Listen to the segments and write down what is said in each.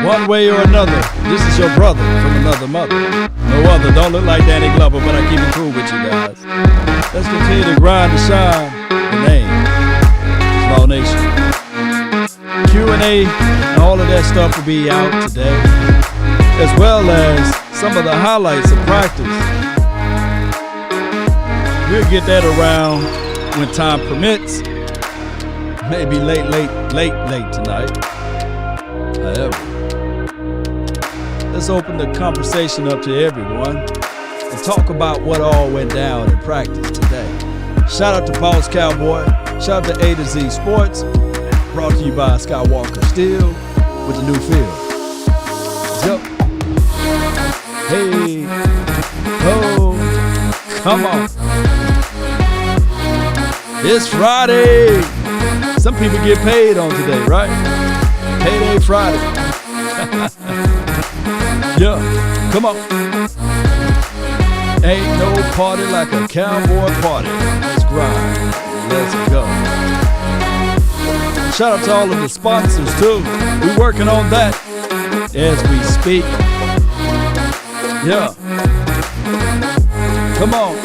One way or another, this is your brother from another mother. No other, don't look like Danny Glover, but I keep it cool with you guys. Let's continue to grind and shine. The name is Law Nation. Q&A and all of that stuff will be out today, as well as some of the highlights of practice. We'll get that around when time permits. Maybe late tonight. However, let's open the conversation up to everyone and talk about what all went down in practice today. Shout out to Boss Cowboy. Shout out to A to Z Sports. Brought to you by Skywalker Steel with the new field. Yep. Hey. Oh. Come on. It's Friday. Some people get paid on today, right? Payday Friday. Yeah, come on. Ain't no party like a cowboy party. Let's grind. Let's go. Shout out to all of the sponsors, too. We're working on that as we speak. Yeah. Come on.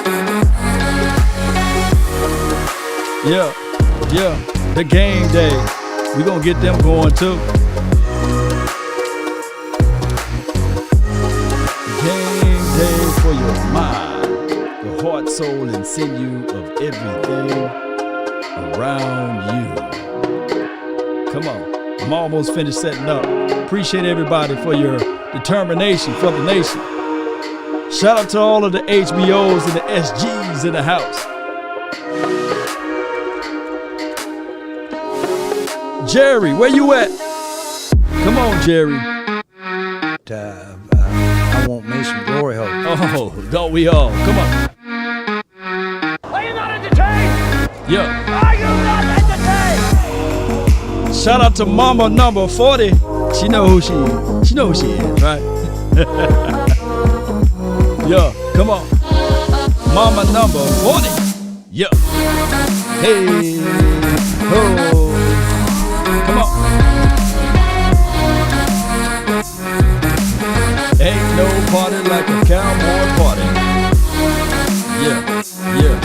Yeah. The game day. We're going to get them going, too. Game day for your mind, the heart, soul, and sinew of everything around you. Come on. I'm almost finished setting up. Appreciate everybody for your determination for the nation. Shout out to all of the HBOs and the SGs in the house. Jerry, where you at? Come on, Jerry. I want me some glory hole. Oh, don't we all? Come on. Are you not entertained? Yeah. Are you not entertained? Shout out to Mama number 40. She know who she is. She know who she is, right? Yeah, come on. Mama number 40. Yeah. Hey. Ho. Come on. Ain't no party like a cowboy party. Yeah. Yeah.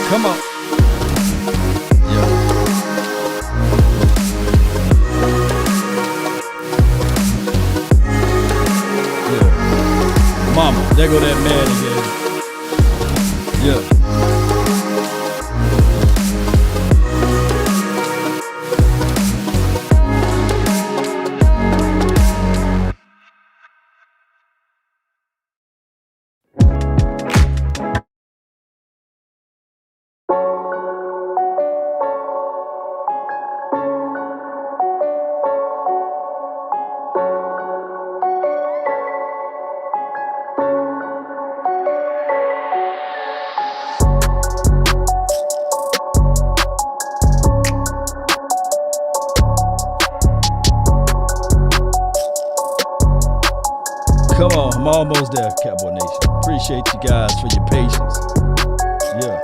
Come on. Yeah. Mama, there go that man again. Yeah. Come on, I'm almost there, Cowboy Nation. Appreciate you guys for your patience. Yeah.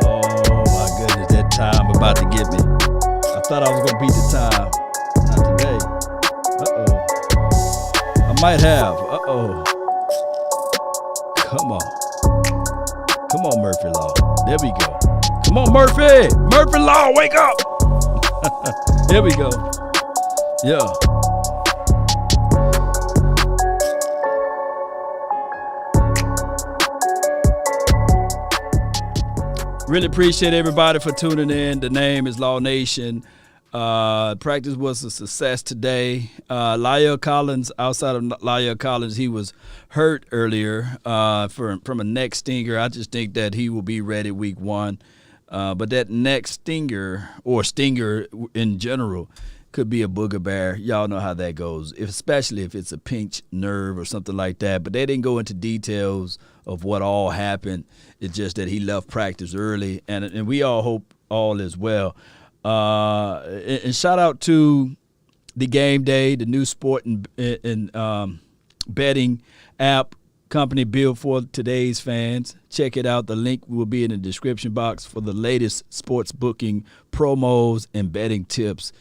Oh my goodness, that time about to get me. I thought I was gonna beat the time. Not today. Uh-oh. I might have. Uh-oh. Come on. Come on, Murphy Law. There we go. Come on, Murphy. Murphy Law, wake up. There we go. Yeah. Really appreciate everybody for tuning in. The name is Law Nation. Practice was a success today. Lyle Collins, outside of Lyle Collins, he was hurt earlier from a neck stinger. I just think that he will be ready week 1. But that neck stinger, or stinger in general, could be a booger bear. Y'all know how that goes, especially if it's a pinched nerve or something like that. But they didn't go into details of what all happened. It's just that he left practice early, and we all hope all is well. And shout out to the game day, the new sport in betting app company built for today's fans. Check it out. The link will be in the description box for the latest sports booking promos and betting tips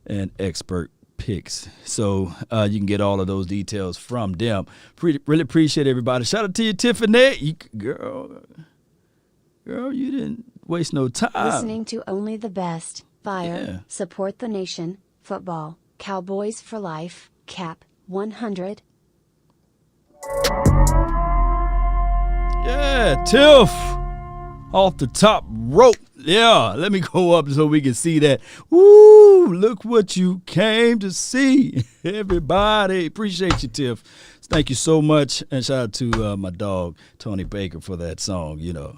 and expert picks. So you can get all of those details from them. Really appreciate everybody. Shout out to you, Tiffany. Girl, you didn't waste no time. Listening to only the best. Fire. Yeah. Support the nation. Football. Cowboys for life. Cap 100. Yeah, Tiff. Off the top rope. Yeah, let me go up so we can see that. Woo, look what you came to see. Everybody, appreciate you, Tiff. Thank you so much. And shout out to my dog, Tony Baker, for that song. You know,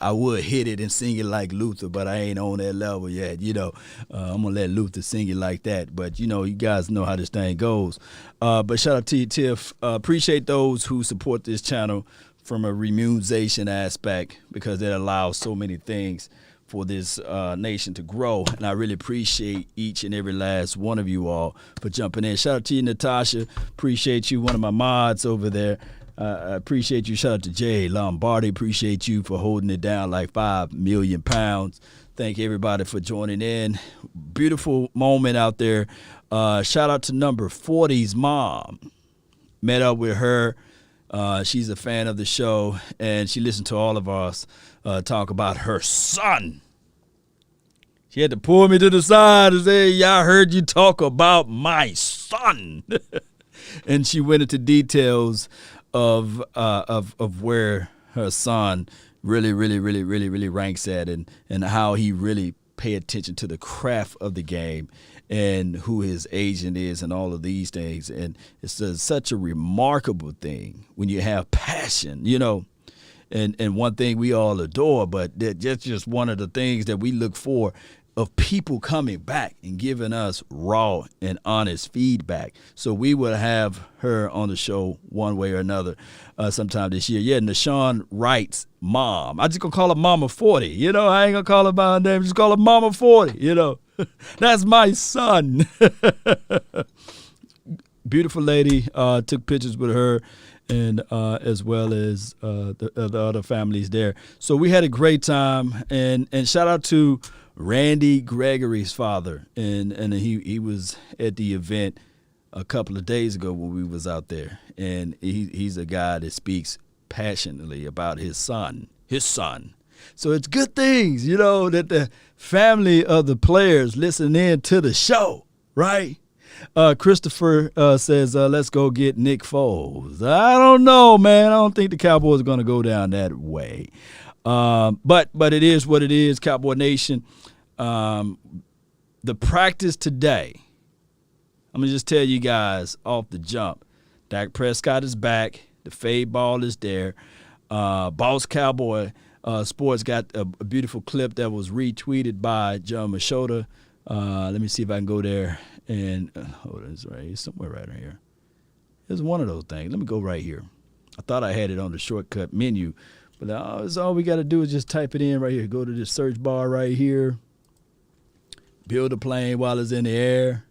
I would hit it and sing it like Luther, but I ain't on that level yet. You know, I'm going to let Luther sing it like that. But, you know, you guys know how this thing goes. But shout out to you, Tiff. Appreciate those who support this channel from a remuneration aspect, because it allows so many things for this nation to grow. And I really appreciate each and every last one of you all for jumping in. Shout out to you, Natasha. Appreciate you, one of my mods over there. I appreciate you. Shout out to Jay Lombardi. Appreciate you for holding it down like 5 million pounds. Thank everybody for joining in. Beautiful moment out there. Shout out to number 40's mom. Met up with her. She's a fan of the show, and she listened to all of us talk about her son. She had to pull me to the side and say, "Yeah, I heard you talk about my son." And she went into details of where her son really ranks at, and how he really pay attention to the craft of the game and who his agent is and all of these things. And it's such a remarkable thing when you have passion, you know, and one thing we all adore, but that's just one of the things that we look for, of people coming back and giving us raw and honest feedback. So we will have her on the show one way or another sometime this year. Yeah, Nashawn Wright's mom. I just gonna call her Mama 40. You know, I ain't gonna call her by her name. Just call her Mama 40. You know, that's my son. Beautiful lady. Took pictures with her, and as well as the other families there. So we had a great time, and shout out to Randy Gregory's father, and he was at the event a couple of days ago when we was out there, and he's a guy that speaks passionately about his son. So it's good things, you know, that the family of the players listen in to the show, right? Christopher says, let's go get Nick Foles. I don't know, man. I don't think the Cowboys are going to go down that way. But it is what it is, Cowboy Nation. The practice today, I'm going to just tell you guys off the jump. Dak Prescott is back. The fade ball is there. Boss Cowboy Sports got a beautiful clip that was retweeted by John Machota. Let me see if I can go there. And hold on, it's right here, somewhere right here. It's one of those things. Let me go right here. I thought I had it on the shortcut menu. But all we got to do is just type it in right here. Go to this search bar right here. Build a plane while it's in the air.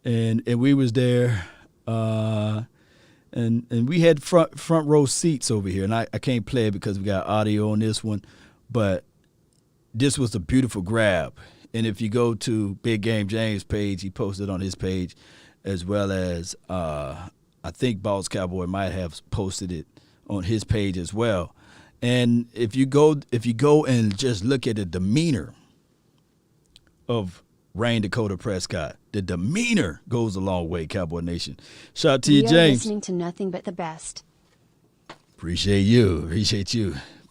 And we was there. And we had front row seats over here. And I can't play it because we got audio on this one. But this was a beautiful grab. And if you go to Big Game James' page, he posted on his page, as well as I think Boss Cowboy might have posted it on his page as well. And if you go and just look at the demeanor of Rain Dakota Prescott, the demeanor goes a long way, Cowboy Nation. Shout out to you, James. We are listening to nothing but the best. Appreciate you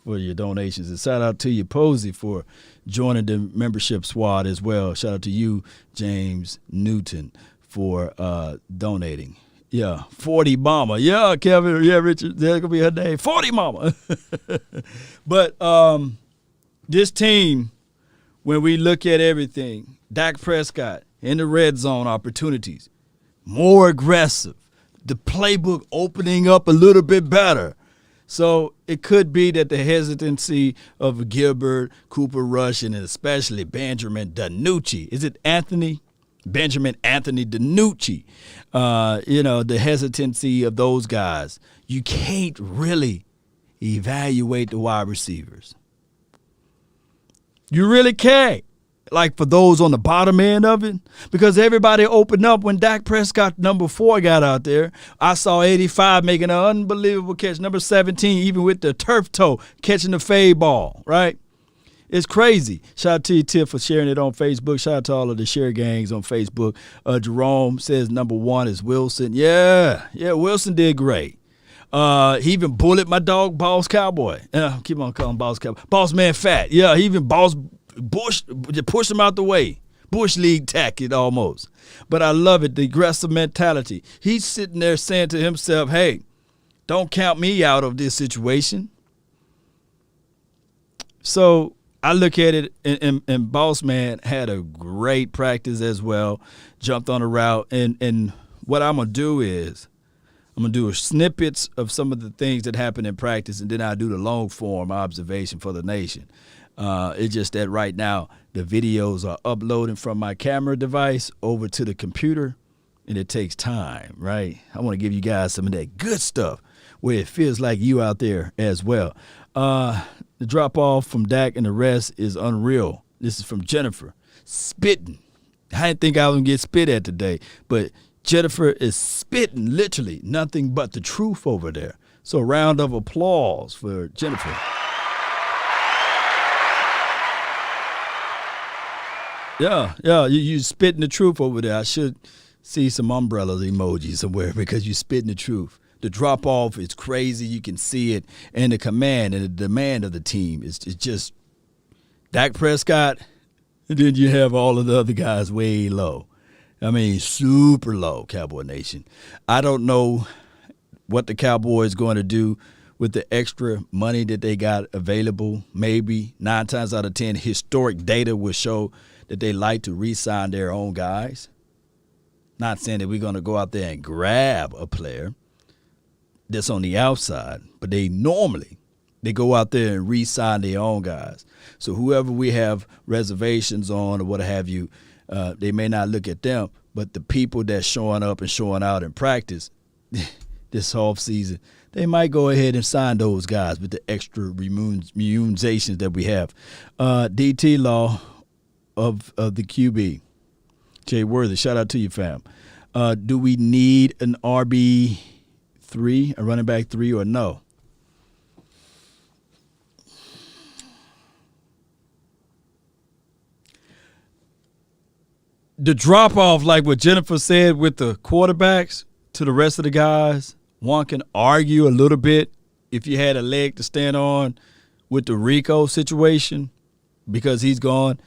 for your donations. And shout out to you, Posey, for joining the membership squad as well. Shout out to you, James Newton, for donating. Yeah, 40 Mama. Yeah, Kevin. Yeah, Richard. That's going to be her name. 40 Mama. But this team, when we look at everything, Dak Prescott in the red zone opportunities, more aggressive, the playbook opening up a little bit better. So it could be that the hesitancy of Gilbert, Cooper Rush, and especially Benjamin DiNucci. Is it Anthony? Benjamin Anthony DiNucci, the hesitancy of those guys. You can't really evaluate the wide receivers. You really can't. Like for those on the bottom end of it, because everybody opened up when Dak Prescott, number 4, got out there. I saw 85 making an unbelievable catch. Number 17, even with the turf toe, catching the fade ball, right? It's crazy. Shout out to you, Tiff, for sharing it on Facebook. Shout out to all of the share gangs on Facebook. Jerome says number 1 is Wilson. Yeah, Wilson did great. He even bullied my dog, Boss Cowboy. Keep on calling Boss Cowboy. Boss Man Fat. Yeah, he even pushed him out the way. Bush League tactic almost. But I love it, the aggressive mentality. He's sitting there saying to himself, hey, don't count me out of this situation. So I look at it, and Boss Man had a great practice as well, jumped on a route. And what I'm going to do is I'm going to do snippets of some of the things that happen in practice, and then I'll do the long form observation for the nation. It's just that right now the videos are uploading from my camera device over to the computer, and it takes time, right? I want to give you guys some of that good stuff where it feels like you out there as well. The drop-off from Dak and the rest is unreal. This is from Jennifer. Spitting. I didn't think I was going to get spit at today, but Jennifer is spitting literally nothing but the truth over there. So a round of applause for Jennifer. Yeah, you spitting the truth over there. I should see some umbrellas emoji somewhere because you spitting the truth. The drop-off is crazy. You can see it. And the command and the demand of the team is just Dak Prescott, and then you have all of the other guys way low. I mean, super low, Cowboy Nation. I don't know what the Cowboys going to do with the extra money that they got available. Maybe 9 times out of 10, historic data will show that they like to re-sign their own guys. Not saying that we're going to go out there and grab a player that's on the outside, but they go out there and re-sign their own guys. So whoever we have reservations on or what have you, they may not look at them, but the people that's showing up and showing out in practice this offseason, they might go ahead and sign those guys with the extra remunerations that we have. DT Law of the QB, Jay Worthy, shout out to you, fam. Do we need an RB3, a running back 3, or no? The drop-off, like what Jennifer said with the quarterbacks to the rest of the guys, one can argue a little bit if you had a leg to stand on with the Rico situation because he's gone.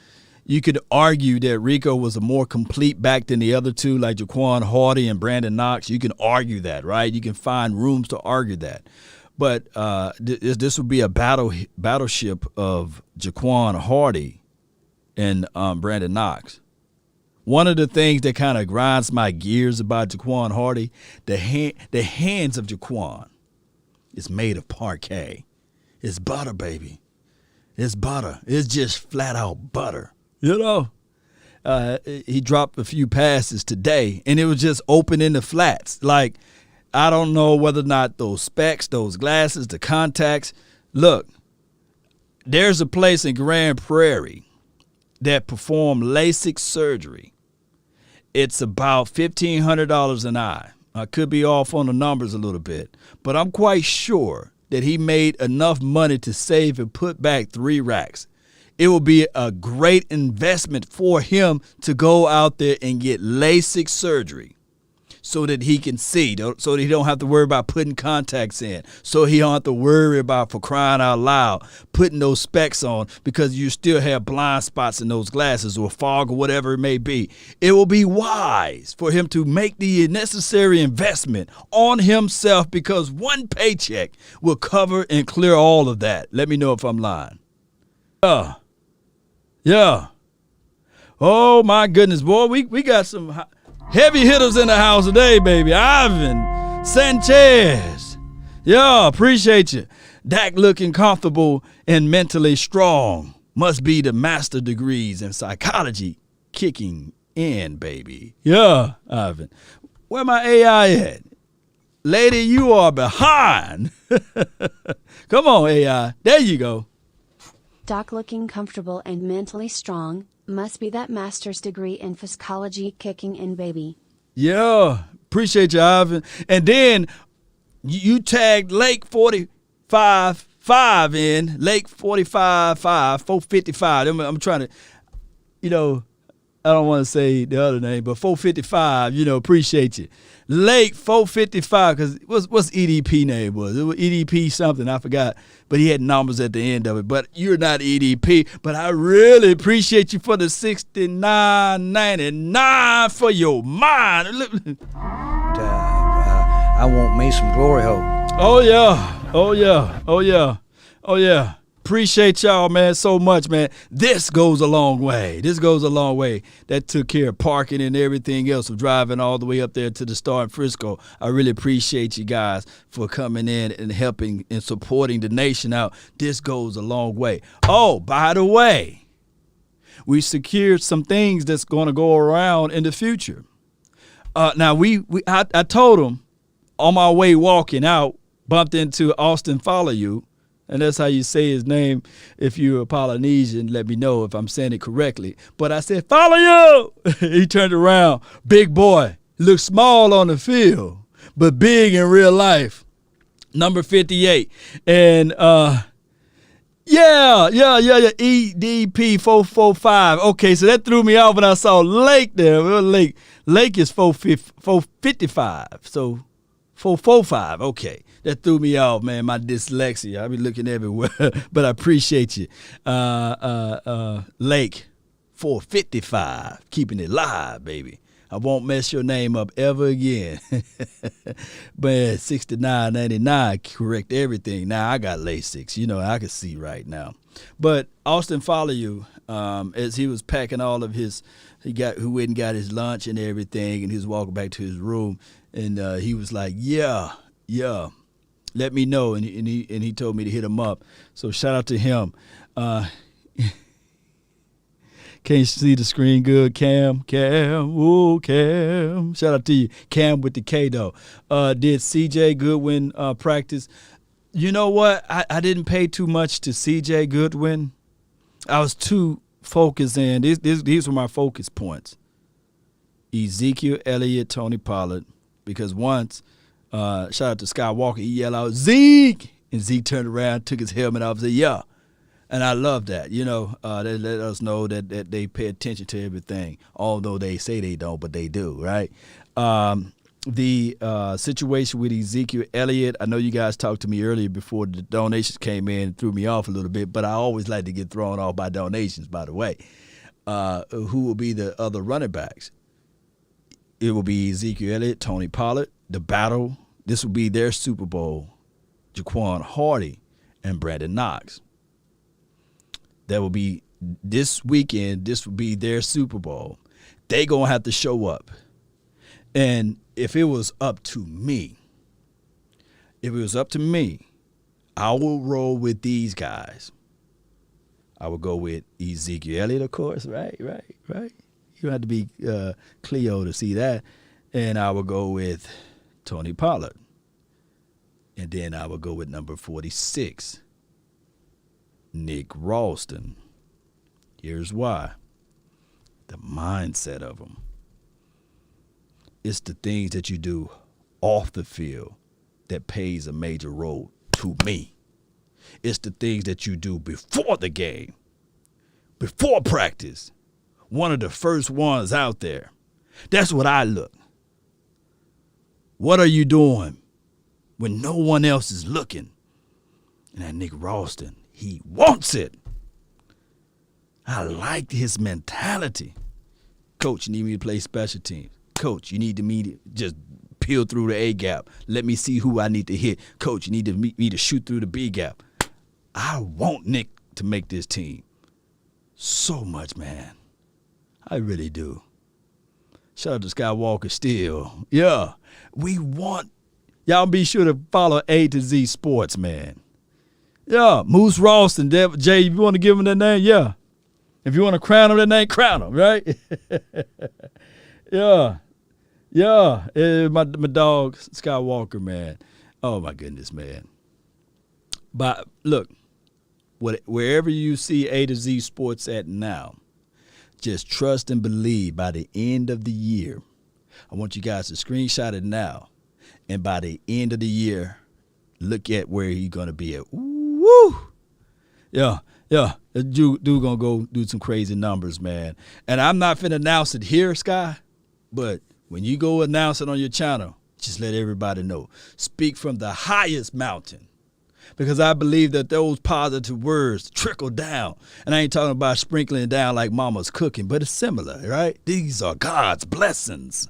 You could argue that Rico was a more complete back than the other two, like Jaquan Hardy and Brandon Knox. You can argue that, right? You can find rooms to argue that. But this would be a battleship of Jaquan Hardy and Brandon Knox. One of the things that kind of grinds my gears about Jaquan Hardy, the hands of Jaquan is made of parquet. It's butter, baby. It's butter. It's just flat out butter. You know, he dropped a few passes today, and it was just open in the flats. Like, I don't know whether or not those specs, those glasses, the contacts. Look, there's a place in Grand Prairie that perform LASIK surgery. It's about $1,500 an eye. I could be off on the numbers a little bit, but I'm quite sure that he made enough money to save and put back 3 racks. It will be a great investment for him to go out there and get LASIK surgery so that he can see, so that he don't have to worry about putting contacts in, so he don't have to worry about, for crying out loud, putting those specs on because you still have blind spots in those glasses or fog or whatever it may be. It will be wise for him to make the necessary investment on himself because one paycheck will cover and clear all of that. Let me know if I'm lying. Yeah. Oh, my goodness, boy. We got some heavy hitters in the house today, baby. Ivan Sanchez. Yeah, appreciate you. Dak looking comfortable and mentally strong. Must be the master degrees in psychology kicking in, baby. Yeah, Ivan. Where my AI at? Lady, you are behind. Come on, AI. There you go. Doc looking comfortable and mentally strong. Must be that master's degree in psychology kicking in, baby. Yeah, appreciate you, Ivan. And then you tagged Lake 45.5 in, Lake 45.5, 455. I'm trying to, I don't want to say the other name, but 455, appreciate you. Lake 455, because what's EDP name was? It was EDP something, I forgot. But he had numbers at the end of it. But you're not EDP. But I really appreciate you for the $69.99 for your mind. I want me some glory hole. Oh, yeah. Oh, yeah. Oh, yeah. Oh, yeah. Appreciate y'all, man, so much, man. This goes a long way. This goes a long way. That took care of parking and everything else of driving all the way up there to the Star in Frisco. I really appreciate you guys for coming in and helping and supporting the nation out. This goes a long way. Oh, by the way, we secured some things that's going to go around in the future. Now, I told them on my way walking out, bumped into Austin Follow You. And that's how you say his name. If you're a Polynesian, let me know if I'm saying it correctly. But I said, follow you. He turned around. Big boy. Looks small on the field, but big in real life. Number 58. And, yeah. EDP 445. Okay, so that threw me off when I saw Lake there. Well, Lake is 455. So 445. Okay. That threw me off, man. My dyslexia. I be looking everywhere, but I appreciate you. Lake 455, keeping it live, baby. I won't mess your name up ever again. Man, $69.99, correct everything. Now I got LASIK. I can see right now. But Austin Follow You, as he was packing all of his, who went and got his lunch and everything, and he was walking back to his room, and he was like, yeah. Let me know, and he told me to hit him up. So shout out to him. Can't you see the screen good? Cam, ooh, Cam. Shout out to you, Cam with the K though. Did CJ Goodwin practice? You know what? I didn't pay too much to CJ Goodwin. I was too focused in. These were my focus points. Ezekiel Elliott, Tony Pollard, because once. Shout out to Skywalker. He yelled out, Zeke! And Zeke turned around, took his helmet off and said, yeah. And I love that. They let us know that they pay attention to everything, although they say they don't, but they do, right? The situation with Ezekiel Elliott, I know you guys talked to me earlier before the donations came in and threw me off a little bit, but I always like to get thrown off by donations, by the way. Who will be the other running backs? It will be Ezekiel Elliott, Tony Pollard. The battle, this will be their Super Bowl. Jaquan Hardy and Brandon Knox. That will be this weekend. This will be their Super Bowl. They going to have to show up. And if it was up to me, I will roll with these guys. I would go with Ezekiel Elliott, of course. Right. You don't have to be Cleo to see that. And I would go with Tony Pollard. And then I would go with number 46, Nick Ralston. Here's why. The mindset of him. It's the things that you do off the field that plays a major role to me. It's the things that you do before the game, before practice. One of the first ones out there. That's what I look. What are you doing when no one else is looking? And that Nick Ralston, he wants it. I like his mentality. Coach, you need me to play special teams. Coach, you need me to just peel through the A gap. Let me see who I need to hit. Coach, you need me to shoot through the B gap. I want Nick to make this team so much, man. I really do. Shout out to Skywalker still. Yeah. We want, y'all be sure to follow A to Z Sports, man. Yeah. Moose Ralston. Jay, you want to give him that name? Yeah. If you want to crown him, that name, crown him, right? Yeah. My dog, Skywalker, man. Oh, my goodness, man. But look, wherever you see A to Z Sports at now, just trust and believe by the end of the year. I want you guys to screenshot it now. And by the end of the year, look at where he's going to be at. Woo! Yeah. Dude going to go do some crazy numbers, man. And I'm not finna announce it here, Sky, but when you go announce it on your channel, just let everybody know. Speak from the highest mountain. Because I believe that those positive words trickle down. And I ain't talking about sprinkling it down like mama's cooking, but it's similar, right? These are God's blessings.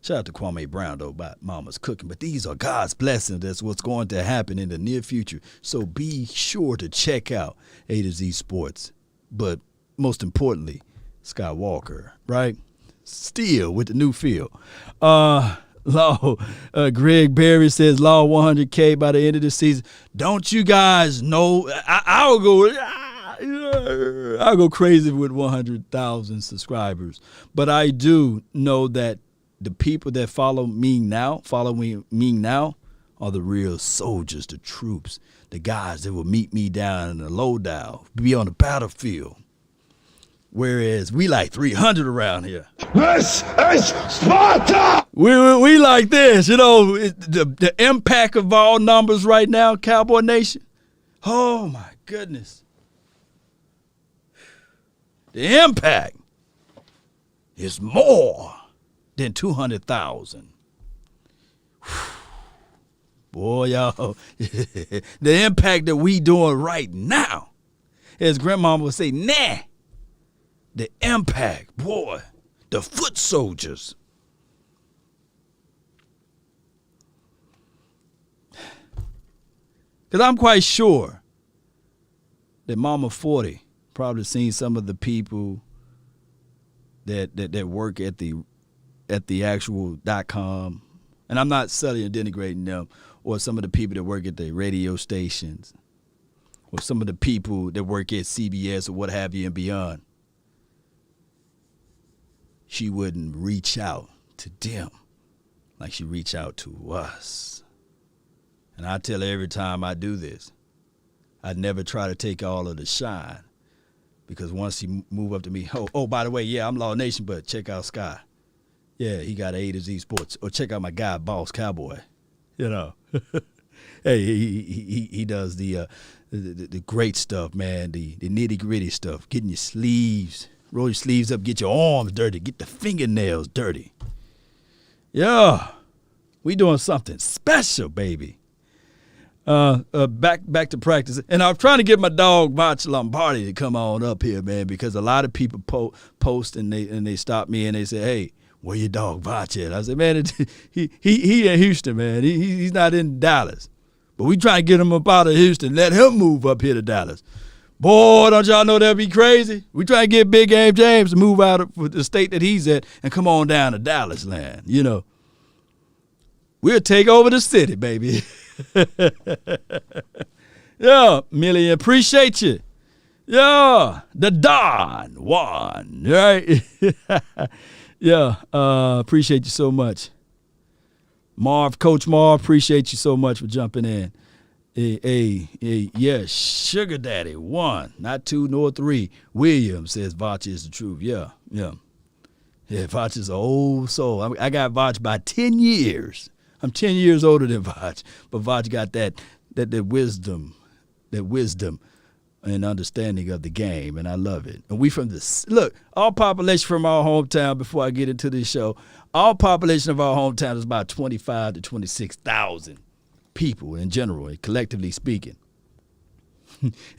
Shout out to Kwame Brown, though, about mama's cooking. But these are God's blessings. That's what's going to happen in the near future. So be sure to check out A to Z Sports. But most importantly, Skywalker, right? Still with the new feel. Law, Greg Berry says Law 100K by the end of the season. Don't you guys know? I'll go crazy with 100,000 subscribers. But I do know that the people that follow me now, are the real soldiers, the troops, the guys that will meet me down in the lowdown, be on the battlefield. Whereas we like 300 around here. This is Sparta! We like this, the impact of all numbers right now, Cowboy Nation. Oh my goodness. The impact is more than 200,000. Boy, y'all, the impact that we doing right now, as grandmama would say, nah. The impact, boy, the foot soldiers. Because I'm quite sure that Mama 40 probably seen some of the people that work at the actual .com. And I'm not selling or denigrating them, or some of the people that work at the radio stations, or some of the people that work at CBS or what have you and beyond. She wouldn't reach out to them like she reached out to us. And I tell her every time I do this, I never try to take all of the shine, because once she move up to me, oh, by the way, yeah, I'm Law Nation, but check out Sky. Yeah, he got A to Z Sports. Or check out my guy, Boss Cowboy. Hey, he does the great stuff, man, the nitty-gritty stuff, getting your sleeves. Roll your sleeves up, get your arms dirty, get the fingernails dirty. Yeah, we doing something special, baby. Back to practice. And I'm trying to get my dog, Vach Lombardi, to come on up here, man, because a lot of people post and they stop me and they say, hey, where your dog Vach at? I said, man, he in Houston, man. He's not in Dallas. But we try to get him up out of Houston, let him move up here to Dallas. Boy, don't y'all know that'd be crazy? We try to get Big Game James to move out of the state that he's at and come on down to Dallas land. We'll take over the city, baby. Yeah, Millie, appreciate you. Yeah, the Don won, right? Yeah, appreciate you so much. Coach Marv, appreciate you so much for jumping in. Yeah, Sugar Daddy, 1, not 2 nor 3. William says Vach is the truth. Yeah. Vach is an old soul. I got Vach by 10 years. I'm 10 years older than Vach, but Vach got that wisdom and understanding of the game, and I love it. And we from all population from our hometown. Before I get into this show, all population of our hometown is about 25 to 26,000. People in general, collectively speaking.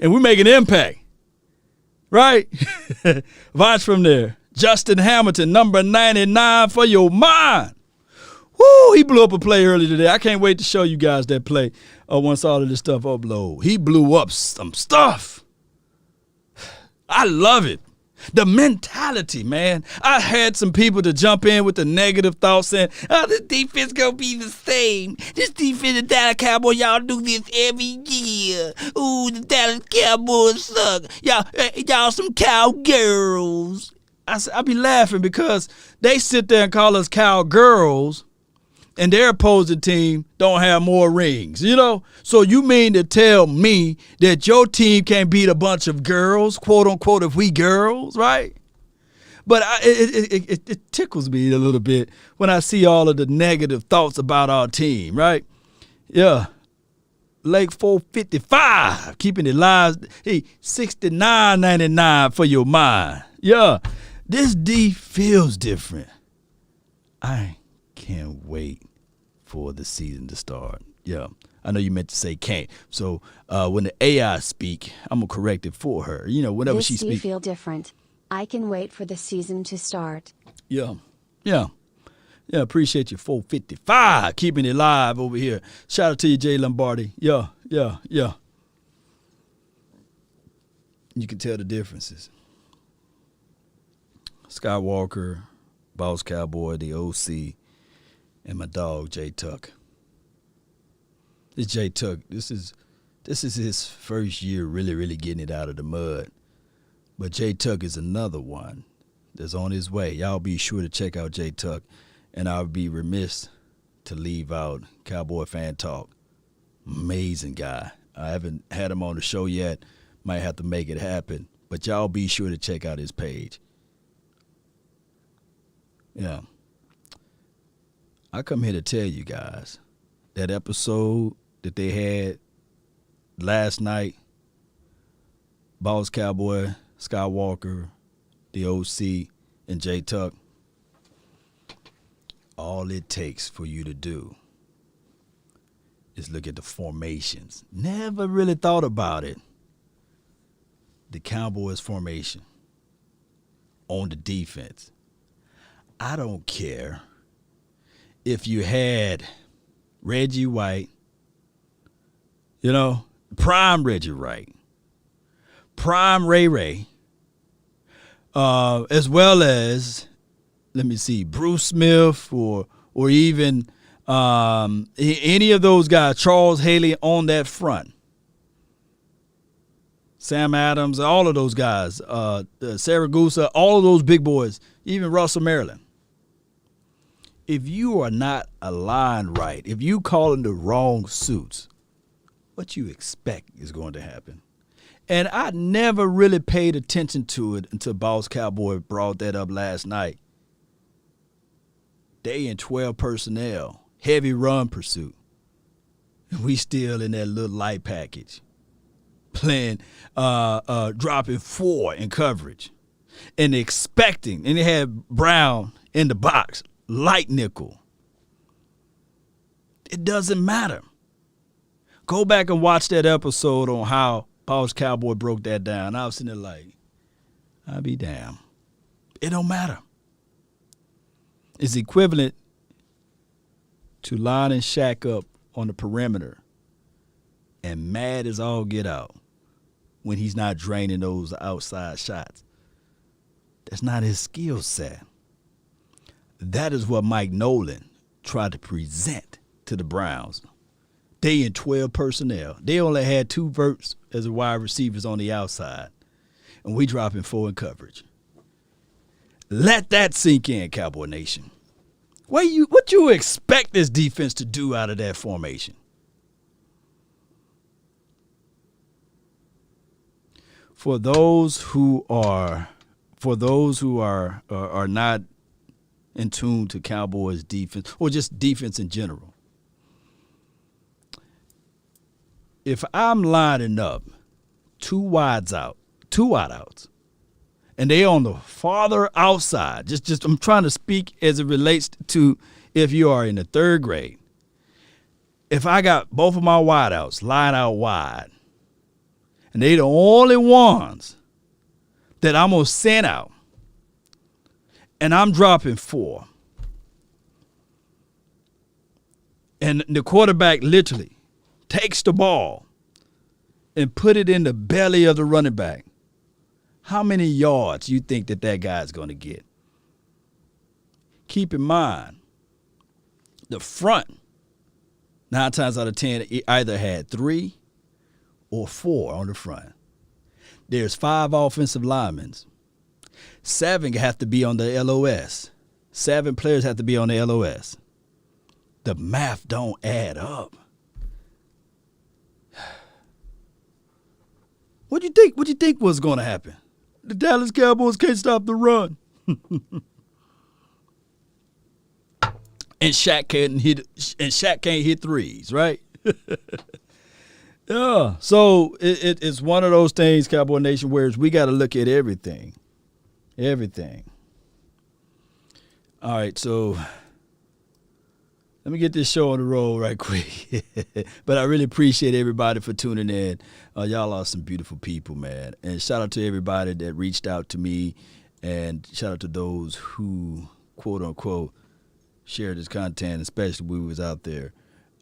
And we make an impact, right? Vach from there. Justin Hamilton, number 99 for your mind. Woo, he blew up a play early today. I can't wait to show you guys that play once all of this stuff upload. He blew up some stuff. I love it. The mentality, man. I had some people to jump in with the negative thoughts saying, oh, this defense going to be the same. This defense, the Dallas Cowboys, y'all do this every year. Ooh, the Dallas Cowboys suck. Y'all some cowgirls. I be laughing because they sit there and call us cowgirls, and their opposing team don't have more rings, you know? So you mean to tell me that your team can't beat a bunch of girls, quote unquote, if we girls, right? But it tickles me a little bit when I see all of the negative thoughts about our team, right? Yeah. Lake 455, keeping it live. Hey, $69.99 for your mind. Yeah. This D feels different. I can't wait for the season to start. Yeah, I know you meant to say can't. So when the AI speak, I'm going to correct it for her. You know, whenever she speaks. This feel different. I can wait for the season to start. Yeah. Appreciate you, 455, keeping it live over here. Shout out to you, Jay Lombardi. Yeah. You can tell the differences. Skywalker, Boss Cowboy, the OC, and my dog Jay Tuck. This Jay Tuck, this is his first year really getting it out of the mud. But Jay Tuck is another one that's on his way. Y'all be sure to check out Jay Tuck, and I'll be remiss to leave out Cowboy Fan Talk. Amazing guy. I haven't had him on the show yet. Might have to make it happen. But y'all be sure to check out his page. Yeah. I come here to tell you guys that episode that they had last night, Boss Cowboy, Skywalker, the OC, and Jay Tuck, all it takes for you to do is look at the formations. Never really thought about it. The Cowboys formation on the defense. I don't care if you had Reggie White, you know, prime Reggie White, prime Ray, as well as, let me see, Bruce Smith or even any of those guys, Charles Haley on that front. Sam Adams, all of those guys, Saragusa, all of those big boys, even Russell Maryland. If you are not aligned right, if you call in the wrong suits, what you expect is going to happen. And I never really paid attention to it until Boss Cowboy brought that up last night. They in 12 personnel, heavy run pursuit. We still in that little light package. Playing, dropping 4 in coverage. And expecting, and they had Brown in the box, light nickel. It doesn't matter. Go back and watch that episode on how Boss Cowboy broke that down. I was sitting there like, I'll be damned. It don't matter. It's equivalent to lining Shaq up on the perimeter and mad as all get out when he's not draining those outside shots. That's not his skill set. That is what Mike Nolan tried to present to the Browns. They in 12 personnel. They only had 2 verts as a wide receivers on the outside. And we dropping 4 in coverage. Let that sink in, Cowboy Nation. What you expect this defense to do out of that formation? For those who are not in tune to Cowboys defense or just defense in general, if I'm lining up 2 wideouts, and they on the farther outside, just I'm trying to speak as it relates to if you are in the 3rd grade. If I got both of my wideouts lined out wide, and they the only ones that I'm going to send out, and I'm dropping 4, and the quarterback literally takes the ball and put it in the belly of the running back, how many yards you think that guy's going to get? Keep in mind, the front, 9 times out of 10, it either had 3 or 4 on the front. There's 5 offensive linemen. 7 have to be on the LOS. 7 players have to be on the LOS. The math don't add up. What do you think was going to happen? The Dallas Cowboys can't stop the run. And Shaq can't hit threes, right? Yeah. So it's one of those things, Cowboy Nation, where we got to look at everything. Everything. All right, so let me get this show on the road right quick. But I really appreciate everybody for tuning in. Y'all are some beautiful people, man. And shout out to everybody that reached out to me, and shout out to those who, quote unquote, shared this content, especially when we was out there.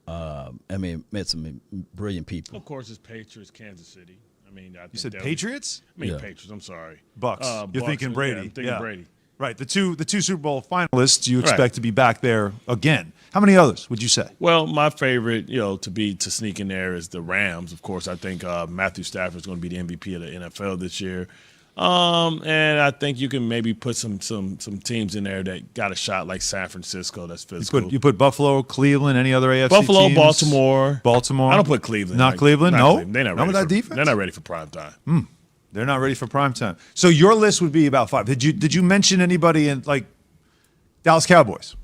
Met some brilliant people. Of course, it's Patriots, Kansas City. You said Patriots? Patriots. I'm sorry. Bucks. You're Bucks, thinking Brady. Yeah, I'm thinking Brady. Right. The two Super Bowl finalists you expect to be back there again. How many others would you say? Well, my favorite, to sneak in there is the Rams. Of course, I think Matthew Stafford is going to be the MVP of the NFL this year. And I think you can maybe put some teams in there that got a shot, like San Francisco. That's physical. You put Buffalo, Cleveland, any other AFC Buffalo, teams? Baltimore. I don't put Cleveland. Not Cleveland. No, Cleveland. They're not ready ready for that defense. They're not ready for prime time. They're not ready for prime time. So your list would be about 5. Did you mention anybody in like Dallas Cowboys?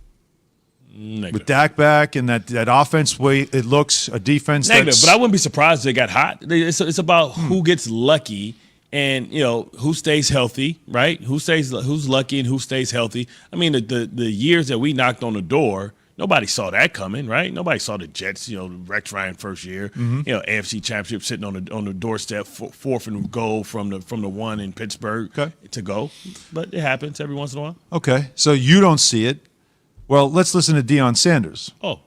Negative. With Dak back and that offense way it looks, a defense Negative, that's... but I wouldn't be surprised if they got hot. It's about who gets lucky and who stays healthy, right? Who's lucky and who stays healthy. The years that we knocked on the door, nobody saw that coming, right? Nobody saw the Jets, Rex Ryan first year, AFC Championship sitting on the doorstep, 4th and goal from the one in Pittsburgh to go. But it happens every once in a while. Okay, so you don't see it. Well, let's listen to Deion Sanders. Oh.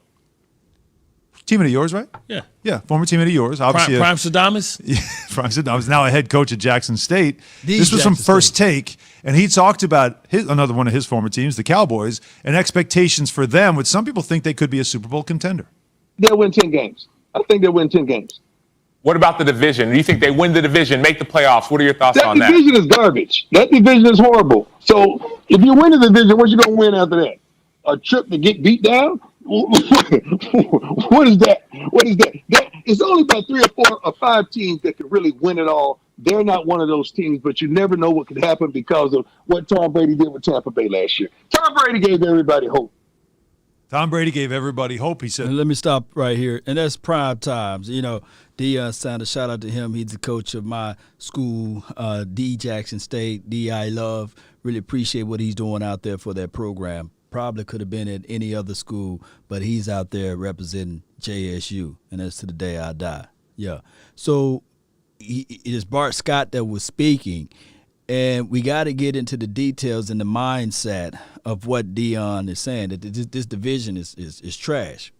Teammate of yours, right? Yeah. Yeah, former teammate of yours. Obviously, Prime Sadamas? Yeah, Prime Sadamas, now a head coach at Jackson State. This was Jackson from First Take, and he talked about another one of his former teams, the Cowboys, and expectations for them, which some people think they could be a Super Bowl contender. They'll win 10 games. I think they'll win 10 games. What about the division? Do you think they win the division, make the playoffs? What are your thoughts on that? That division is garbage. That division is horrible. So if you win the division, what you going to win after that? A trip to get beat down? What is that? What is that? It's only about 3 or 4 or 5 teams that can really win it all. They're not one of those teams, but you never know what could happen because of what Tom Brady did with Tampa Bay last year. Tom Brady gave everybody hope. Tom Brady gave everybody hope, he said. And let me stop right here. And that's prime times. Deion Sanders, shout out to him. He's the coach of my school, D. Jackson State, D. I love. Really appreciate what he's doing out there for that program. Probably could have been at any other school, but he's out there representing JSU, and that's to the day I die. Yeah. So it is Bart Scott that was speaking, and we got to get into the details and the mindset of what Deion is saying, that this division is trash.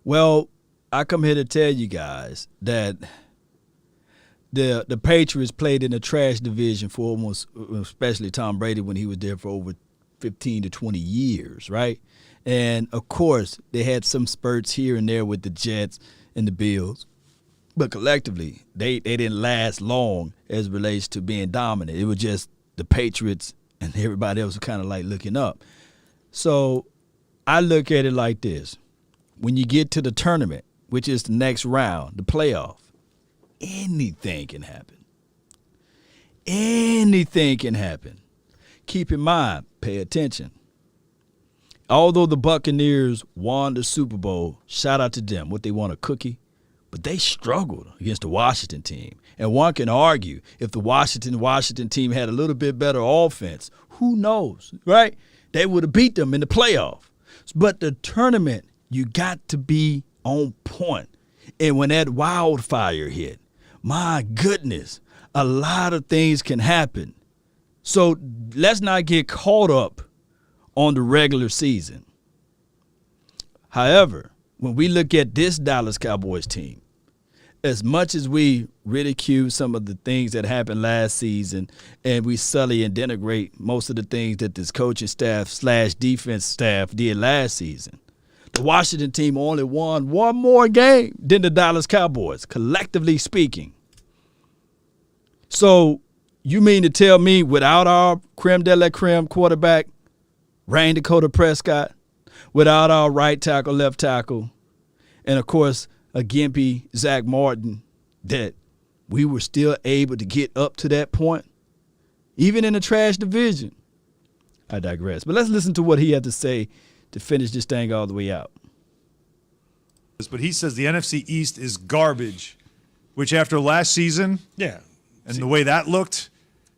Well, I come here to tell you guys that the Patriots played in a trash division for almost, especially Tom Brady when he was there for over 15 to 20 years, right? And, of course, they had some spurts here and there with the Jets and the Bills. But collectively, they didn't last long as it relates to being dominant. It was just the Patriots and everybody else was kind of like looking up. So I look at it like this. When you get to the tournament, which is the next round, the playoff, anything can happen. Anything can happen. Keep in mind, pay attention. Although the Buccaneers won the Super Bowl, shout out to them. What they won, a cookie? But they struggled against the Washington team. And one can argue if the Washington team had a little bit better offense, who knows, right? They would have beat them in the playoff. But the tournament, you got to be on point. And when that wildfire hit, my goodness, a lot of things can happen. So let's not get caught up on the regular season. However, when we look at this Dallas Cowboys team, as much as we ridicule some of the things that happened last season and we sully and denigrate most of the things that this coaching staff / defense staff did last season, the Washington team only won one more game than the Dallas Cowboys, collectively speaking. So you mean to tell me without our creme de la creme quarterback, Ryan Dakota Prescott, without our right tackle, left tackle, and, of course, a gimpy Zach Martin, that we were still able to get up to that point, even in a trash division? I digress. But let's listen to what he had to say to finish this thing all the way out. But he says the NFC East is garbage, which after last season, and the way that looked,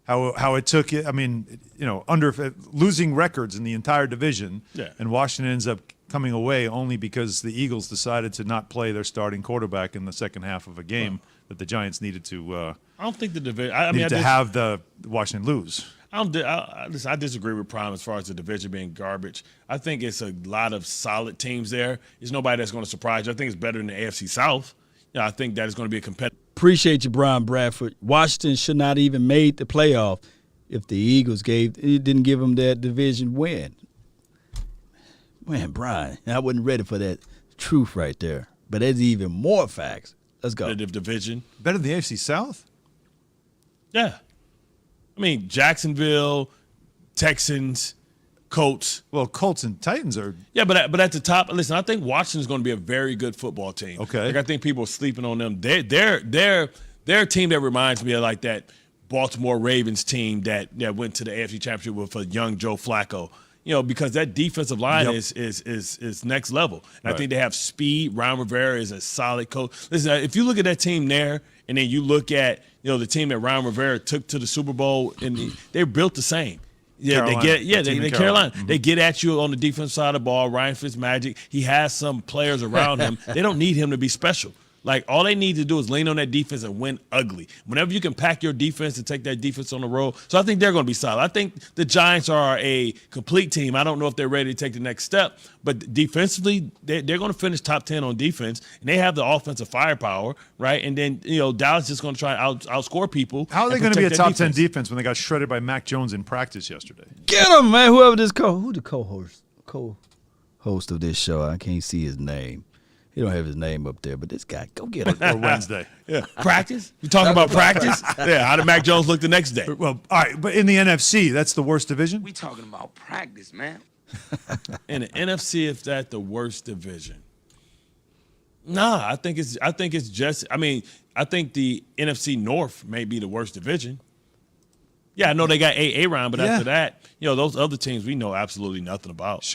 how it took it. I mean, under losing records in the entire division, and Washington ends up coming away only because the Eagles decided to not play their starting quarterback in the second half of a game that the Giants needed to. I don't think the division. Have the Washington lose. I disagree with Prime as far as the division being garbage. I think it's a lot of solid teams there. There's nobody that's going to surprise you. I think it's better than the AFC South. I think that is going to be a competitive. Appreciate you, Brian Bradford. Washington should not even made the playoff if the Eagles didn't give them that division win. Man, Brian, I wasn't ready for that truth right there. But there's even more facts. Let's go. Competitive division. Better than the AFC South? Yeah. I mean, Jacksonville, Texans, Colts. Well, Colts and Titans are. Yeah, but at the top, listen, I think Washington's going to be a very good football team. Okay. Like, I think people are sleeping on them. They're a team that reminds me of like that Baltimore Ravens team that went to the AFC Championship with a young Joe Flacco. Because that defensive line is next level. And I think they have speed. Ron Rivera is a solid coach. Listen, if you look at that team there, and then you look at the team that Ron Rivera took to the Super Bowl, and they're built the same. Yeah, they Carolina. Mm-hmm. They get at you on the defense side of the ball. Ryan Fitzmagic, he has some players around him. They don't need him to be special. Like, all they need to do is lean on that defense and win ugly. Whenever you can pack your defense and take that defense on the road. So I think they're going to be solid. I think the Giants are a complete team. I don't know if they're ready to take the next step, but defensively, they're going to finish top 10 on defense, and they have the offensive firepower, right? And then, Dallas is going to try and outscore people. How are they going to be a top 10 defense when they got shredded by Mac Jones in practice yesterday? Get him, man. Who the co-host of this show? I can't see his name. He don't have his name up there, but this guy, go get him. Or Wednesday. Yeah. Practice? You talking about practice? Yeah, how did Mac Jones look the next day? Well, all right, but in the NFC, that's the worst division? We talking about practice, man. In the NFC, if that's the worst division. Nah, I think it's just, I think the NFC North may be the worst division. Yeah, I know they got Aaron, but after that, those other teams we know absolutely nothing about.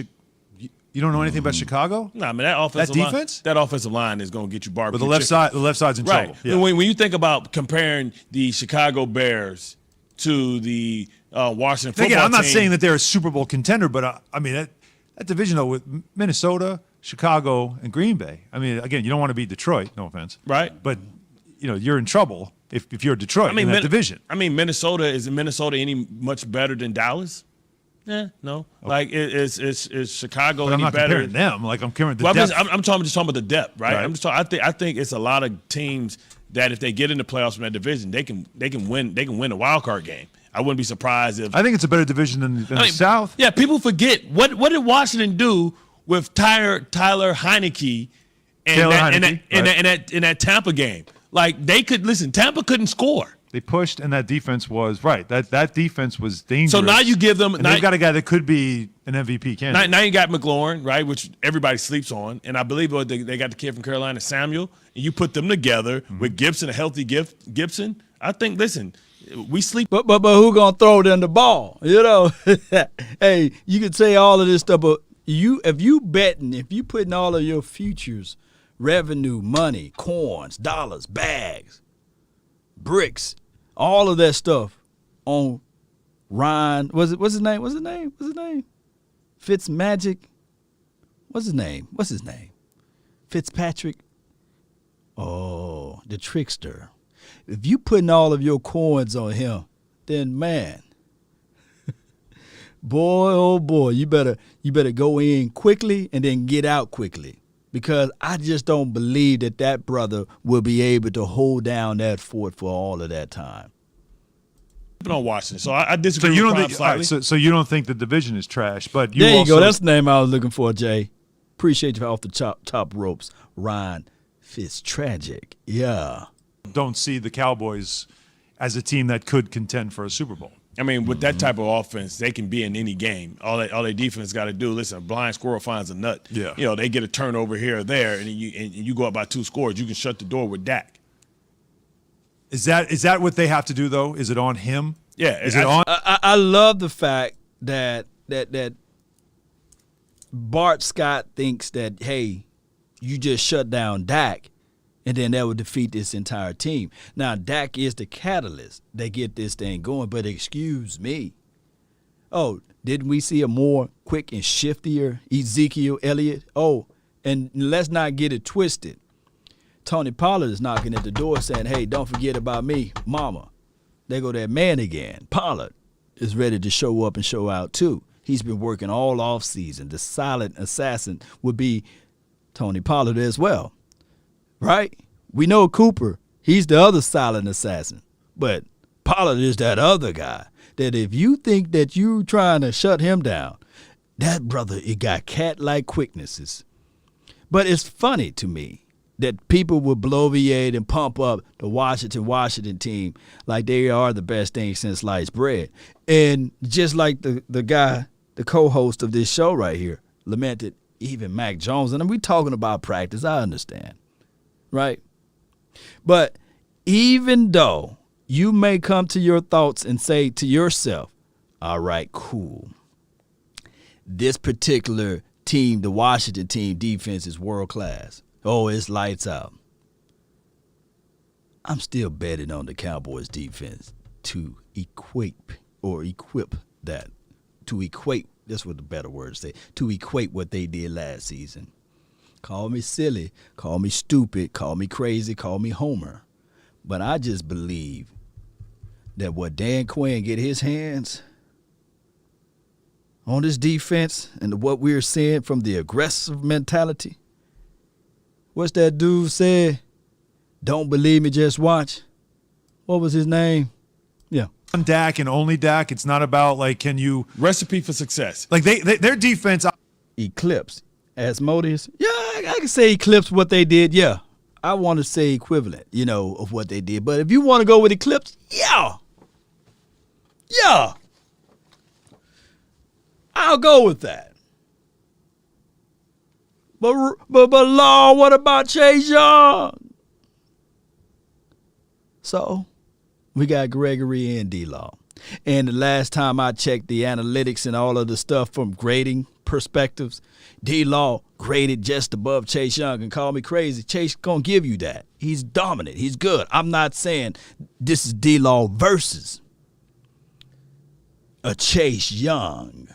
You don't know anything about Chicago? Nah, that offensive line is going to get you barbecue. But the left side's in trouble. Yeah. When you think about comparing the Chicago Bears to the Washington football team. I'm not saying that they're a Super Bowl contender, but that division though with Minnesota, Chicago, and Green Bay. Again, you don't want to beat Detroit. No offense. Right. But you're in trouble if you're Detroit in that division. Minnesota is any much better than Dallas? Yeah, no. Like is Chicago but any I'm not better? Comparing them. Like I'm comparing the depth. I'm talking about the depth, right? I think it's a lot of teams that if they get in the playoffs from that division, they can win a wild card game. I wouldn't be surprised if. I think it's a better division than the South. Yeah, people forget what did Washington do with Tyler Heineke in that Tampa game? Like Tampa couldn't score. They pushed, and that defense was right. That defense was dangerous. So now you give them. And they've got a guy that could be an MVP candidate. Now you got McLaurin, right, which everybody sleeps on, and I believe they got the kid from Carolina, Samuel, and you put them together with Gibson, a healthy Gibson. I think. Listen, we sleep. But who gonna throw them the ball? Hey, you can say all of this stuff, but if you putting all of your futures, revenue, money, coins, dollars, bags, bricks, all of that stuff on Ryan. What's his name? Fitzmagic. What's his name? Fitzpatrick. Oh, the trickster. If you putting all of your coins on him, then man, boy, oh boy, you better go in quickly and then get out quickly. because I just don't believe that brother will be able to hold down that fort for all of that time. On Washington, so I disagree. So you with don't Prime think slightly. so you don't think the division is trash, but you There you also, go. That's the name I was looking for, Jay. Appreciate you off the top ropes, Ryan Fitztragic. Yeah. don't see the Cowboys as a team that could contend for a Super Bowl. I mean, with that type of offense, they can be in any game. All their defense got to do, listen, a blind squirrel finds a nut. Yeah. You know, they get a turnover here or there, and you go up by 2 scores. You can shut the door with Dak. Is that what they have to do, though? Is it on him? Yeah. Is it on? I love the fact that Bart Scott thinks that, hey, you just shut down Dak, and then that would defeat this entire team. Now, Dak is the catalyst that get this thing going, but excuse me. Oh, didn't we see a more quick and shiftier Ezekiel Elliott? Oh, and let's not get it twisted. Tony Pollard is knocking at the door saying, hey, don't forget about me, mama. There go that man again. Pollard is ready to show up and show out, too. He's been working all offseason. The silent assassin would be Tony Pollard as well, right? We know Cooper. He's the other silent assassin. But Pollard is that other guy that if you think that you trying to shut him down, that brother, he got cat-like quicknesses. But it's funny to me that people will bloviate and pump up the Washington team like they are the best thing since sliced bread. And just like the guy, the co-host of this show right here, lamented even Mac Jones. And we talking about practice, I understand, right? But even though you may come to your thoughts and say to yourself, all right, cool. This particular team, the Washington team defense is world class. Oh, it's lights out. I'm still betting on the Cowboys defense to equip that. To equate, that's what the better words say, to equate what they did last season. Call me silly, call me stupid, call me crazy, call me Homer. But I just believe that what Dan Quinn get his hands on this defense and what we're seeing from the aggressive mentality. What's that dude said? Don't believe me, just watch. What was his name? Yeah. On Dak and only Dak. It's not about, like, can you... Recipe for success. Like, their defense... Eclipse. Asmodeus. Yeah, I can say eclipse what they did. Yeah. I want to say equivalent, of what they did. But if you want to go with eclipse, yeah. Yeah. I'll go with that. But Law, what about Chase Young? So, we got Gregory and D-Law. And the last time I checked the analytics and all of the stuff from grading perspectives, D-Law graded just above Chase Young. And call me crazy, Chase gonna give you that. He's dominant. He's good. I'm not saying this is D-Law versus a Chase Young.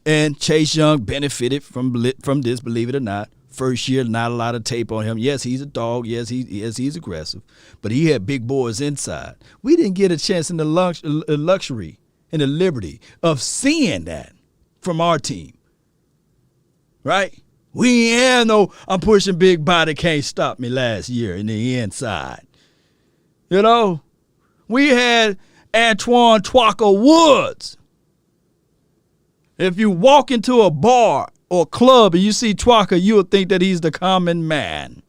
And Chase Young benefited from this, believe it or not. First year, not a lot of tape on him. Yes, he's a dog. Yes, he's aggressive. But he had big boys inside. We didn't get a chance in the luxury and the liberty of seeing that from our team. Right? We ain't had no, I'm pushing big body, can't stop me last year in the inside. We had Antoine Twaka Woods. If you walk into a bar or club and you see Twaka, you'll think that he's the common man.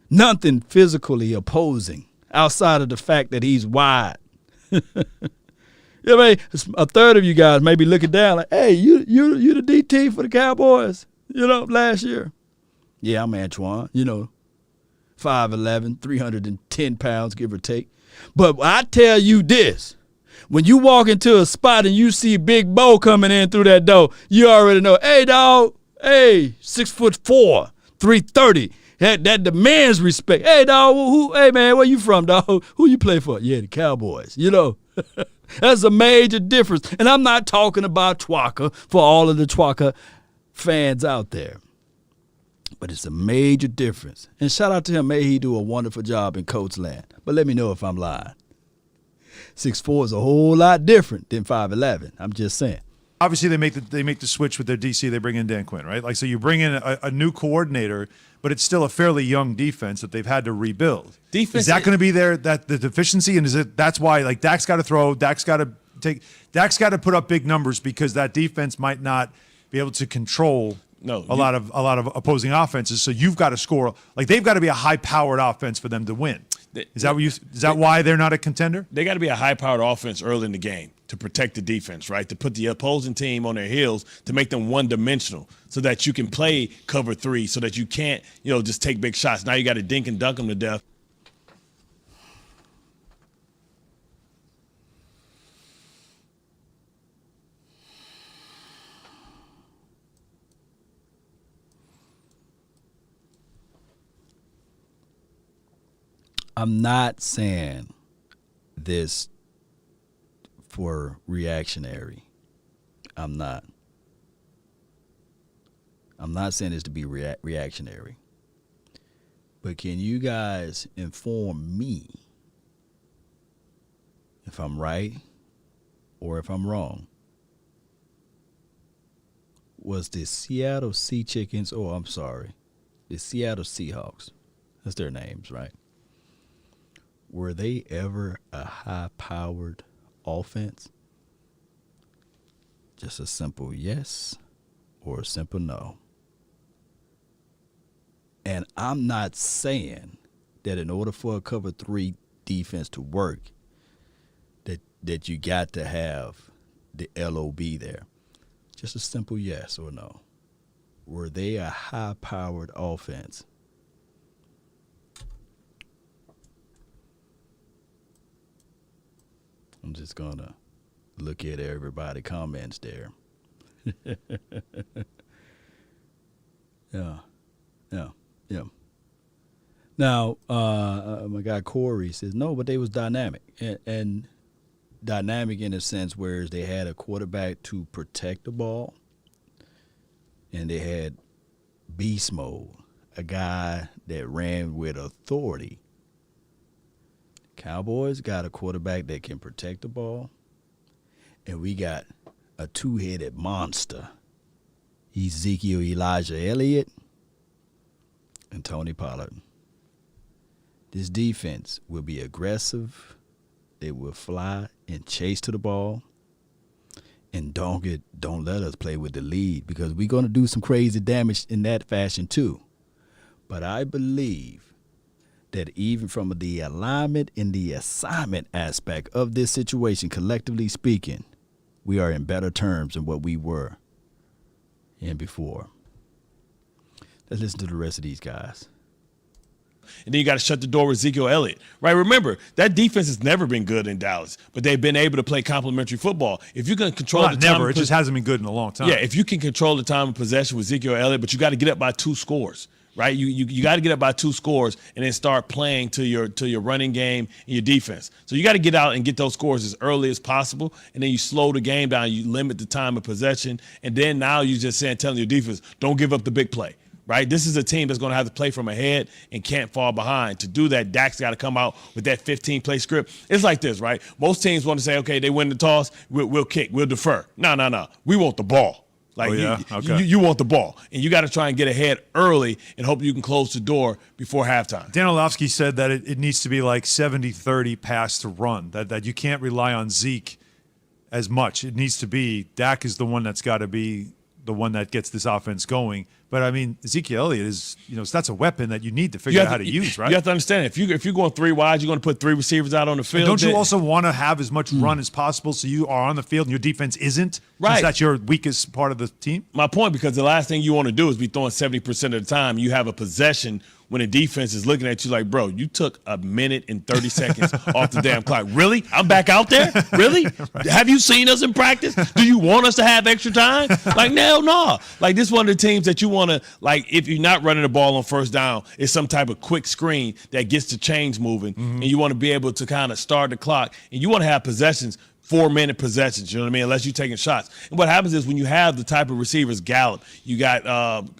Nothing physically opposing outside of the fact that he's wide. A third of you guys may be looking down like, hey, you the DT for the Cowboys, last year. Yeah, I'm Antoine, 5'11", 310 pounds, give or take. But I tell you this. When you walk into a spot and you see Big Bo coming in through that door, you already know, hey, dog, hey, 6'4", 330. That demands respect. Hey, dog, hey, man, where you from, dog? Who you play for? Yeah, the Cowboys, That's a major difference. And I'm not talking about Twaka for all of the Twaka fans out there. But it's a major difference. And shout out to him. May he do a wonderful job in Coach land. But let me know if I'm lying. 6'4" is a whole lot different than 5'11". I'm just saying. obviously they make the switch with their DC. They bring in Dan Quinn, right? Like, so you bring in a new coordinator, but it's still a fairly young defense that they've had to rebuild. Is that going to be the deficiency? And that's why, like, Dak's got to throw, Dak's got to put up big numbers, because that defense might not be able to control a lot of opposing offenses. So you've got to score. Like, they've got to be a high-powered offense for them to win. Is that why they're not a contender? They got to be a high-powered offense early in the game to protect the defense, right? To put the opposing team on their heels, to make them one-dimensional, so that you can play cover three, so that you can't, just take big shots. Now you got to dink and dunk them to death. I'm not saying this for reactionary. I'm not saying this to be reactionary. But can you guys inform me if I'm right or if I'm wrong? Was the Seattle Sea Chickens, the Seattle Seahawks, that's their names, right? Were they ever a high-powered offense? Just a simple yes or a simple no. And I'm not saying that in order for a cover three defense to work, that you got to have the LOB there. Just a simple yes or no. Were they a high-powered offense? I'm just going to look at everybody's comments there. Yeah. Now, my guy Corey says, no, but they was dynamic. And dynamic in a sense where they had a quarterback to protect the ball, and they had beast mode, a guy that ran with authority. Cowboys got a quarterback that can protect the ball, and we got a two-headed monster, Ezekiel Elijah Elliott and Tony Pollard. This defense will be aggressive. They will fly and chase to the ball, and don't let us play with the lead, because we're going to do some crazy damage in that fashion too. But I believe that even from the alignment and the assignment aspect of this situation, collectively speaking, we are in better terms than what we were in before. Let's listen to the rest of these guys. And then you got to shut the door with Ezekiel Elliott, right? Remember, that defense has never been good in Dallas, but they've been able to play complementary football. If you can control the time, it just hasn't been good in a long time. Yeah, if you can control the time of possession with Ezekiel Elliott, but you got to get up by 2 scores. Right, you got to get up by 2 scores and then start playing to your running game and your defense. So you got to get out and get those scores as early as possible, and then you slow the game down. You limit the time of possession, and then now you just telling your defense, don't give up the big play. Right, this is a team that's going to have to play from ahead and can't fall behind. To do that, Dak's got to come out with that 15-play script. It's like this, right? Most teams want to say, okay, they win the toss, we'll kick, we'll defer. No, we want the ball. Like, you want the ball, and you got to try and get ahead early and hope you can close the door before halftime. Dan Orlovsky said that it needs to be like 70-30 pass to run, that you can't rely on Zeke as much. It needs to be Dak is the one that's got to be the one that gets this offense going. But, I mean, Ezekiel Elliott is, so that's a weapon that you need to figure out how to use, right? You have to understand, if you're going 3 wide, you're going to put 3 receivers out on the field. And don't you also want to have as much run as possible so you are on the field and your defense isn't? Right. Since that's your weakest part of the team? My point, because the last thing you want to do is be throwing 70% of the time. You have a possession when the defense is looking at you like, bro, you took a minute and 30 seconds off the damn clock. Really? I'm back out there? Really? Right. Have you seen us in practice? Do you want us to have extra time? Like, no. Like, this is one of the teams that you want to, like, if you're not running the ball on first down, it's some type of quick screen that gets the chains moving, and you want to be able to kind of start the clock, and you want to have possessions 4-minute possessions, you know what I mean? Unless you're taking shots. And what happens is when you have the type of receivers, Gallup, you got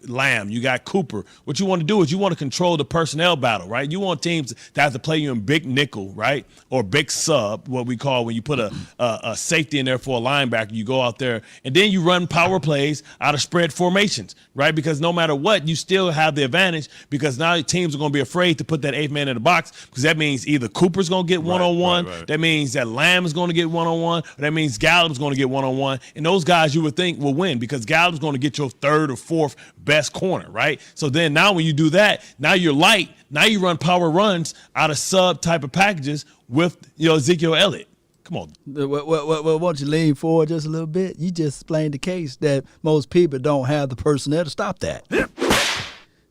Lamb, you got Cooper, what you want to do is you want to control the personnel battle, right? You want teams that have to play you in big nickel, right? Or big sub, what we call when you put a safety in there for a linebacker, you go out there, and then you run power plays out of spread formations, right? Because no matter what, you still have the advantage because now teams are going to be afraid to put that 8th man in the box because that means either Cooper's going to get one-on-one, that means that Lamb is going to get one-on-one, that means Gallup's going to get one-on-one, and those guys you would think will win because Gallup's going to get your 3rd or 4th best corner, right? So then now when you do that, now you're light, now you run power runs out of sub type of packages with Ezekiel Elliott. Come on. Well, won't you lean forward just a little bit? You just explained the case that most people don't have the personnel to stop that.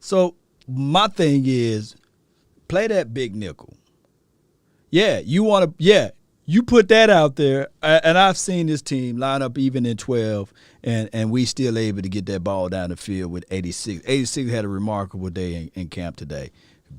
So my thing is play that big nickel. Yeah, you put that out there, and I've seen this team line up even in 12, and we still able to get that ball down the field with 86. 86 had a remarkable day in camp today.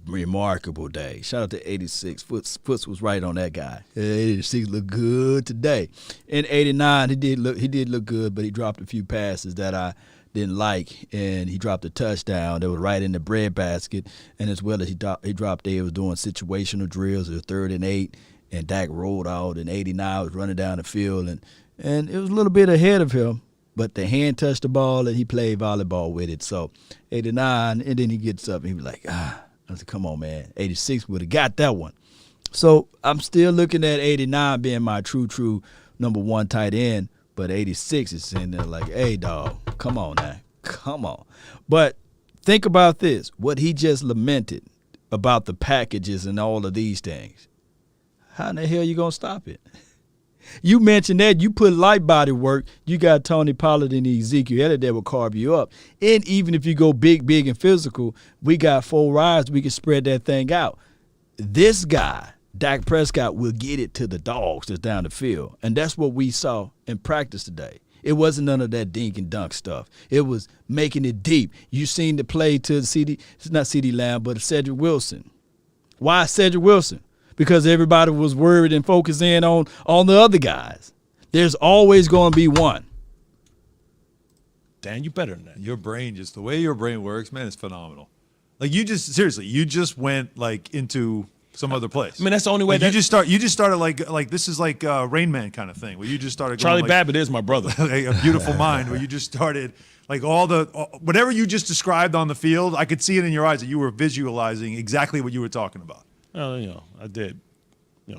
Remarkable day. Shout out to 86. Foots was right on that guy. 86 looked good today. In 89, he did look good, but he dropped a few passes that I didn't like, and he dropped a touchdown that was right in the breadbasket, and as well as he dropped there, he was doing situational drills. It was 3rd and 8. And Dak rolled out, and 89 was running down the field, and it was a little bit ahead of him, but the hand touched the ball, and he played volleyball with it. So 89, and then he gets up, and he was like, I said, come on, man. 86 would have got that one. So I'm still looking at 89 being my true number 1 tight end, but 86 is sitting there like, hey, dog, come on now. Come on. But think about this, what he just lamented about the packages and all of these things. How in the hell you going to stop it? You mentioned that. You put light body work. You got Tony Pollard and Ezekiel Elliott that will carve you up. And even if you go big, and physical, we got 4 rides. We can spread that thing out. This guy, Dak Prescott, will get it to the dogs that's down the field. And that's what we saw in practice today. It wasn't none of that dink and dunk stuff. It was making it deep. You seen the play to it's not CD Lamb, but Cedric Wilson. Why Cedric Wilson? Because everybody was worried and focused in on the other guys. There's always going to be one. Dan, you better than that. Your brain, just the way your brain works, man, is phenomenal. Like you just went like into some other place. I mean, that's the only way. Like you just started like this is like Rain Man kind of thing where you just started. Charlie going Babbitt is my brother. A Beautiful Mind, where you just started like whatever you just described on the field. I could see it in your eyes that you were visualizing exactly what you were talking about. Well, I did,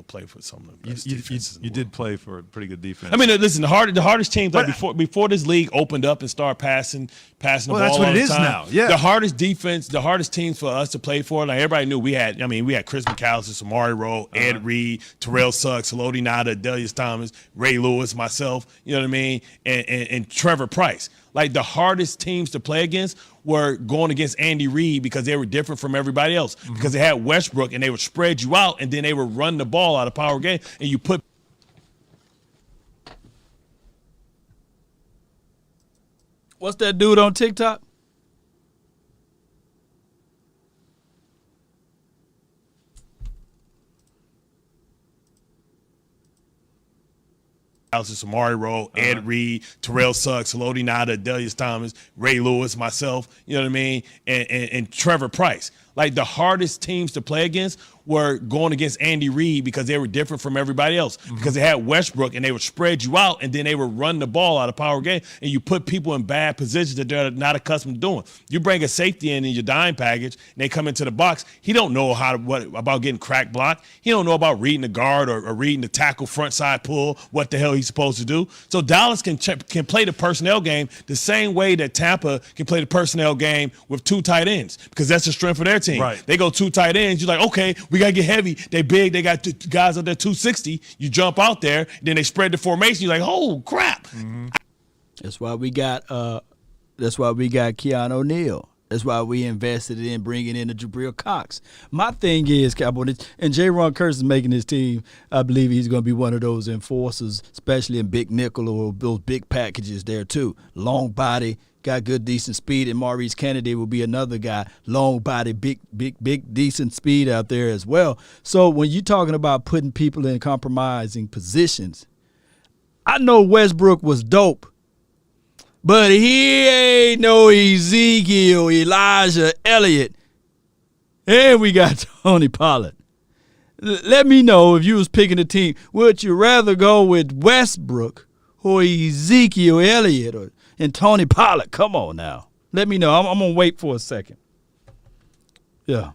play for some of the best defenses. You did play for a pretty good defense. I mean, listen, the hardest teams before this league opened up and started passing the ball. That's what it is now. Yeah, the hardest defense, the hardest teams for us to play for. Like everybody knew we had Chris McAllister, Samari Rowe, Ed Reed, Terrell Suggs, Haloti Ngata, Delius Thomas, Ray Lewis, myself. You know what I mean, and Trevor Price. Like the hardest teams to play against were going against Andy Reid because they were different from everybody else. Because they had Westbrook and they would spread you out and then they would run the ball out of power game and you put. What's that dude on TikTok? Samari Rowe, Ed Reed, Terrell Suggs, Haloti Ngata, Delius Thomas, Ray Lewis, myself, you know what I mean, and Trevor Price. Like the hardest teams to play against were going against Andy Reid because they were different from everybody else. Because they had Westbrook and they would spread you out and then they would run the ball out of power game and you put people in bad positions that they're not accustomed to doing. You bring a safety in your dime package and they come into the box. He don't know about getting crack blocked. He don't know about reading the guard or reading the tackle front side pull, what the hell he's supposed to do. So Dallas can play the personnel game the same way that Tampa can play the personnel game with 2 tight ends because that's the strength of their team. Right. They go 2 tight ends. You're like, okay, we got to get heavy. They big. They got 2 guys up there 260. You jump out there. Then they spread the formation. You're like, oh, crap. That's why we got Keanu O'Neal. That's why we invested in bringing in the Jabril Cox. My thing is, Cowboys, and J-Ron Curse is making his team, I believe he's going to be one of those enforcers, especially in big nickel or those big packages there too. Long body, got good, decent speed, and Maurice Kennedy will be another guy, long body, big, decent speed out there as well. So when you're talking about putting people in compromising positions, I know Westbrook was dope, but he ain't no Ezekiel, Elijah, Elliott. And we got Tony Pollard. Let me know if you was picking a team. Would you rather go with Westbrook or Ezekiel Elliott and Tony Pollard? Come on now. Let me know. I'm going to wait for a second. Yeah.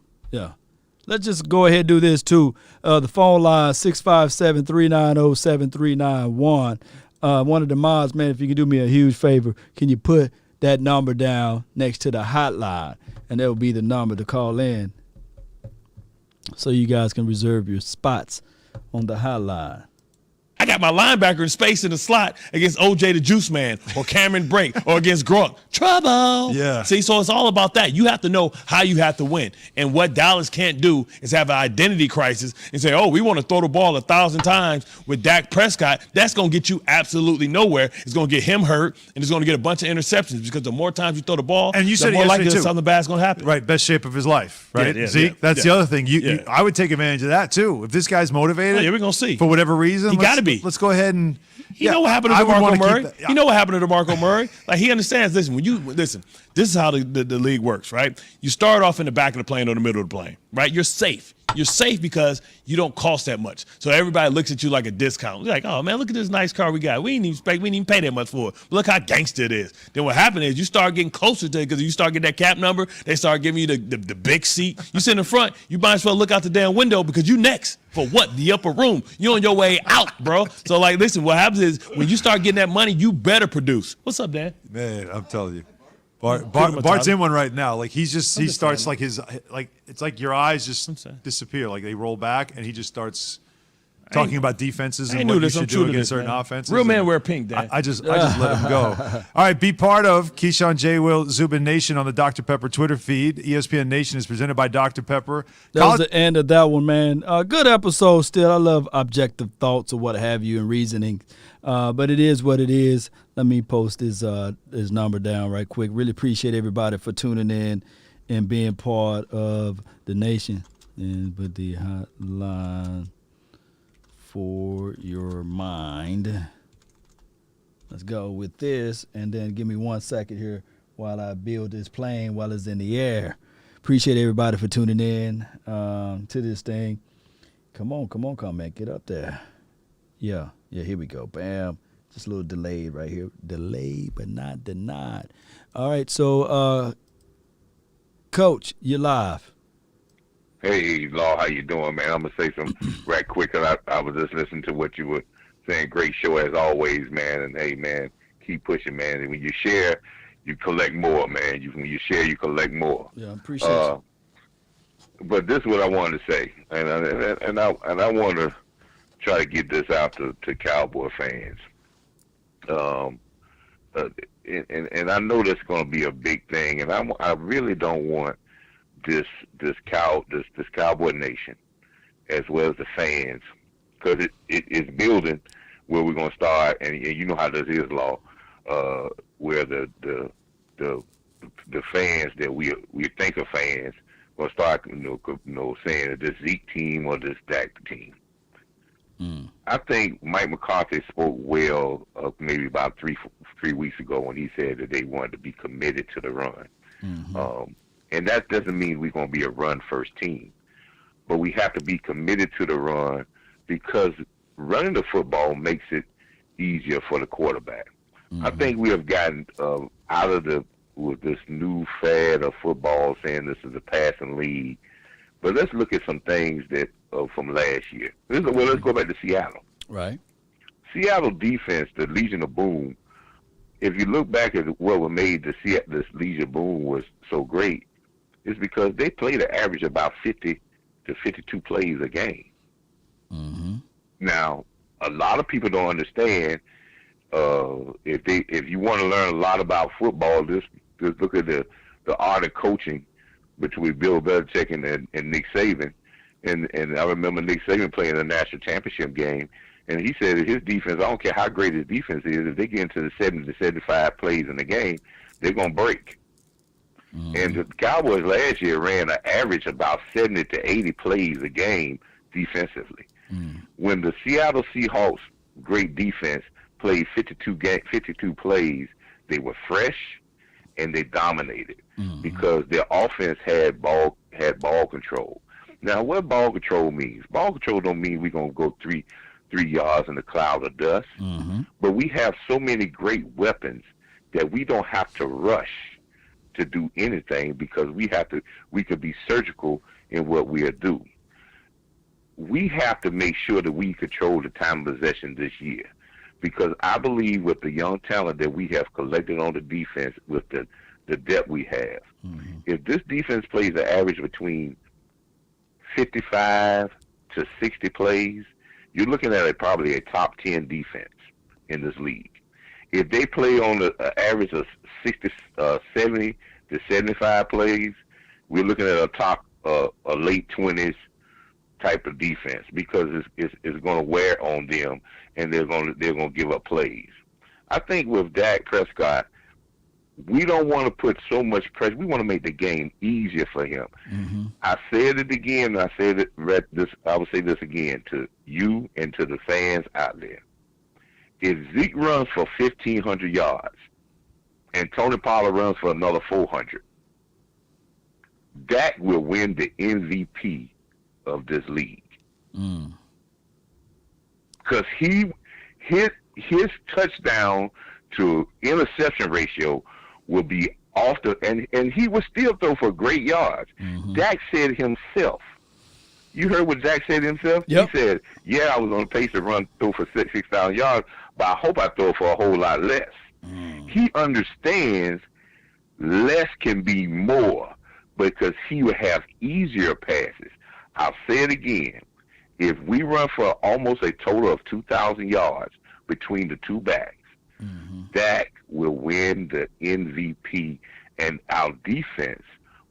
Let's just go ahead and do this, too. The phone line, 657-390-7391. One of the mods, man, if you can do me a huge favor, can you put that number down next to the hotline? And that will be the number to call in so you guys can reserve your spots on the hotline. I got my linebacker in space in the slot against OJ the Juice Man or Cameron Brink or against Gronk. Trouble. Yeah. See, so it's all about that. You have to know how you have to win. And what Dallas can't do is have an identity crisis and say, oh, we want to throw the ball 1,000 times with Dak Prescott. That's going to get you absolutely nowhere. It's going to get him hurt, and it's going to get a bunch of interceptions because the more times you throw the ball, and you said the more likely too. something bad's going to happen. Right, best shape of his life, right? Yeah, Zeke, that's the other thing. I would take advantage of that, too. If this guy's motivated, we're going to see. For whatever reason, He got to be. Let's go ahead and You know what happened to DeMarco Murray? You know what happened to DeMarco Murray? Like, he understands. Listen, this is how the league works, right? You start off in the back of the plane or the middle of the plane, right? You're safe. You're safe because you don't cost that much. So everybody looks at you like a discount. You're like, oh man, look at this nice car we got. We didn't even pay that much for it. But look how gangster it is. Then what happened is you start getting closer to it because you start getting that cap number. They start giving you the big seat. You sit in the front. You might as well look out the damn window because you next. For what? The upper room. You're on your way out, bro. So, like, listen, what happens is when you start getting that money, you better produce. What's up, Dan? Man, I'm telling you. Bart's in one right now. Like, he starts like it's like your eyes just disappear. Like, they roll back, and he just starts talking about defenses and what you should do against certain offenses. Real man wear pink, Dan. I just let him go. All right, be part of Keyshawn, J. Will, Zubin Nation on the Dr. Pepper Twitter feed. ESPN Nation is presented by Dr. Pepper. That was the end of that one, man. Good episode still. I love objective thoughts or what have you and reasoning. But it is what it is. Let me post his number down right quick. Really appreciate everybody for tuning in and being part of the nation. And with the hotline for your mind. Let's go with this, and then give me 1 second here while I build this plane while it's in the air. Appreciate everybody for tuning in to this thing. Come on, man. Get up there. Yeah, here we go. Bam. Just a little delayed right here. Delayed but not denied. All right, so, Coach, you're live. Hey, Law, how you doing, man? I'm going to say something right quick. I was just listening to what you were saying. Great show as always, man. And, hey, man, keep pushing, man. And when you share, you collect more, man. When you share, you collect more. Yeah, I appreciate you. But this is what I wanted to say. And I want to try to get this out to Cowboy fans. And I know that's going to be a big thing. And I really don't want this Cowboy Nation, as well as the fans, because it's building where we're gonna start, and you know how this is, Law, where the fans that we think of fans gonna start, saying that this Zeke team or this Dak team. I think Mike McCarthy spoke well maybe about three weeks ago when he said that they wanted to be committed to the run. Mm-hmm. And that doesn't mean we're going to be a run-first team. But we have to be committed to the run because running the football makes it easier for the quarterback. Mm-hmm. I think we have gotten out of with this new fad of football saying this is a passing league. But let's look at some things that from last year. Let's go back to Seattle. Right. Seattle defense, the Legion of Boom, if you look back at what made this Legion of Boom was so great, is because they played an average about 50 to 52 plays a game. Mm-hmm. Now, a lot of people don't understand. If you want to learn a lot about football, just look at the art of coaching between Bill Belichick and Nick Saban. And I remember Nick Saban playing a national championship game, and he said that his defense, I don't care how great his defense is, if they get into the 70 to 75 plays in the game, they're going to break. Mm-hmm. And the Cowboys last year ran an average about 70 to 80 plays a game defensively. Mm-hmm. When the Seattle Seahawks' great defense played 52 plays, they were fresh and they dominated because their offense had ball control. Now, what ball control means? Ball control don't mean we're gonna go three yards in a cloud of dust, but we have so many great weapons that we don't have to rush to do anything because we could be surgical in what we do. We have to make sure that we control the time of possession this year because I believe with the young talent that we have collected on the defense with the depth we have, if this defense plays an average between 55 to 60 plays, you're looking at probably a top 10 defense in this league. If they play on an average of 70 to 75 plays, we're looking at a late 20s type of defense because it's going to wear on them and they're going to give up plays. I think with Dak Prescott, we don't want to put so much pressure. We want to make the game easier for him. I said it again. I will say this again to you and to the fans out there. If Zeke runs for 1,500 yards and Tony Pollard runs for another 400, Dak will win the MVP of this league. Because his touchdown to interception ratio will be off and he will still throw for great yards. Dak said himself. You heard what Dak said himself? Yep. He said, I was on pace to throw for 6,000 yards, but I hope I throw for a whole lot less. He understands less can be more because he will have easier passes. I'll say it again. If we run for almost a total of 2,000 yards between the two backs, Dak will win the MVP, and our defense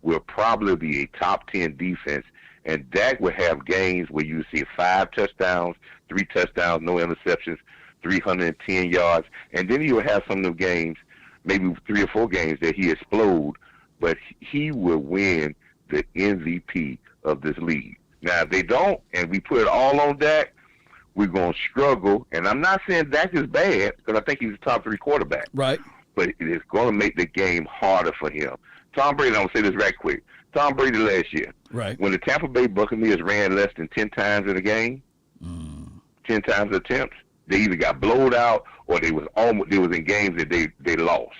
will probably be a top 10 defense, and Dak will have games where you see 5 touchdowns, 3 touchdowns, no interceptions, 310 yards, and then he will have some of the games, maybe 3 or 4 games that he explode, but he will win the MVP of this league. Now, if they don't, and we put it all on Dak, we're going to struggle. And I'm not saying Dak is bad because I think he's a top 3 quarterback. Right. But it is going to make the game harder for him. Tom Brady, I'm going to say this right quick. Tom Brady last year, when the Tampa Bay Buccaneers ran less than 10 times in a game, 10 times attempts, they either got blowed out or they was in games that they lost.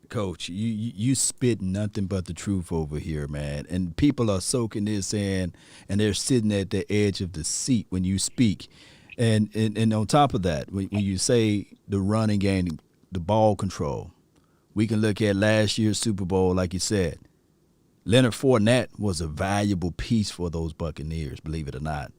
Coach, you spit nothing but the truth over here, man. And people are soaking this in, and they're sitting at the edge of the seat when you speak. And on top of that, when you say the running game, the ball control, we can look at last year's Super Bowl, like you said. Leonard Fournette was a valuable piece for those Buccaneers, believe it or not.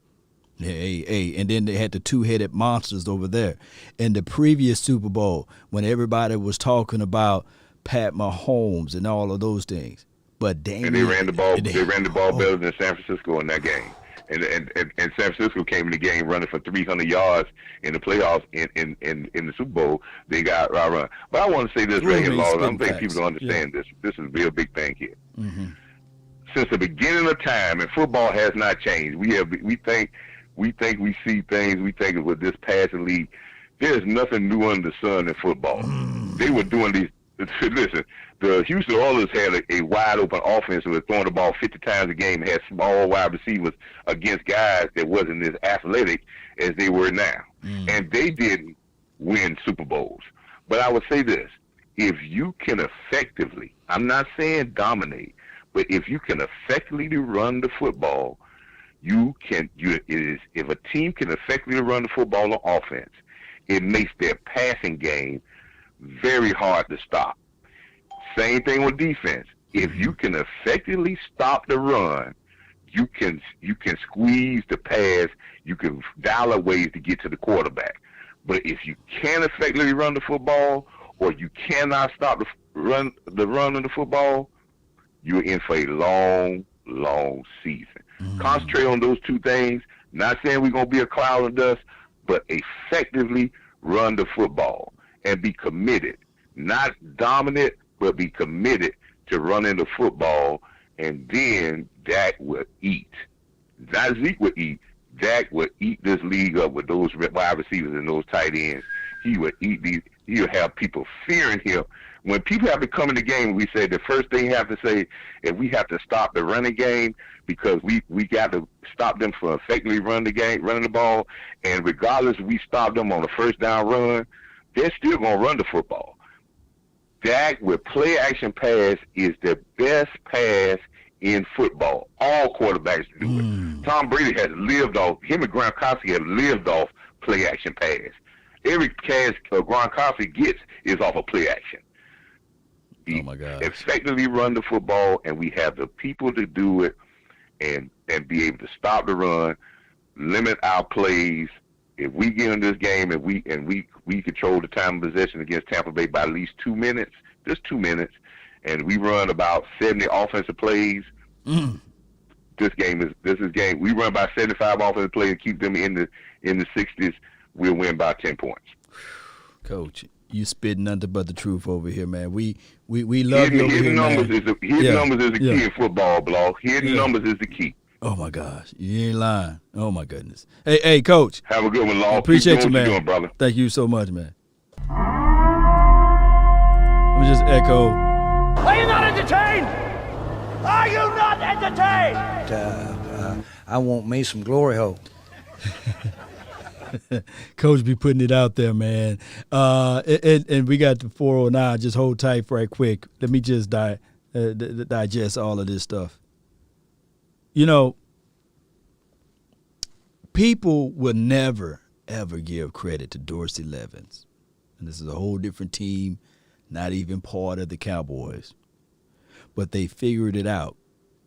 Hey, and then they had the 2-headed monsters over there. In the previous Super Bowl, when everybody was talking about Pat Mahomes and all of those things, but and they ran the ball. They ran the ball better than San Francisco in that game. And San Francisco came in the game running for 300 yards in the playoffs. In the Super Bowl, they got run. But I want to say this right here, Lord. I don't think people don't understand this. This is a real big thing here. Since the beginning of time, and football has not changed. We think we see things. We think with this passing league, there's nothing new under the sun in football. They were doing these. Listen, the Houston Oilers had a wide open offense and was throwing the ball 50 times a game and had small wide receivers against guys that wasn't as athletic as they were now. And they didn't win Super Bowls. But I would say this, if you can effectively, I'm not saying dominate, but if you can effectively run the football, if a team can effectively run the football on offense, it makes their passing game very hard to stop. Same thing with defense. If you can effectively stop the run, you can squeeze the pass. You can dial up ways to get to the quarterback. But if you can't effectively run the football, or you cannot stop the run of the football, you're in for a long, long season. Concentrate on those two things. Not saying we're going to be a cloud of dust, but effectively run the football and be committed. Not dominant, but be committed to running the football, and then Dak will eat. Not Zeke will eat. Dak would eat this league up with those wide receivers and those tight ends. He would eat these. He would have people fearing him. When people have to come in the game, we say the first thing you have to say is we have to stop the running game because we got to stop them from effectively running the ball. And regardless if we stop them on a first down run, they're still going to run the football. Dak with play action pass is the best pass in football. All quarterbacks do it. Tom Brady has lived off, him and Gronkowski have lived off play action pass. Every pass Gronkowski gets is off of play action. Oh my God! Effectively run the football, and we have the people to do it, and be able to stop the run, limit our plays. If we get in this game and we control the time of possession against Tampa Bay by at least 2 minutes, just 2 minutes, and we run about 70 offensive plays. This is game. We run about 75 offensive plays and keep them in the 60s. We'll win by 10 points. Coach, you spitting nothing but the truth over here, man. We love you over hidden here, numbers man. Numbers is the key in football, Blah. Hidden numbers is the key. Oh my gosh, you ain't lying. Oh my goodness. Hey, Coach. Have a good one, Law. Appreciate you, man. Doing, brother. Thank you so much, man. Let me just echo. Are you not entertained? Are you not entertained? I want me some glory hole. Coach be putting it out there, man. And we got the 409. Just hold tight right quick. Let me just digest all of this stuff. You know, people will never, ever give credit to Dorsey Levens. And this is a whole different team, not even part of the Cowboys. But they figured it out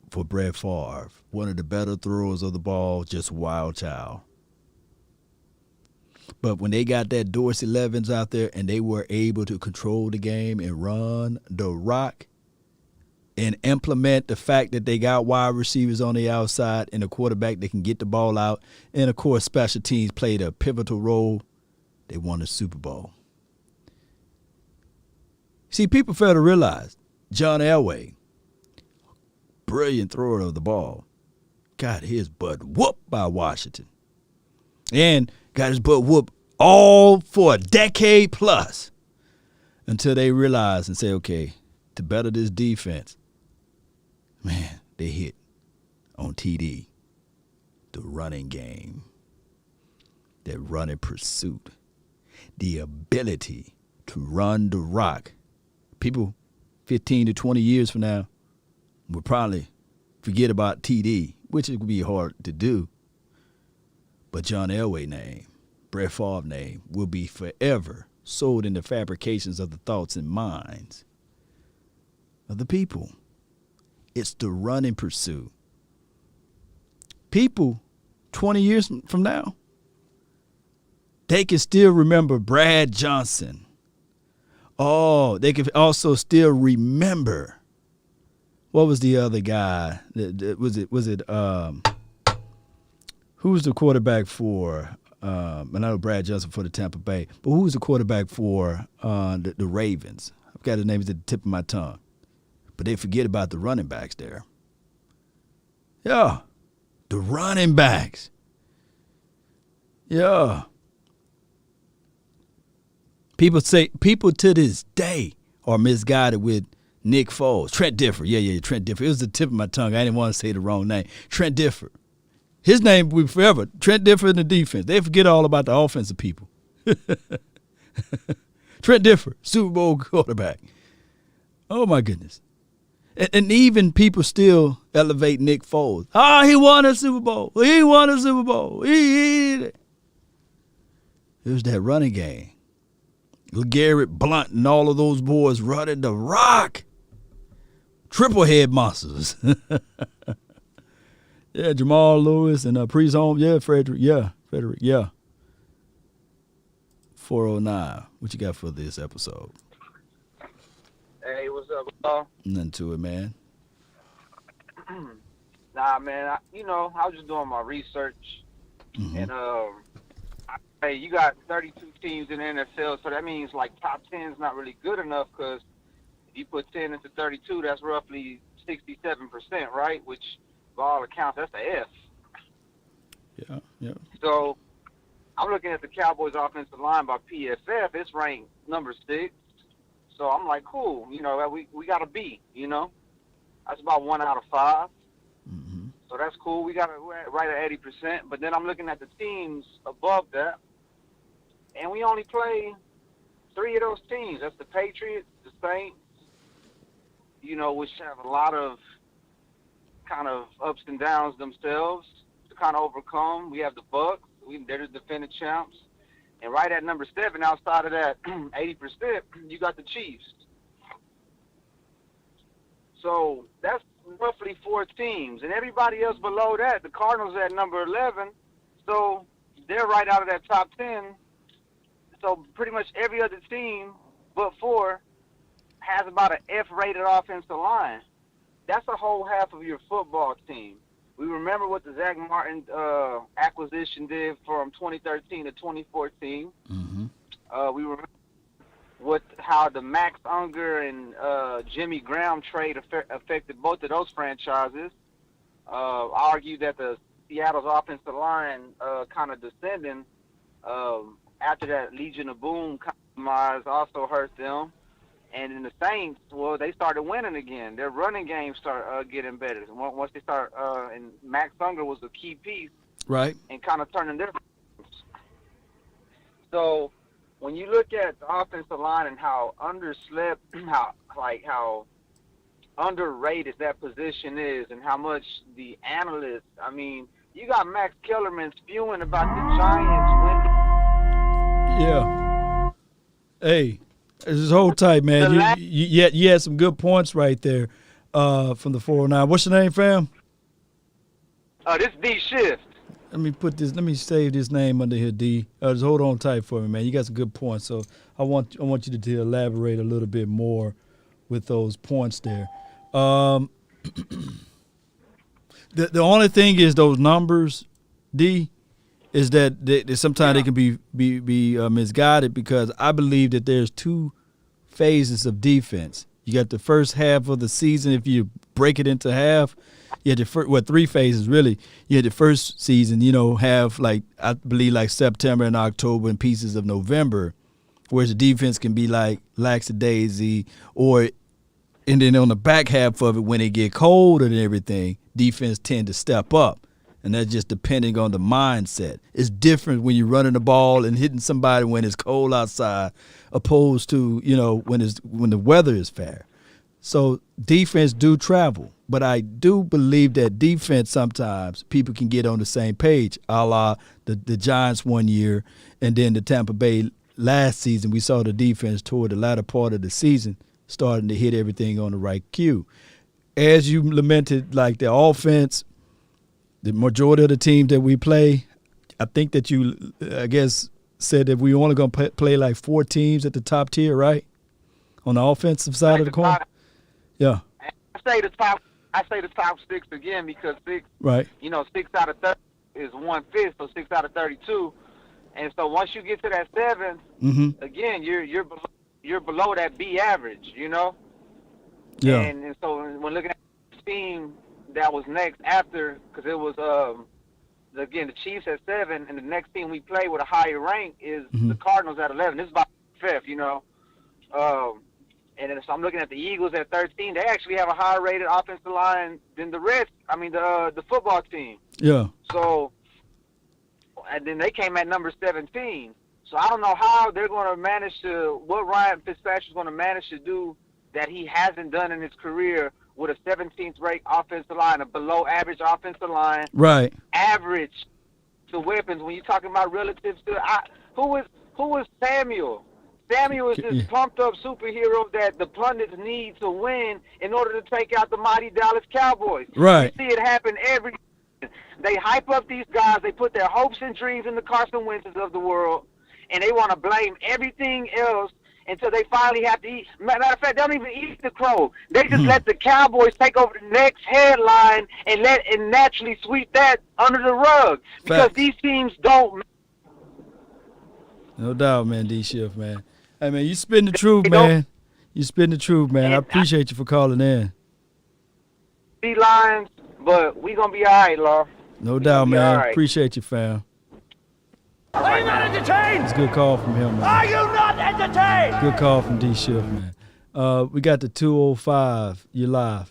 for Brett Favre, one of the better throwers of the ball, just wild child. But when they got that Dorsey Levens out there and they were able to control the game and run the rock and implement the fact that they got wide receivers on the outside and a quarterback that can get the ball out, and, of course, special teams played a pivotal role, they won the Super Bowl. See, people fail to realize John Elway, brilliant thrower of the ball, got his butt whooped by Washington. And got his butt whooped all for a decade plus until they realized and say, okay, to better this defense, man, they hit on TD, the running game, that running pursuit, the ability to run the rock. People 15 to 20 years from now will probably forget about TD, which it would be hard to do. But John Elway name, Brett Favre name, will be forever sold in the fabrications of the thoughts and minds of the people. It's the running pursuit. People 20 years from now, they can still remember Brad Johnson. Oh, they can also still remember, what was the other guy? Who was the quarterback for, and I know Brad Johnson for the Tampa Bay, but who was the quarterback for the Ravens? I've got his name at the tip of my tongue. But they forget about the running backs there. Yeah, the running backs. Yeah. People to this day are misguided with Nick Foles. Trent Difford. Yeah, Trent Difford. It was the tip of my tongue. I didn't want to say the wrong name. Trent Difford. His name will be forever. Trent Difford in the defense. They forget all about the offensive people. Trent Difford, Super Bowl quarterback. Oh, my goodness. And even people still elevate Nick Foles. He won a Super Bowl. He won a Super Bowl. It was that running game. LeGarrette Blount and all of those boys running the rock. Triple head monsters. Yeah, Jamal Lewis and Priest Holmes. Yeah, Frederick. Yeah. 409. What you got for this episode? Hey, what's up, bro? Nothing to it, man. Nah, man. I was just doing my research, and hey, you got 32 teams in the NFL, so that means like top 10 is not really good enough because if you put 10 into 32, that's roughly 67%, right? Which, by all accounts, that's the F. Yeah. So I'm looking at the Cowboys offensive line by PFF. It's ranked number 6. So I'm like, cool. You know, we got a B. You know, that's about 1 out of 5. Mm-hmm. So that's cool. We're right at 80%. But then I'm looking at the teams above that, and we only play 3 of those teams. That's the Patriots, the Saints, you know, which have a lot of kind of ups and downs themselves to kind of overcome. We have the Bucks. They're the defending champs. And right at number 7, outside of that 80%, you got the Chiefs. So that's roughly 4 teams. And everybody else below that, the Cardinals at number 11, so they're right out of that top 10. So pretty much every other team but 4 has about an F-rated offensive line. That's a whole half of your football team. We remember what the Zach Martin acquisition did from 2013 to 2014. Mm-hmm. We remember how the Max Unger and Jimmy Graham trade affected both of those franchises. I argue that the Seattle's offensive line kind of descending after that Legion of Boom compromise also hurt them. And in the Saints, well, they started winning again. Their running game started getting better. Once they start, and Max Unger was a key piece, right, and kind of turning their. So when you look at the offensive line and how underslept, how underrated that position is, and how much the analysts, I mean, you got Max Kellerman spewing about the Giants winning. Yeah. Hey. Just hold tight, man. You had some good points right there from the 409. What's your name, fam? This D Shift. Let me save this name under here, D. Just hold on tight for me, man. You got some good points. So I want you to elaborate a little bit more with those points there. The only thing is those numbers, D, is that sometimes they can be misguided, because I believe that there's 2 phases of defense. You got the first half of the season. If you break it into half, you had the 3 phases really. You had the first season, you know, have I believe September and October and pieces of November, whereas the defense can be like lackadaisy, and then on the back half of it, when it get cold and everything, defense tend to step up. And that's just depending on the mindset. It's different when you're running the ball and hitting somebody when it's cold outside, opposed to, you know, when the weather is fair. So defense do travel, but I do believe that defense sometimes people can get on the same page, a la the Giants one year, and then the Tampa Bay last season. We saw the defense toward the latter part of the season starting to hit everything on the right cue. As you lamented, like the offense, the majority of the teams that we play, I think that you, I guess, said that we only going to play like 4 teams at the top tier, right? On the offensive side of the coin? Yeah. I say the top 6 again, because 6, right, you know, 6 out of 30 is 1/5, so 6 out of 32. And so once you get to that 7, mm-hmm. again, you're below that B average, you know? Yeah. And so when looking at the team that was next after, because it was, again, the Chiefs at 7, and the next team we play with a higher rank is mm-hmm. the Cardinals at 11. This is about 5th, you know? And then so I'm looking at the Eagles at 13. They actually have a higher rated offensive line than the football team. Yeah. So, and then they came at number 17. So I don't know how they're going to manage what Ryan Fitzpatrick's going to manage to do that he hasn't done in his career with a 17th ranked offensive line, a below average offensive line. Right. Average to weapons. When you're talking about relatives to, who is Samuel? Samuel is this pumped up superhero that the pundits need to win in order to take out the mighty Dallas Cowboys. Right. You see it happen every season. They hype up these guys. They put their hopes and dreams in the Carson Wentz's of the world, and they want to blame everything else until they finally have to eat. Matter of fact, they don't even eat the crow. They just let the Cowboys take over the next headline and naturally sweep that under the rug, because Facts. these teams don't. No doubt, man, D-Shift, man. Hey, man, you spitting the truth, man. You spitting the truth, man. I appreciate you for calling in. Lines, but we gonna be all right, Law. No doubt, man. all right. Appreciate you, fam. Are you not entertained? It's a good call from him, man. Are you not entertained? Good call from D Shift, man. We got the 205. You live.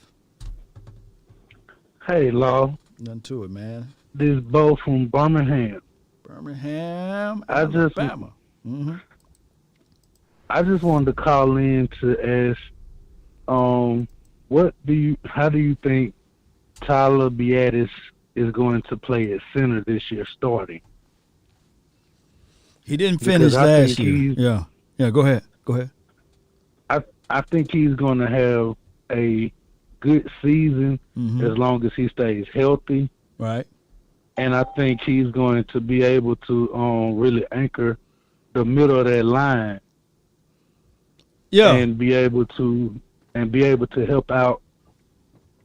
Hey, Law. Nothing to it, man. This is Bo from Birmingham. Birmingham, Alabama. Mm-hmm. I just wanted to call in to ask, how do you think Tyler Biadasz is going to play at center this year starting? He didn't finish last year. Yeah. Go ahead. I think he's going to have a good season as long as he stays healthy. Right. And I think he's going to be able to really anchor the middle of that line. Yeah. And be able to help out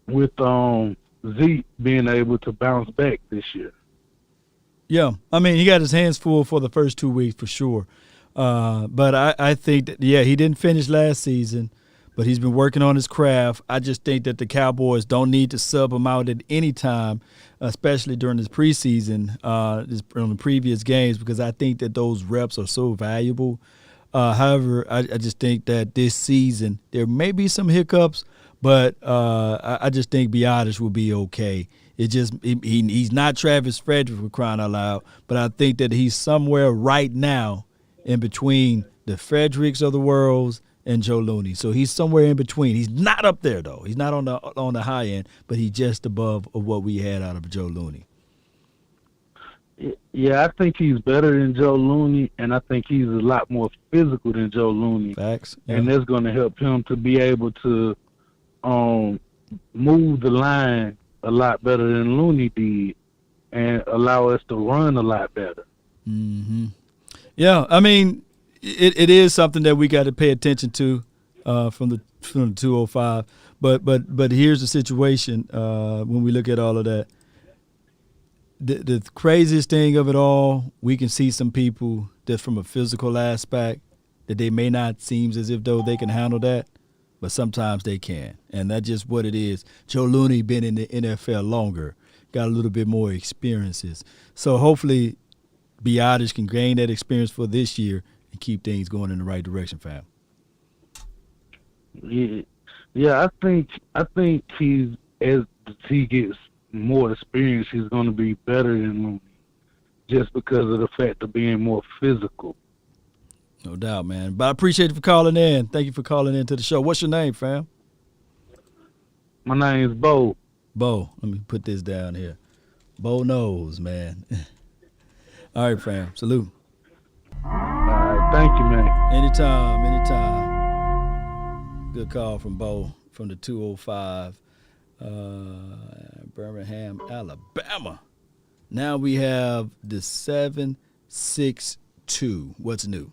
with Zeke being able to bounce back this year. Yeah. I mean, he got his hands full for the first 2 weeks for sure. But I think that, he didn't finish last season, but he's been working on his craft. I just think that the Cowboys don't need to sub him out at any time, especially during this preseason, on the previous games, because I think that those reps are so valuable. However, I just think that this season there may be some hiccups, but I just think Biadasz will be okay. It just he's not Travis Frederick, for crying out loud, but I think that he's somewhere right now in between the Fredericks of the world and Joe Looney. So he's somewhere in between. He's not up there though. He's not on the high end, but he's just above of what we had out of Joe Looney. Yeah, I think he's better than Joe Looney, and I think he's a lot more physical than Joe Looney. Facts. Yeah. And that's going to help him to be able to move the line a lot better than Looney did and allow us to run a lot better. Mm-hmm. Yeah, I mean, it is something that we got to pay attention to from the 205. But here's the situation when we look at all of that. The craziest thing of it all, we can see some people that from a physical aspect that they may not seem as if though they can handle that, but sometimes they can. And that's just what it is. Joe Looney been in the NFL longer, got a little bit more experiences. So hopefully Biadasz can gain that experience for this year and keep things going in the right direction, fam. Yeah, I think he's, as he gets more experience, he's going to be better than Looney, just because of the fact of being more physical. No doubt, man. But I appreciate you for calling in. Thank you for calling in to the show. What's your name, fam? My name is Bo. Bo. Let me put this down here. Bo knows, man. All right, fam. Salute. All right. Thank you, man. Anytime. Good call from Bo from the 205. Birmingham, Alabama. Now we have the 762. What's new?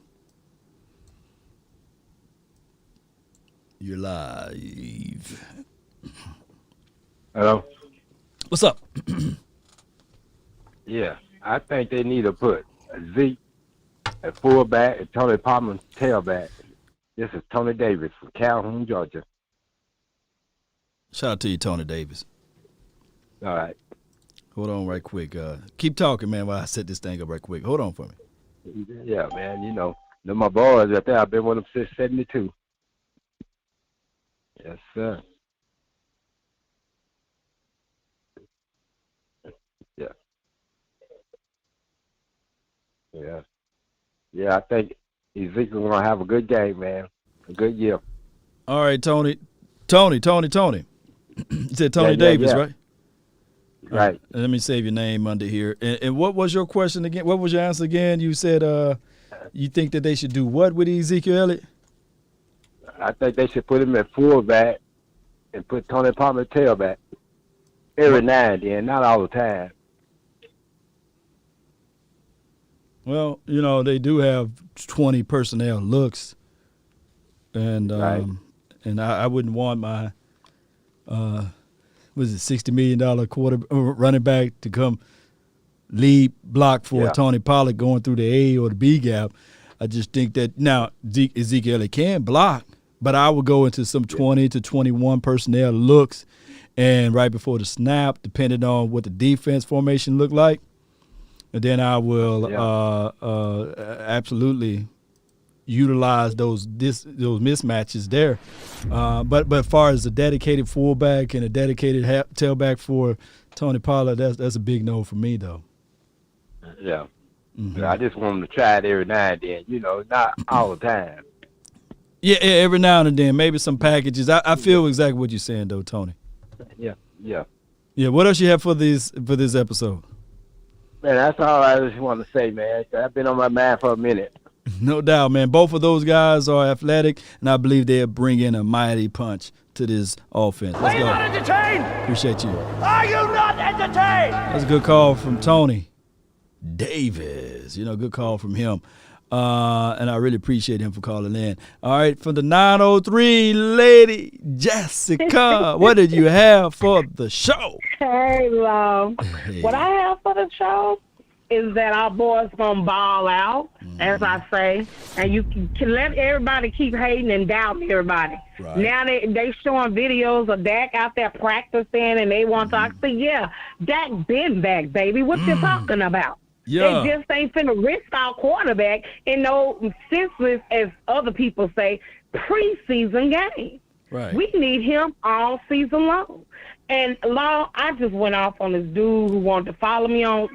You're live. Hello? What's up? Yeah, I think they need to put Zeke at fullback and Tony Palmer tailback. This is Tony Davis from Calhoun, Georgia. Shout out to you, Tony Davis. All right. Hold on right quick. Keep talking, man, while I set this thing up right quick. Hold on for me. Yeah, man, you know, they're my boys right there. I've been with them since 72. Yes, sir. Yeah. Yeah. Yeah, I think Ezekiel's going to have a good game, man. A good year. All right, Tony. You said Tony Davis, right? Right. Let me save your name under here. And what was your question again? What was your answer again? You said you think that they should do what with Ezekiel Elliott? I think they should put him at fullback and put Tony Palmer at tailback. Every now and then, not all the time. Well, you know, they do have 20 personnel looks. And Right. and I wouldn't want my $60 million running back to come lead block for Tony Pollard going through the A or the B gap. I just think that now Ezekiel can block, but I would go into some 20 to 21 personnel looks and right before the snap, depending on what the defense formation looked like. And then I will absolutely utilize those mismatches there. But as far as a dedicated fullback and a dedicated tailback for Tony Pollard, that's a big no for me, though. Yeah. Mm-hmm. I just want him to try it every now and then, not all the time. Yeah, every now and then, maybe some packages. I feel exactly what you're saying, though, Tony. Yeah. Yeah, what else you have for this episode? Man, that's all I just want to say, man. I've been on my mind for a minute. No doubt, man. Both of those guys are athletic, and I believe they'll bring in a mighty punch to this offense. Let's Are you go. not entertained? Appreciate you. Are you not entertained? That's a good call from Tony Davis. Good call from him. And I really appreciate him for calling in. All right, from the 903, Lady Jessica, what did you have for the show? Hey, love. Hey. What I have for the show is that our boys gonna ball out, as I say, and you can let everybody keep hating and doubting everybody. Right. Now they showing videos of Dak out there practicing, and they want to say, yeah, Dak been back, baby. What you talking about? Yeah. They just ain't finna risk our quarterback in no senseless, as other people say, preseason game. Right. We need him all season long. And Law, I just went off on this dude who wanted to follow me on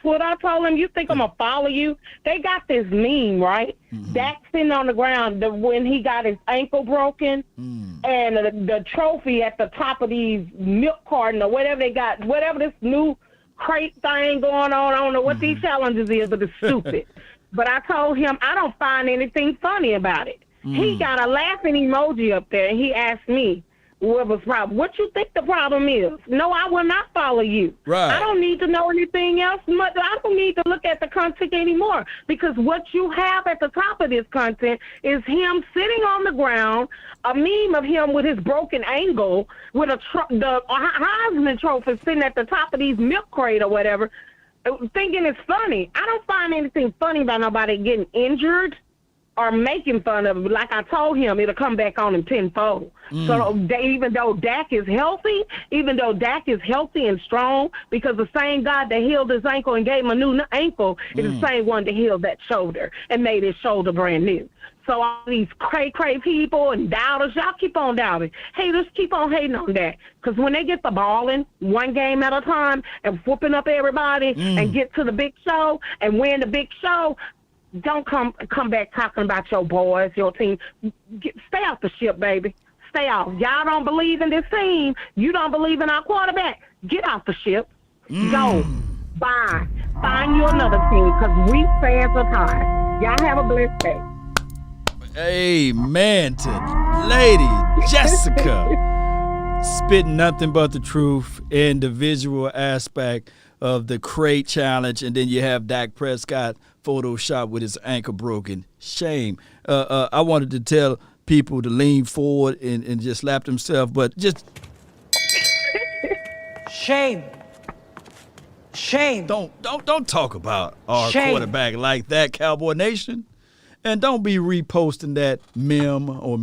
Twitter. I told him, you think I'm going to follow you? They got this meme, right? Dak sitting on the ground when he got his ankle broken and the trophy at the top of these milk carton or whatever they got, whatever this new crate thing going on. I don't know what these challenges is, but it's stupid. But I told him I don't find anything funny about it. He got a laughing emoji up there, and he asked me, what was the problem? What you think the problem is? No, I will not follow you. Right. I don't need to know anything else. I don't need to look at the content anymore, because what you have at the top of this content is him sitting on the ground, a meme of him with his broken ankle, with the Heisman trophy sitting at the top of these milk crate or whatever, thinking it's funny. I don't find anything funny about nobody getting injured or making fun of it. Like I told him, it'll come back on him tenfold. So even though Dak is healthy and strong, because the same God that healed his ankle and gave him a new ankle is the same one that healed that shoulder and made his shoulder brand new. So all these cray people and doubters, y'all keep on doubting. Haters, keep on hating on that. Because when they get the ball in one game at a time and whooping up everybody and get to the big show and win the big show, don't come back talking about your boys, your team. Stay off the ship, baby. Stay off. Y'all don't believe in this team. You don't believe in our quarterback. Get off the ship. Go. Bye. Find you another team, because we fans are tired. Y'all have a blessed day. Amen to Lady Jessica. Spitting nothing but the truth in the visual aspect of the crate challenge, and then you have Dak Prescott Photoshop with his ankle broken. Shame. I wanted to tell people to lean forward and just slap themselves, but just shame. Don't talk about our Shame. quarterback like that, Cowboy Nation. And don't be reposting that meme or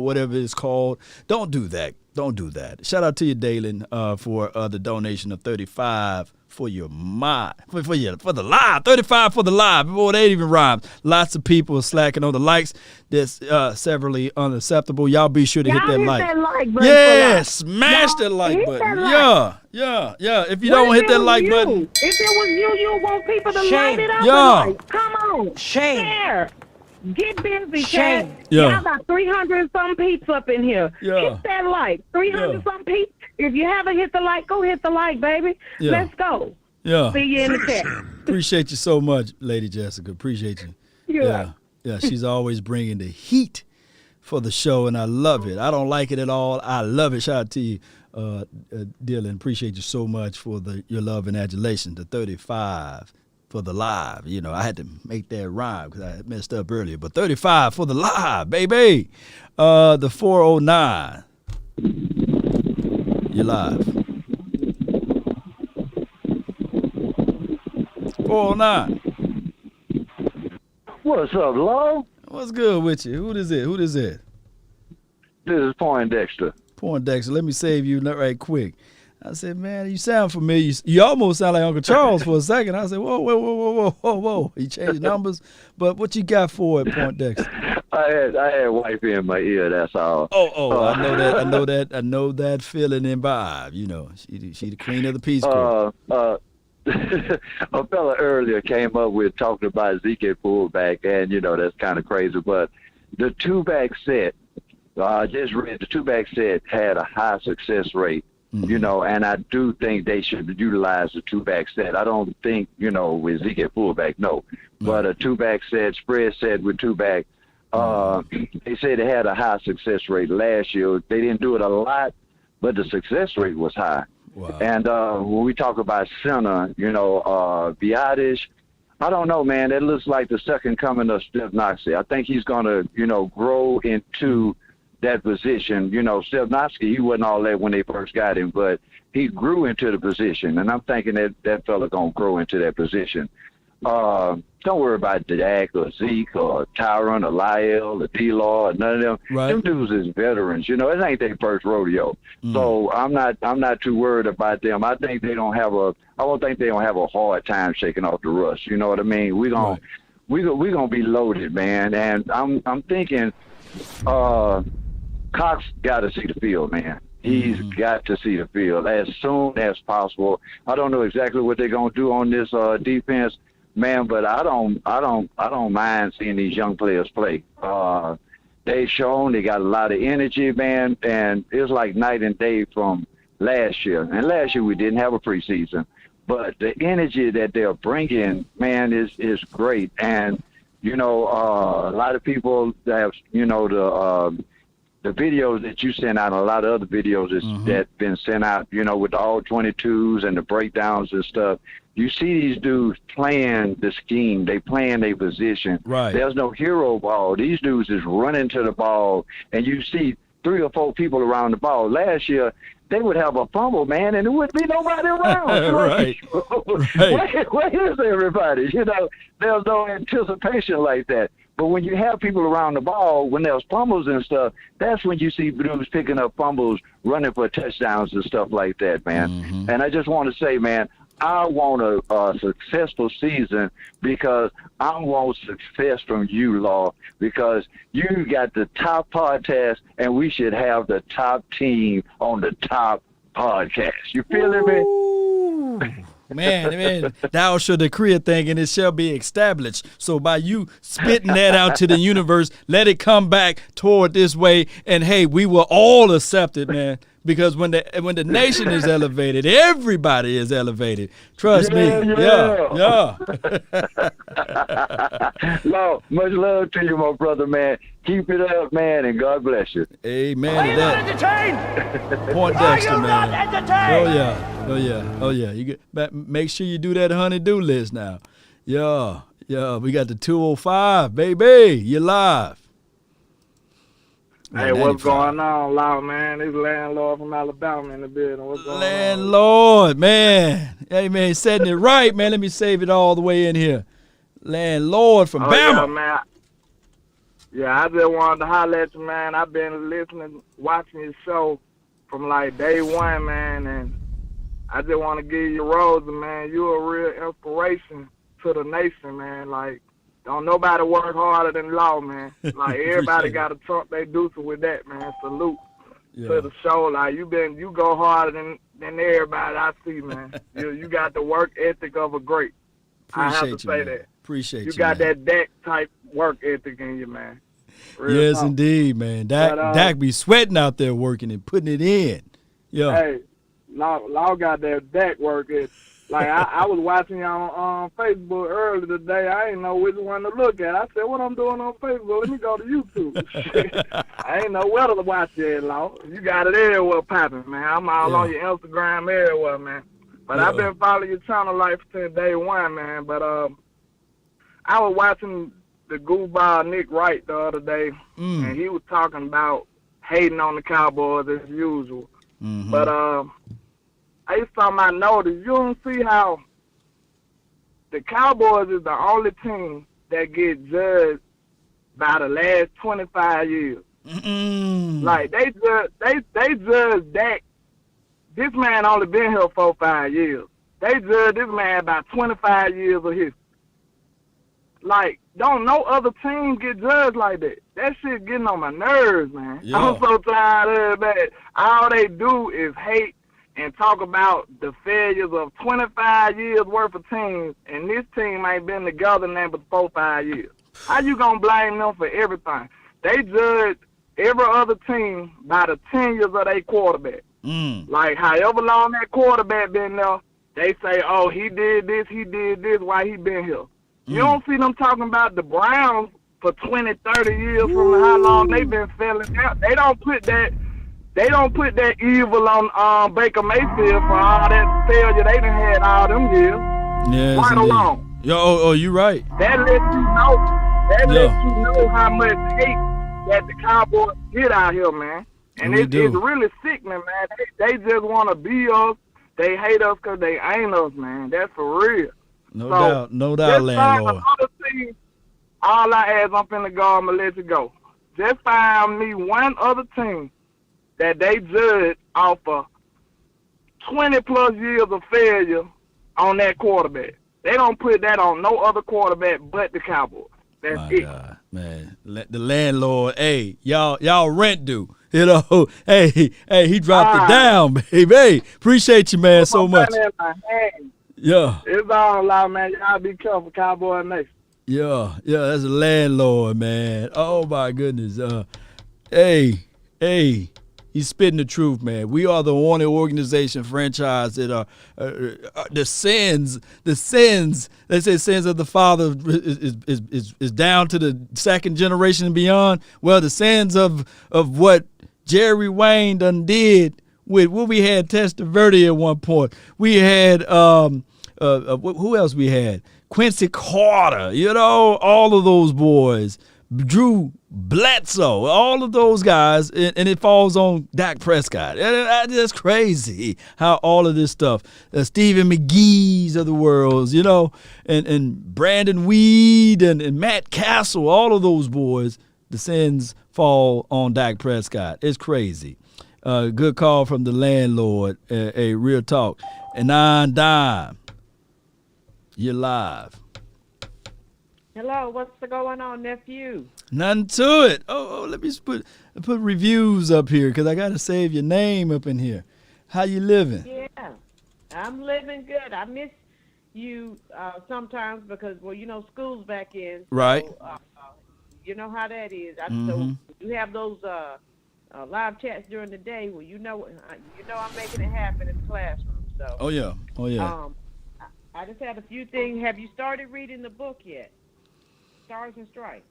whatever it's called. Don't do that. Don't do that. Shout out to you, Dalen, for the donation of $35 for your for the live. $35 for the live. Boy, that even rhymes. Lots of people slacking on the likes. That's severely unacceptable. Y'all be sure to hit that like. Yeah, smash that like button. Yeah. If you don't hit that like button. If it was you want people to light it up. Yeah. Like, come on. Share. Get busy, Shame. Chad. Yeah. Y'all got 300 some peeps up in here. Yeah. Hit that like. 300 some peeps. If you haven't hit the like, go hit the like, baby. Yeah. Let's go. Yeah. See you in the chat. Appreciate you so much, Lady Jessica. Appreciate you. Yeah. She's always bringing the heat for the show, and I love it. I don't like it at all. I love it. Shout out to you, Dylan. Appreciate you so much for your love and adulation. The 35 for the live. I had to make that rhyme because I messed up earlier. But 35 for the live, baby. The 409. You're live. 409. What's up, Lo? What's good with you? Who is it? This is Poindexter. Poindexter, let me save you right quick. I said, man, you sound familiar. You almost sound like Uncle Charles for a second. I said, whoa. He changed numbers. But what you got for it, Poindexter? I had wifey in my ear, that's all. I know that feeling and vibe. You know, she the queen of the Peace Corps. A fella earlier came up with talking about Zeke fullback, and, you know, that's kind of crazy. But the two-back set, I just read the two-back set had a high success rate. You know, and I do think they should utilize the two-back set. I don't think, you know, with Zeke at fullback, no. But a two-back set, spread set with two-back, they said they had a high success rate last year. They didn't do it a lot, but the success rate was high. Wow. And when we talk about center, you know, Biadish, I don't know, man. That looks like the second coming of Steph Knoxley. I think he's going to, you know, grow into that position. You know, Stepnoski, he wasn't all that when they first got him, but he grew into the position, and I'm thinking that fella gonna grow into that position. Don't worry about Dak or Zeke or Tyron or Lyle or D-Law or none of them. Right. Them dudes is veterans. You know, it ain't their first rodeo. So I'm not too worried about them. I think I don't think they don't have a hard time shaking off the rust. You know what I mean? We're gonna be loaded, man. And I'm thinking Cox got to see the field, man. He's got to see the field as soon as possible. I don't know exactly what they're gonna do on this defense, man, but I don't mind seeing these young players play. They've shown they got a lot of energy, man, and it's like night and day from last year. And last year we didn't have a preseason, but the energy that they're bringing, man, is great. And you know, a lot of people have, you know, the videos that you sent out, and a lot of other videos that been sent out, you know, with the all 22s and the breakdowns and stuff. You see these dudes playing the scheme. They playing their position. Right. There's no hero ball. These dudes is running to the ball, and you see 3 or 4 people around the ball. Last year, they would have a fumble, man, and there wouldn't be nobody around. Right. Where is everybody? You know, there's no anticipation like that. But when you have people around the ball, when there's fumbles and stuff, that's when you see dudes picking up fumbles, running for touchdowns and stuff like that, man. And I just want to say, man, I want a successful season because I want success from you, Law, because you got the top podcast, and we should have the top team on the top podcast. You feeling me? Man, thou shall decree a thing, and it shall be established. So by you spitting that out to the universe, let it come back toward this way, and hey, we will all accept it, man. Because when the nation is elevated, everybody is elevated. Trust me. Yeah. Lord, much love to you, my brother, man. Keep it up, man, and God bless you. Amen. Are you not entertained? Poindexter, man. Not entertained? Oh yeah. You make sure you do that honey-do list now. Yeah. We got the 205, baby. You're live. Hey, what's going on, Law, man? This landlord from Alabama in the building. What's going on? Landlord, man. Hey, man, setting it right, man. Let me save it all the way in here. Landlord from Bama. Yeah, man. Yeah, I just wanted to holler at you, man. I've been listening, watching your show from like day one, man, and I just want to give you roses, man. You're a real inspiration to the nation, man. Like, don't nobody work harder than Law, man. Like, everybody got to trump they deuce with that, man. Salute to the show. Like, you go harder than everybody I see, man. You got the work ethic of a great. I have to say that. Appreciate you. You got that Dak type work ethic in you, man. Yes, indeed, man. Dak be sweating out there working and putting it in. Yeah. Hey, Law got that Dak work ethic. Like, I was watching y'all on Facebook earlier today. I didn't know which one to look at. I said, what I'm doing on Facebook? Let me go to YouTube. I ain't know where to watch it, Law. You got it everywhere popping, man. I'm all on your Instagram everywhere, man. But I've been following your channel like since day one, man. But I was watching the goofball Nick Wright the other day, and he was talking about hating on the Cowboys as usual. But it's something I noticed. You don't see how the Cowboys is the only team that get judged by the last 25 years. Like they judge Dak. This man only been here 4 or 5 years. They judge this man about 25 years of history. Like, don't no other team get judged like that. That shit getting on my nerves, man. Yeah. I'm so tired of that. All they do is hate and talk about the failures of 25 years worth of teams, and this team ain't been together now but 4 or 5 years. How you gonna blame them for everything? They judge every other team by the tenures of their quarterback. Like, however long that quarterback been there, they say, oh, he did this, while he been here. You don't see them talking about the Browns for 20, 30 years from how long they been failing out. They don't put that evil on Baker Mayfield for all that failure they done had all them years. Yes, right indeed. along. Oh, you right. That lets you know. That lets you know how much hate that the Cowboys get out here, man. And it's really sickening, man. They just want to be us. They hate us because they ain't us, man. That's for real. No doubt, landlord. Team, all I ask, I'm finna go, I'm going to let you go. Just find me one other team that they judge off of 20-plus years of failure on that quarterback. They don't put that on no other quarterback but the Cowboys. That's My it. God, man. The landlord, hey, y'all rent due. You know, hey, he dropped it down, baby. Hey, appreciate you, man, so much. Yeah. It's all out, man. Y'all be careful, Cowboy Nation. Yeah, that's a landlord, man. Oh, my goodness. Hey, he's spitting the truth, man. We are the only organization, franchise that are the sins. They say sins of the father is down to the second generation and beyond. Well, the sins of what Jerry Wayne done did with what we had Testaverde at one point. We had who else we had? Quincy Carter, all of those boys. Drew Bledsoe, all of those guys, and it falls on Dak Prescott. That's crazy how all of this stuff, Stephen McGee's of the world, and Brandon Weed and Matt Castle, all of those boys, the sins fall on Dak Prescott. It's crazy. Good call from the landlord. A real talk. And on dime, you're live. Hello, what's going on, nephew? Nothing to it. Oh, let me put reviews up here because I got to save your name up in here. How you living? Yeah, I'm living good. I miss you sometimes because, school's back in. So, right. You know how that is. So you have those live chats during the day. Well, I'm making it happen in the classroom. So. Oh yeah. I just had a few things. Have you started reading the book yet? Stars and Stripes.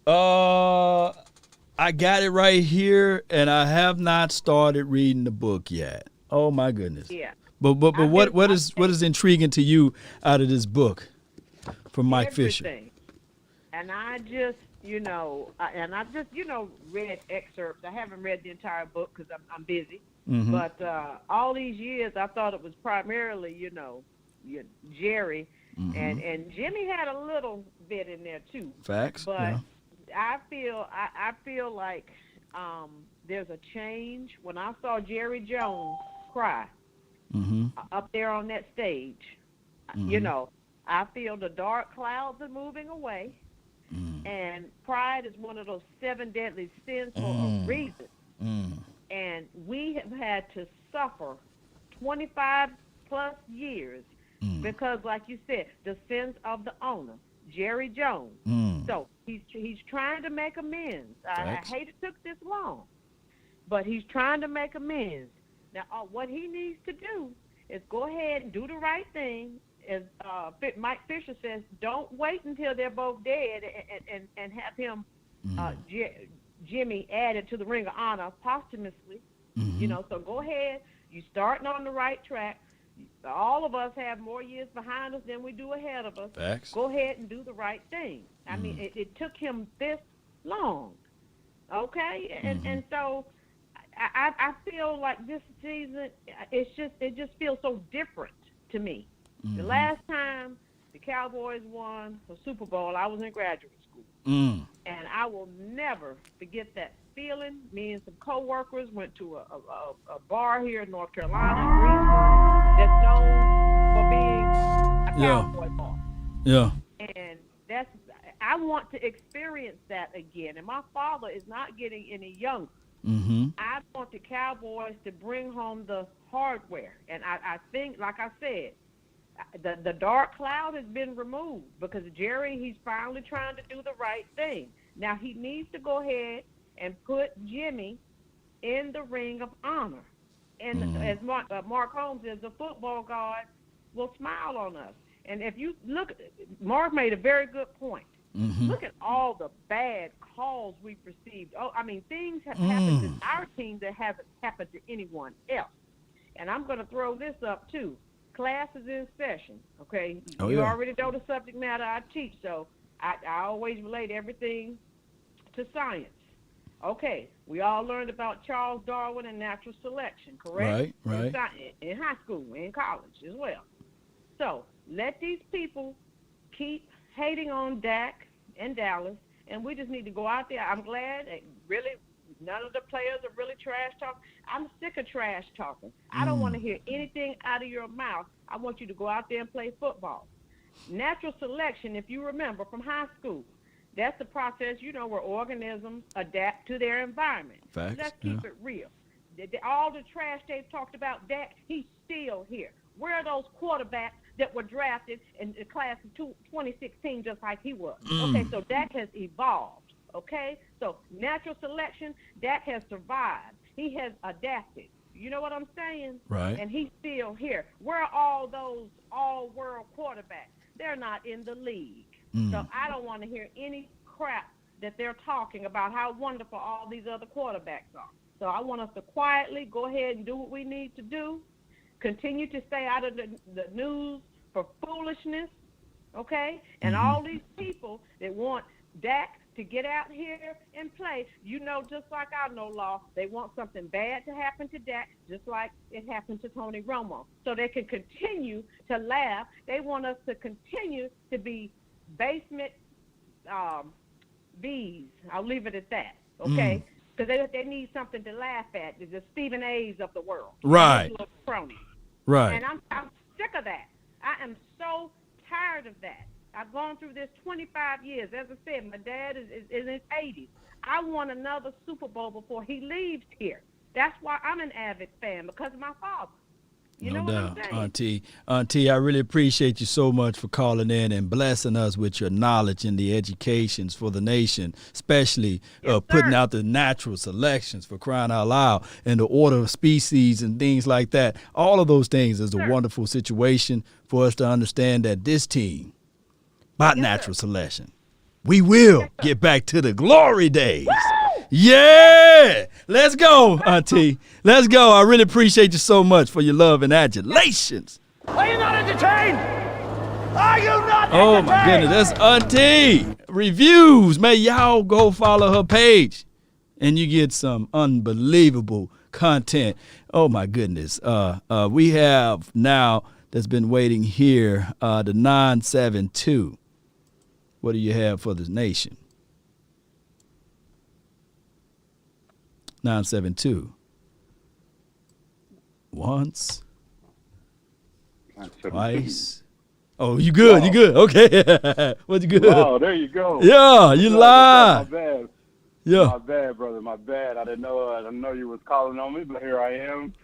I got it right here, and I have not started reading the book yet. Oh my goodness. Yeah. But what is intriguing to you out of this book from Mike Fisher? And I just read excerpts. I haven't read the entire book because I'm busy. Mm-hmm. But all these years, I thought it was primarily, Jerry. Mm-hmm. And Jimmy had a little bit in there too. Facts. But yeah. I feel like there's a change. When I saw Jerry Jones cry up there on that stage, I feel the dark clouds are moving away. And pride is one of those 7 deadly sins for a reason. And we have had to suffer 25 plus years because, like you said, the sins of the owner, Jerry Jones. So he's trying to make amends. I hate it took this long, but he's trying to make amends. Now, what he needs to do is go ahead and do the right thing. As Mike Fisher says, don't wait until they're both dead and have him, Jimmy, added to the Ring of Honor posthumously. So go ahead. You're starting on the right track. All of us have more years behind us than we do ahead of us. Facts. Go ahead and do the right thing. I mean, it took him this long, okay? And so I feel like this season, it just feels so different to me. The last time the Cowboys won the Super Bowl, I was in graduate school. And I will never forget that feeling. Me and some coworkers went to a bar here in North Carolina, Greensboro, that's known for being a cowboy bar. Yeah. And I want to experience that again. And my father is not getting any younger. Mm-hmm. I want the Cowboys to bring home the hardware. And I think, like I said, the dark cloud has been removed because Jerry, he's finally trying to do the right thing. Now, he needs to go ahead and put Jimmy in the ring of honor. And as Mark Holmes is, the football god will smile on us. And if you look, Mark made a very good point. Mm-hmm. Look at all the bad calls we've received. Oh, I mean, things have happened to our team that haven't happened to anyone else. And I'm going to throw this up, too. Class is in session, okay? You already know the subject matter I teach, so I always relate everything to science. Okay, we all learned about Charles Darwin and natural selection, correct? Right. In high school, in college as well. So let these people keep hating on Dak and Dallas, and we just need to go out there. I'm glad that really none of the players are really trash talking. I'm sick of trash talking. I don't want to hear anything out of your mouth. I want you to go out there and play football. Natural selection, if you remember from high school, that's the process, where organisms adapt to their environment. Facts. Let's keep it real. All the trash they've talked about Dak, he's still here. Where are those quarterbacks that were drafted in the class of 2016 just like he was? Okay, so Dak has evolved, okay? So natural selection, Dak has survived. He has adapted. You know what I'm saying? Right. And he's still here. Where are all those all-world quarterbacks? They're not in the league. So I don't want to hear any crap that they're talking about how wonderful all these other quarterbacks are. So I want us to quietly go ahead and do what we need to do. Continue to stay out of the news for foolishness, okay? And all these people that want Dak to get out here and play, just like I know, Law, they want something bad to happen to Dak, just like it happened to Tony Romo, so they can continue to laugh. They want us to continue to be basement bees. I'll leave it at that, okay? Because they need something to laugh at. The Stephen A's of the world. Right. Cronies. Right. And I'm sick of that. I am so tired of that. I've gone through this 25 years. As I said, my dad is in his 80s. I want another Super Bowl before he leaves here. That's why I'm an avid fan, because of my father. You know what I'm saying? Auntie, I really appreciate you so much for calling in and blessing us with your knowledge and the educations for the nation, especially putting out the natural selections, for crying out loud, and the order of species and things like that. All of those things is a wonderful situation for us to understand that this team, by natural selection, we will get back to the glory days. Yeah, let's go, Auntie. Let's go. I really appreciate you so much for your love and adulations. Are you not entertained? Are you not entertained? Oh, my goodness. That's Auntie. Reviews. May y'all go follow her page, and you get some unbelievable content. Oh, my goodness. We have now that's been waiting here, the 972. What do you have for the nation? 972. Once. Twice. Oh, you good. You good. Okay. What you good? Oh, there you go. Yeah, you live. My bad. Yeah. My bad, brother. My bad. I didn't know you was calling on me, but here I am.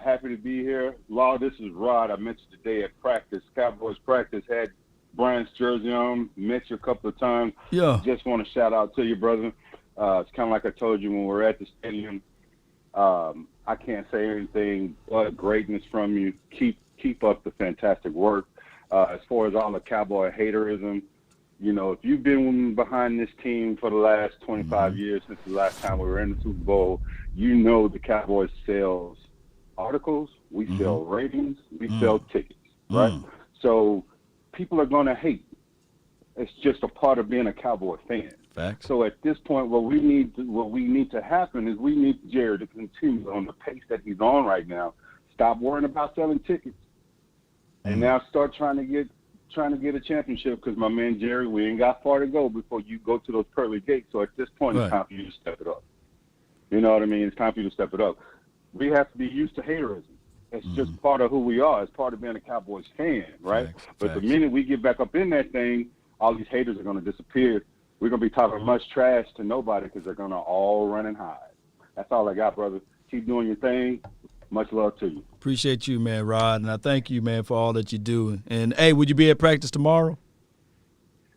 Happy to be here. Law, this is Rod. I mentioned today at practice, Cowboys practice, had Brian's jersey on. Met you a couple of times. Yeah. Just want to shout out to you, brother. It's kind of like I told you when we were at the stadium. I can't say anything but greatness from you. Keep up the fantastic work. As far as all the Cowboy haterism, if you've been behind this team for the last 25 years, since the last time we were in the Super Bowl, the Cowboys sells articles, we sell ratings, we sell tickets, right? So people are going to hate. It's just a part of being a Cowboy fan. Facts. So at this point, what we need to happen is we need Jared to continue on the pace that he's on right now. Stop worrying about selling tickets, and now start trying to get a championship. Because my man Jerry, we ain't got far to go before you go to those pearly gates. So at this point, it's time for you to step it up. You know what I mean? It's time for you to step it up. We have to be used to haterism. It's just part of who we are. It's part of being a Cowboys fan, right? But the minute we get back up in that thing, all these haters are going to disappear. We're going to be talking much trash to nobody because they're going to all run and hide. That's all I got, brother. Keep doing your thing. Much love to you. Appreciate you, man, Rod, and I thank you, man, for all that you do. And, hey, would you be at practice tomorrow?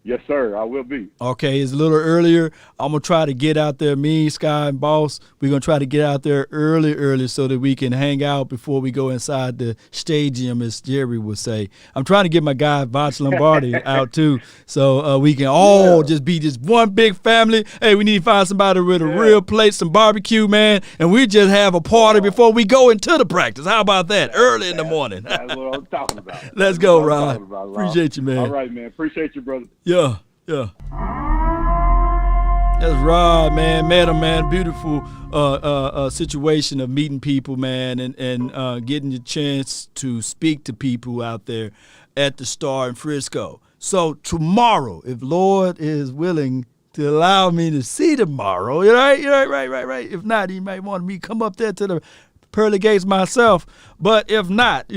Yes, sir. I will be. Okay, it's a little earlier. I'm going to try to get out there, me, Sky, and Boss. We're going to try to get out there early so that we can hang out before we go inside the stadium, as Jerry would say. I'm trying to get my guy, Voch Lombardi, out too, so we can all just be just one big family. Hey, we need to find somebody with a real plate, some barbecue, man, and we just have a party before we go into the practice. How about that? Early in the morning. That's what I'm talking about. Let's go, Rod. Appreciate you, man. All right, man. Appreciate you, brother. Yeah. That's Rod, man. Met him, man. Beautiful situation of meeting people, man, and getting the chance to speak to people out there at the Star in Frisco. So tomorrow, if Lord is willing to allow me to see tomorrow, right. If not, he might want me to come up there to the pearly gates myself. But if not,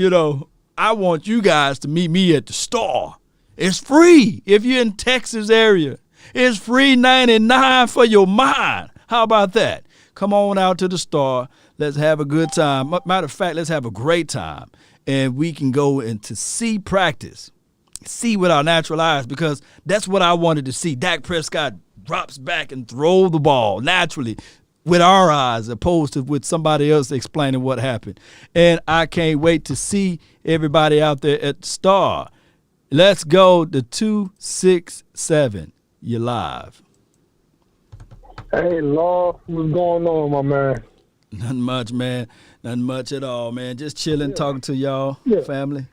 I want you guys to meet me at the Star. It's free if you're in Texas area. It's free 99 for your mind. How about that? Come on out to the Star. Let's have a good time. Matter of fact, let's have a great time. And we can go and to see practice, see with our natural eyes, because that's what I wanted to see. Dak Prescott drops back and throw the ball naturally with our eyes, opposed to with somebody else explaining what happened. And I can't wait to see everybody out there at the Star. Let's go to 267. You're live. Hey, Law, what's going on, my man? Nothing much, man. Nothing much at all, man. Just chilling, talking to y'all, family.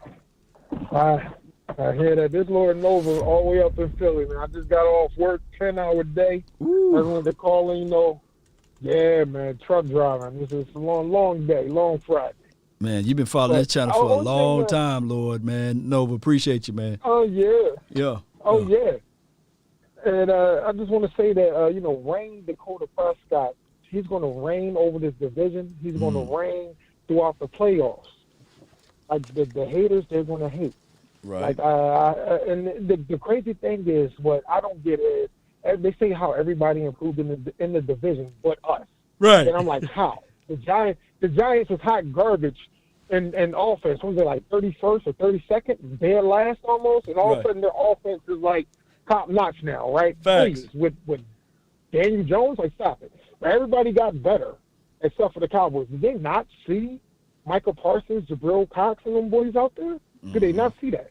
I hear that. This Lord Nova all the way up in Philly, man. I just got off work, 10-hour day. I wanted to call in, yeah, man, truck driving. This is a long day, long Friday. Man, you've been following this channel for a long time, Lord, man. Nova, appreciate you, man. Oh, yeah. Yeah. Oh, yeah. And I just want to say that, Rain Dakota Prescott, he's going to reign over this division. He's going to reign throughout the playoffs. Like, the haters, they're going to hate. Right. And the crazy thing is, what I don't get is, they say how everybody improved in the division but us. Right. And I'm like, how? The Giants was hot garbage in offense. Was it like 31st or 32nd? Dead last almost. And all of a sudden their offense is like top notch now, right? Facts. Please, with Daniel Jones, like stop it. But everybody got better except for the Cowboys. Did they not see Michael Parsons, Jabril Cox, and them boys out there? Did they not see that?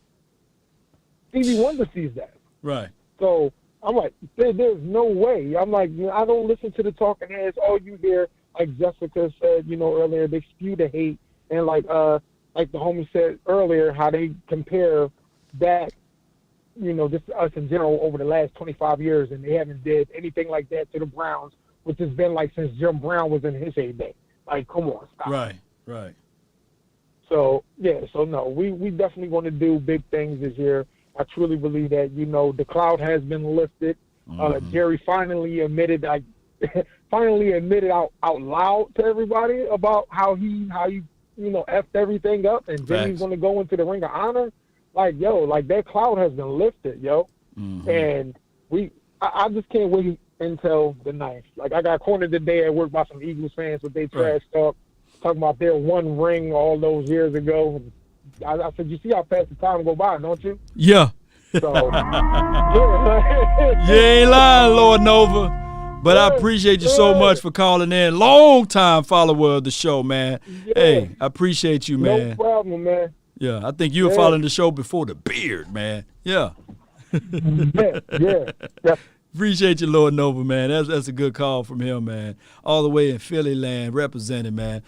Stevie Wonder sees that. Right. So I'm like, there's no way. I'm like, I don't listen to the talking heads. All you hear, like Jessica said, earlier, they spew the hate. And like the homie said earlier, how they compare that, just us in general over the last 25 years, and they haven't did anything like that to the Browns, which has been like since Jim Brown was in his heyday. Like, come on, stop. Right. So, no, we definitely want to do big things this year. I truly believe that, the cloud has been lifted. Jerry finally admitted out loud to everybody about how he effed everything up, and then he's going to go into the Ring of Honor. Like, that cloud has been lifted, And I just can't wait until the 9th. Like, I got cornered today at work by some Eagles fans with their trash talk, talking about their one ring all those years ago. I said, you see how fast the time go by, don't you? Yeah. So, you ain't lying, Lord Nova. But I appreciate you so much for calling in. Long time follower of the show, man. Yeah. Hey, I appreciate you, man. No problem, man. Yeah, I think you were following the show before the beard, man. Yeah. Yeah. Appreciate you, Lord Nova, man. That's a good call from him, man. All the way in Philly land, represented, man.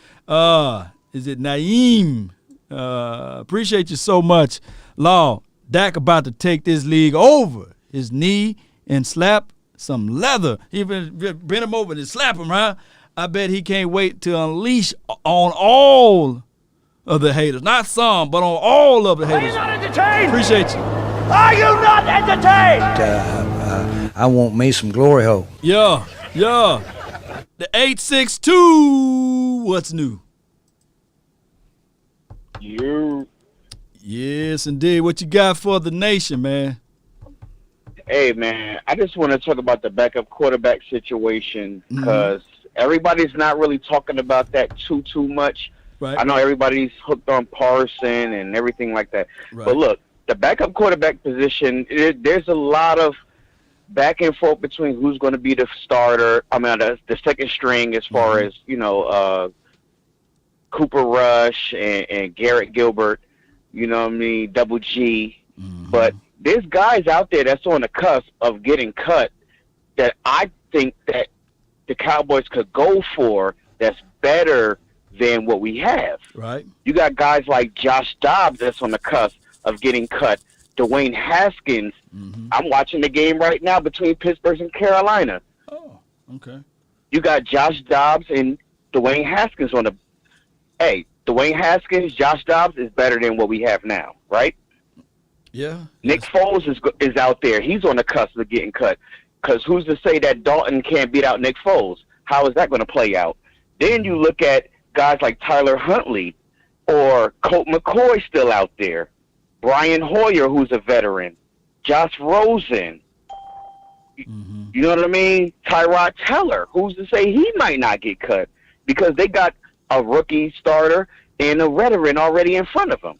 Is it Naeem? Appreciate you so much. Law, Dak about to take this league over his knee and slap some leather. Even bend him over and slap him, huh? I bet he can't wait to unleash on all of the haters. Not some, but on all of the haters. Are you not entertained? Appreciate you. Are you not entertained? I want me some glory hole. Yeah. The 862. What's new? You. Yes, indeed. What you got for the nation, man? Hey, man, I just want to talk about the backup quarterback situation because everybody's not really talking about that too much. Right. I know everybody's hooked on Parson and everything like that. Right. But look, the backup quarterback position, there's a lot of back and forth between who's going to be the starter. I mean, the second string as far as, Cooper Rush and Garrett Gilbert, you know what I mean, Double G. But there's guys out there that's on the cusp of getting cut that I think that the Cowboys could go for that's better than what we have. Right. You got guys like Josh Dobbs that's on the cusp of getting cut. Dwayne Haskins. I'm watching the game right now between Pittsburgh and Carolina. Oh, okay. You got Josh Dobbs and Dwayne Haskins on the. Hey, Dwayne Haskins, Josh Dobbs is better than what we have now, right? Yeah. Nick Foles is out there. He's on the cusp of getting cut. Because who's to say that Dalton can't beat out Nick Foles? How is that going to play out? Then you look at guys like Tyler Huntley or Colt McCoy still out there. Brian Hoyer, who's a veteran. Josh Rosen. You know what I mean? Tyrod Taylor. Who's to say he might not get cut? Because they got a rookie starter and a veteran already in front of them.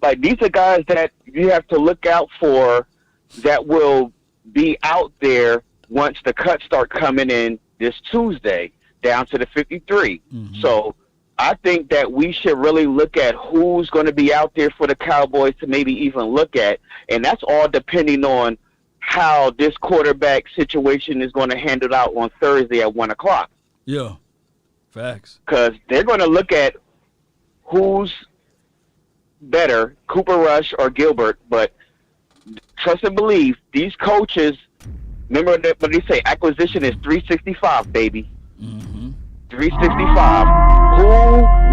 Like, these are guys that you have to look out for that will be out there once the cuts start coming in this Tuesday down to the 53. So I think that we should really look at who's going to be out there for the Cowboys to maybe even look at. And that's all depending on how this quarterback situation is going to handle out on Thursday at 1 o'clock. Yeah. Facts. Because they're going to look at who's better, Cooper Rush or Gilbert. But trust and believe, these coaches, remember that when they say acquisition is 365, baby. 365. Who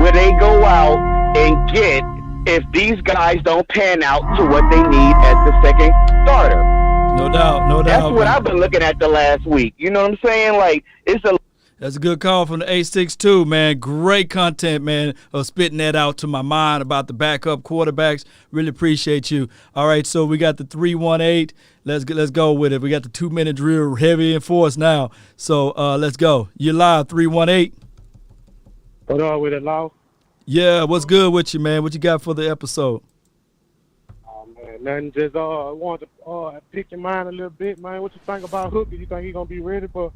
will they go out and get if these guys don't pan out to what they need as the second starter? No doubt. That's what I've been looking at the last week. You know what I'm saying? Like, That's a good call from the 862, man. Great content, man, of spitting that out to my mind about the backup quarterbacks. Really appreciate you. All right, so we got the 318. Let's go with it. We got the 2-minute drill heavy in force now. So let's go. You're live, 318. What up with it, Law? Yeah, what's good with you, man? What you got for the episode? Oh, man, nothing. Just wanted to pick your mind a little bit, man. What you think about Hooker? You think he's going to be ready for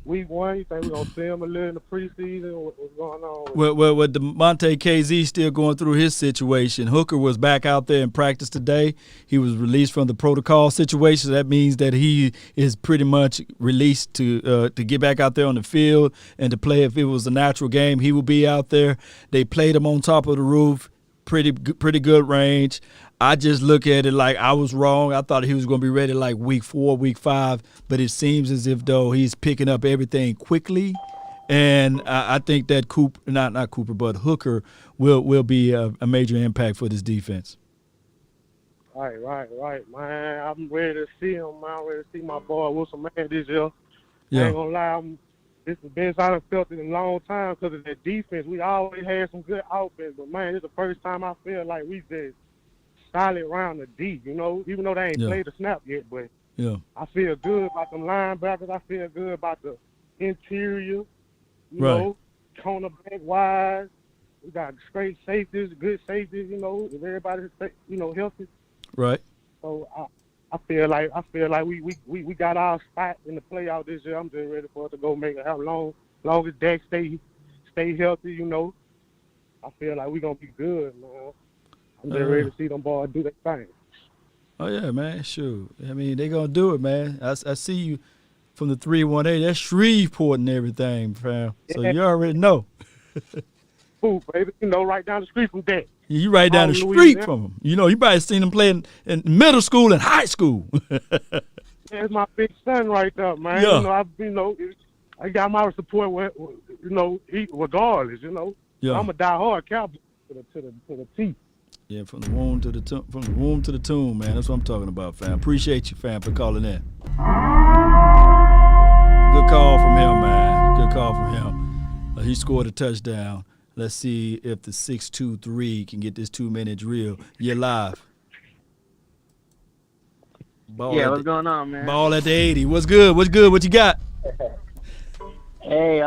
Week 1? You think we're going to see him a little in the preseason? What's going on? Well, with DeMonte KZ still going through his situation, Hooker was back out there in practice today. He was released from the protocol situation. That means that he is pretty much released to get back out there on the field and to play. If it was a natural game, he will be out there. They played him on top of the roof, pretty good range. I just look at it like I was wrong. I thought he was going to be ready like week 4, week 5, but it seems as if though he's picking up everything quickly, and I think that Hooker will be a major impact for this defense. Right, man. I'm ready to see him. I'm ready to see my boy Wilson Man this year. Yeah. I ain't gonna lie, this is the best I've felt in a long time because of that defense. We always had some good offense, but man, this is the first time I feel like we just solid around the D, you know, even though they ain't played a snap yet, but I feel good about them linebackers. I feel good about the interior, you know, cornerback wise. We got straight safeties, good safeties, you know, if everybody's, you know, healthy. Right. So I feel like we got our spot in the playoff this year. I'm just ready for it to go make it. How long as Dak stay healthy, you know, I feel like we gonna be good, man. I'm just ready to see them boys do their thing. Oh, yeah, man, sure. I mean, they going to do it, man. I see you from the 318. That's Shreveport and everything, fam. So you already know. Ooh, baby, you know, right down the street from that. You right down the street from them. You know, you probably seen them playing in middle school and high school. That's my big son right there, man. Yeah. You know, I got my support, you know, regardless, you know. Yeah. I'm a diehard Cowboy to the teeth. Yeah, from the womb to the tomb, man. That's what I'm talking about, fam. Appreciate you, fam, for calling in. Good call from him, man. Good call from him. He scored a touchdown. Let's see if the 6-2-3 can get this 2-minute drill. You're live. Ball Yeah, what's going on, man? Ball at the 80. What's good? What's good? What you got? Hey,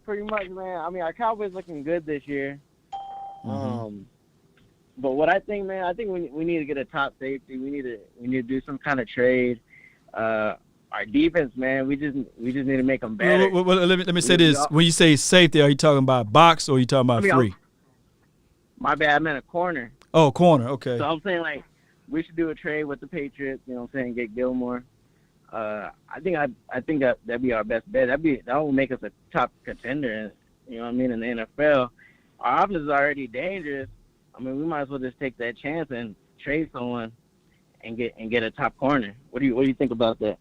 pretty much, man. I mean, our Cowboys looking good this year. But what I think, man, I think we need to get a top safety. We need to do some kind of trade. Our defense, man, we just need to make them better. Well, let me say this. When you say safety, are you talking about box or are you talking about free? My bad, I meant a corner. Oh, corner. Okay. So I'm saying, like, we should do a trade with the Patriots, you know what I'm saying, get Gilmore. I think that'd be our best bet. That will make us a top contender, you know what I mean, in the NFL. Our offense is already dangerous. I mean, we might as well just take that chance and trade someone and get a top corner. What do you think about that?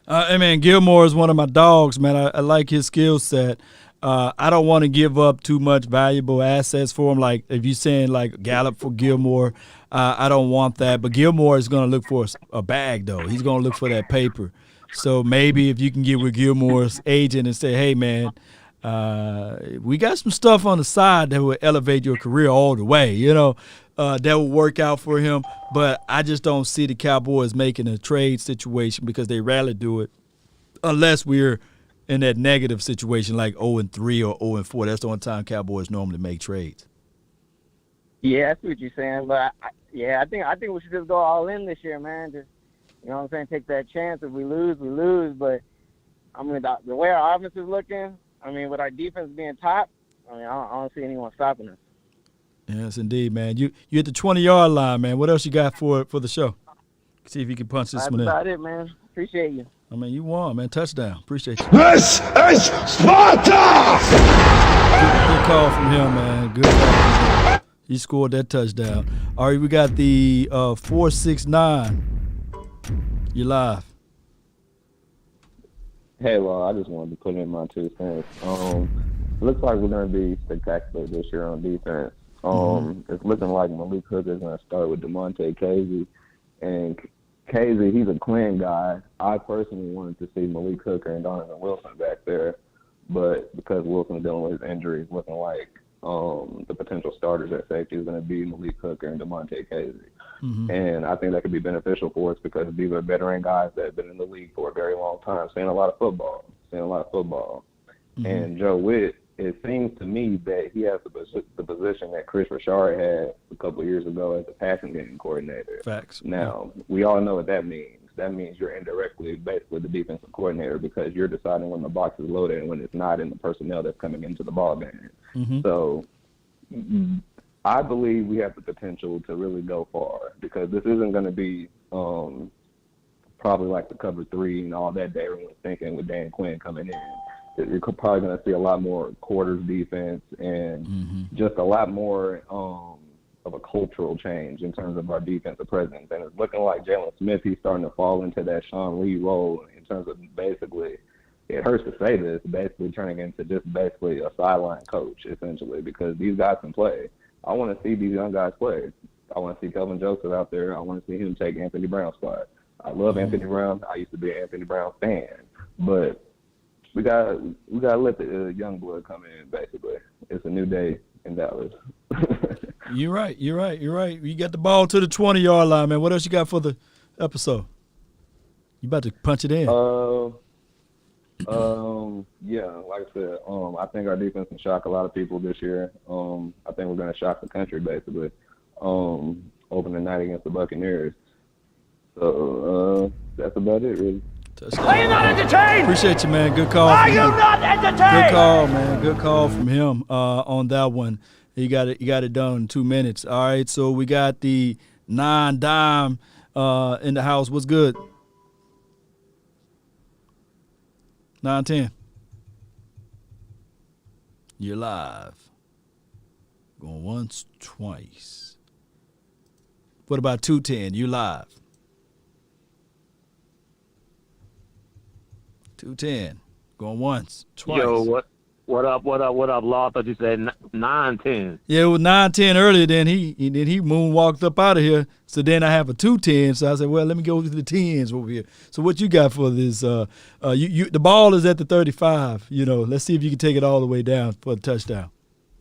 Hey, man, Gilmore is one of my dogs, man. I like his skill set. I don't want to give up too much valuable assets for him. Like if you're saying like Gallup for Gilmore, I don't want that. But Gilmore is going to look for a bag, though. He's going to look for that paper. So maybe if you can get with Gilmore's agent and say, hey, man, we got some stuff on the side that will elevate your career all the way, you know, that will work out for him. But I just don't see the Cowboys making a trade situation because they rarely do it unless we're in that negative situation like 0-3 or 0-4. That's the only time Cowboys normally make trades. Yeah, I see what you're saying. But, I think we should just go all in this year, man. Just, you know what I'm saying, take that chance. If we lose, we lose. But, I mean, the way our offense is looking, I mean, with our defense being top, I mean, I don't see anyone stopping us. Yes, indeed, man. You at the 20-yard line, man. What else you got for the show? See if you can punch this one in. That's about it, man. Appreciate you. I mean, you won, man. Touchdown. Appreciate you. This is Sparta! Good call from him, man. Good call. He scored that touchdown. All right, we got the 469. You live. Hey, well, I just wanted to put in my 2 cents. Looks like we're going to be spectacular this year on defense. It's looking like Malik Hooker is going to start with DeMonte Casey. And Casey, he's a Quinn guy. I personally wanted to see Malik Hooker and Donovan Wilson back there. But because Wilson's dealing with his injuries, looking like the potential starters at safety is going to be Malik Hooker and DeMonte Casey. And I think that could be beneficial for us because these are veteran guys that have been in the league for a very long time, seeing a lot of football. And Joe Witt, it seems to me that he has the position that Chris Richard had a couple of years ago as the passing game coordinator. Facts. Now, we all know what that means. That means you're indirectly basically the defensive coordinator because you're deciding when the box is loaded and when it's not in the personnel that's coming into the ball game. So I believe we have the potential to really go far because this isn't going to be probably like the cover 3 and all that day everyone's thinking with Dan Quinn coming in. You're probably going to see a lot more quarters defense and just a lot more of a cultural change in terms of our defensive presence. And it's looking like Jalen Smith, he's starting to fall into that Sean Lee role in terms of basically, it hurts to say this, basically turning into just basically a sideline coach, essentially, because these guys can play. I want to see these young guys play. I want to see Kelvin Joseph out there. I want to see him take Anthony Brown's spot. I love Anthony Brown. I used to be an Anthony Brown fan. But we got to let the young blood come in, basically. It's a new day in Dallas. You're right. You got the ball to the 20-yard line, man. What else you got for the episode? You about to punch it in. Yeah, like I said, I think our defense can shock a lot of people this year. I think we're going to shock the country, basically, opening night against the Buccaneers. So that's about it, really. Are you not entertained? Appreciate you, man. Good call. Are you not entertained? Good call, man. Good call from him on that one. He got it done in 2 minutes. All right, so we got the 9-dime in the house. What's good? 9-10. You're live. Going once, twice. What about 210? You live. 210. Going once, twice. Yo, What up, Law? I thought you said 9-10. Yeah, it was 9-10 earlier. Then he moonwalked up out of here. So then I have a 2-10. So I said, well, let me go to the 10s over here. So what you got for this? The ball is at the 35. Let's see if you can take it all the way down for a touchdown.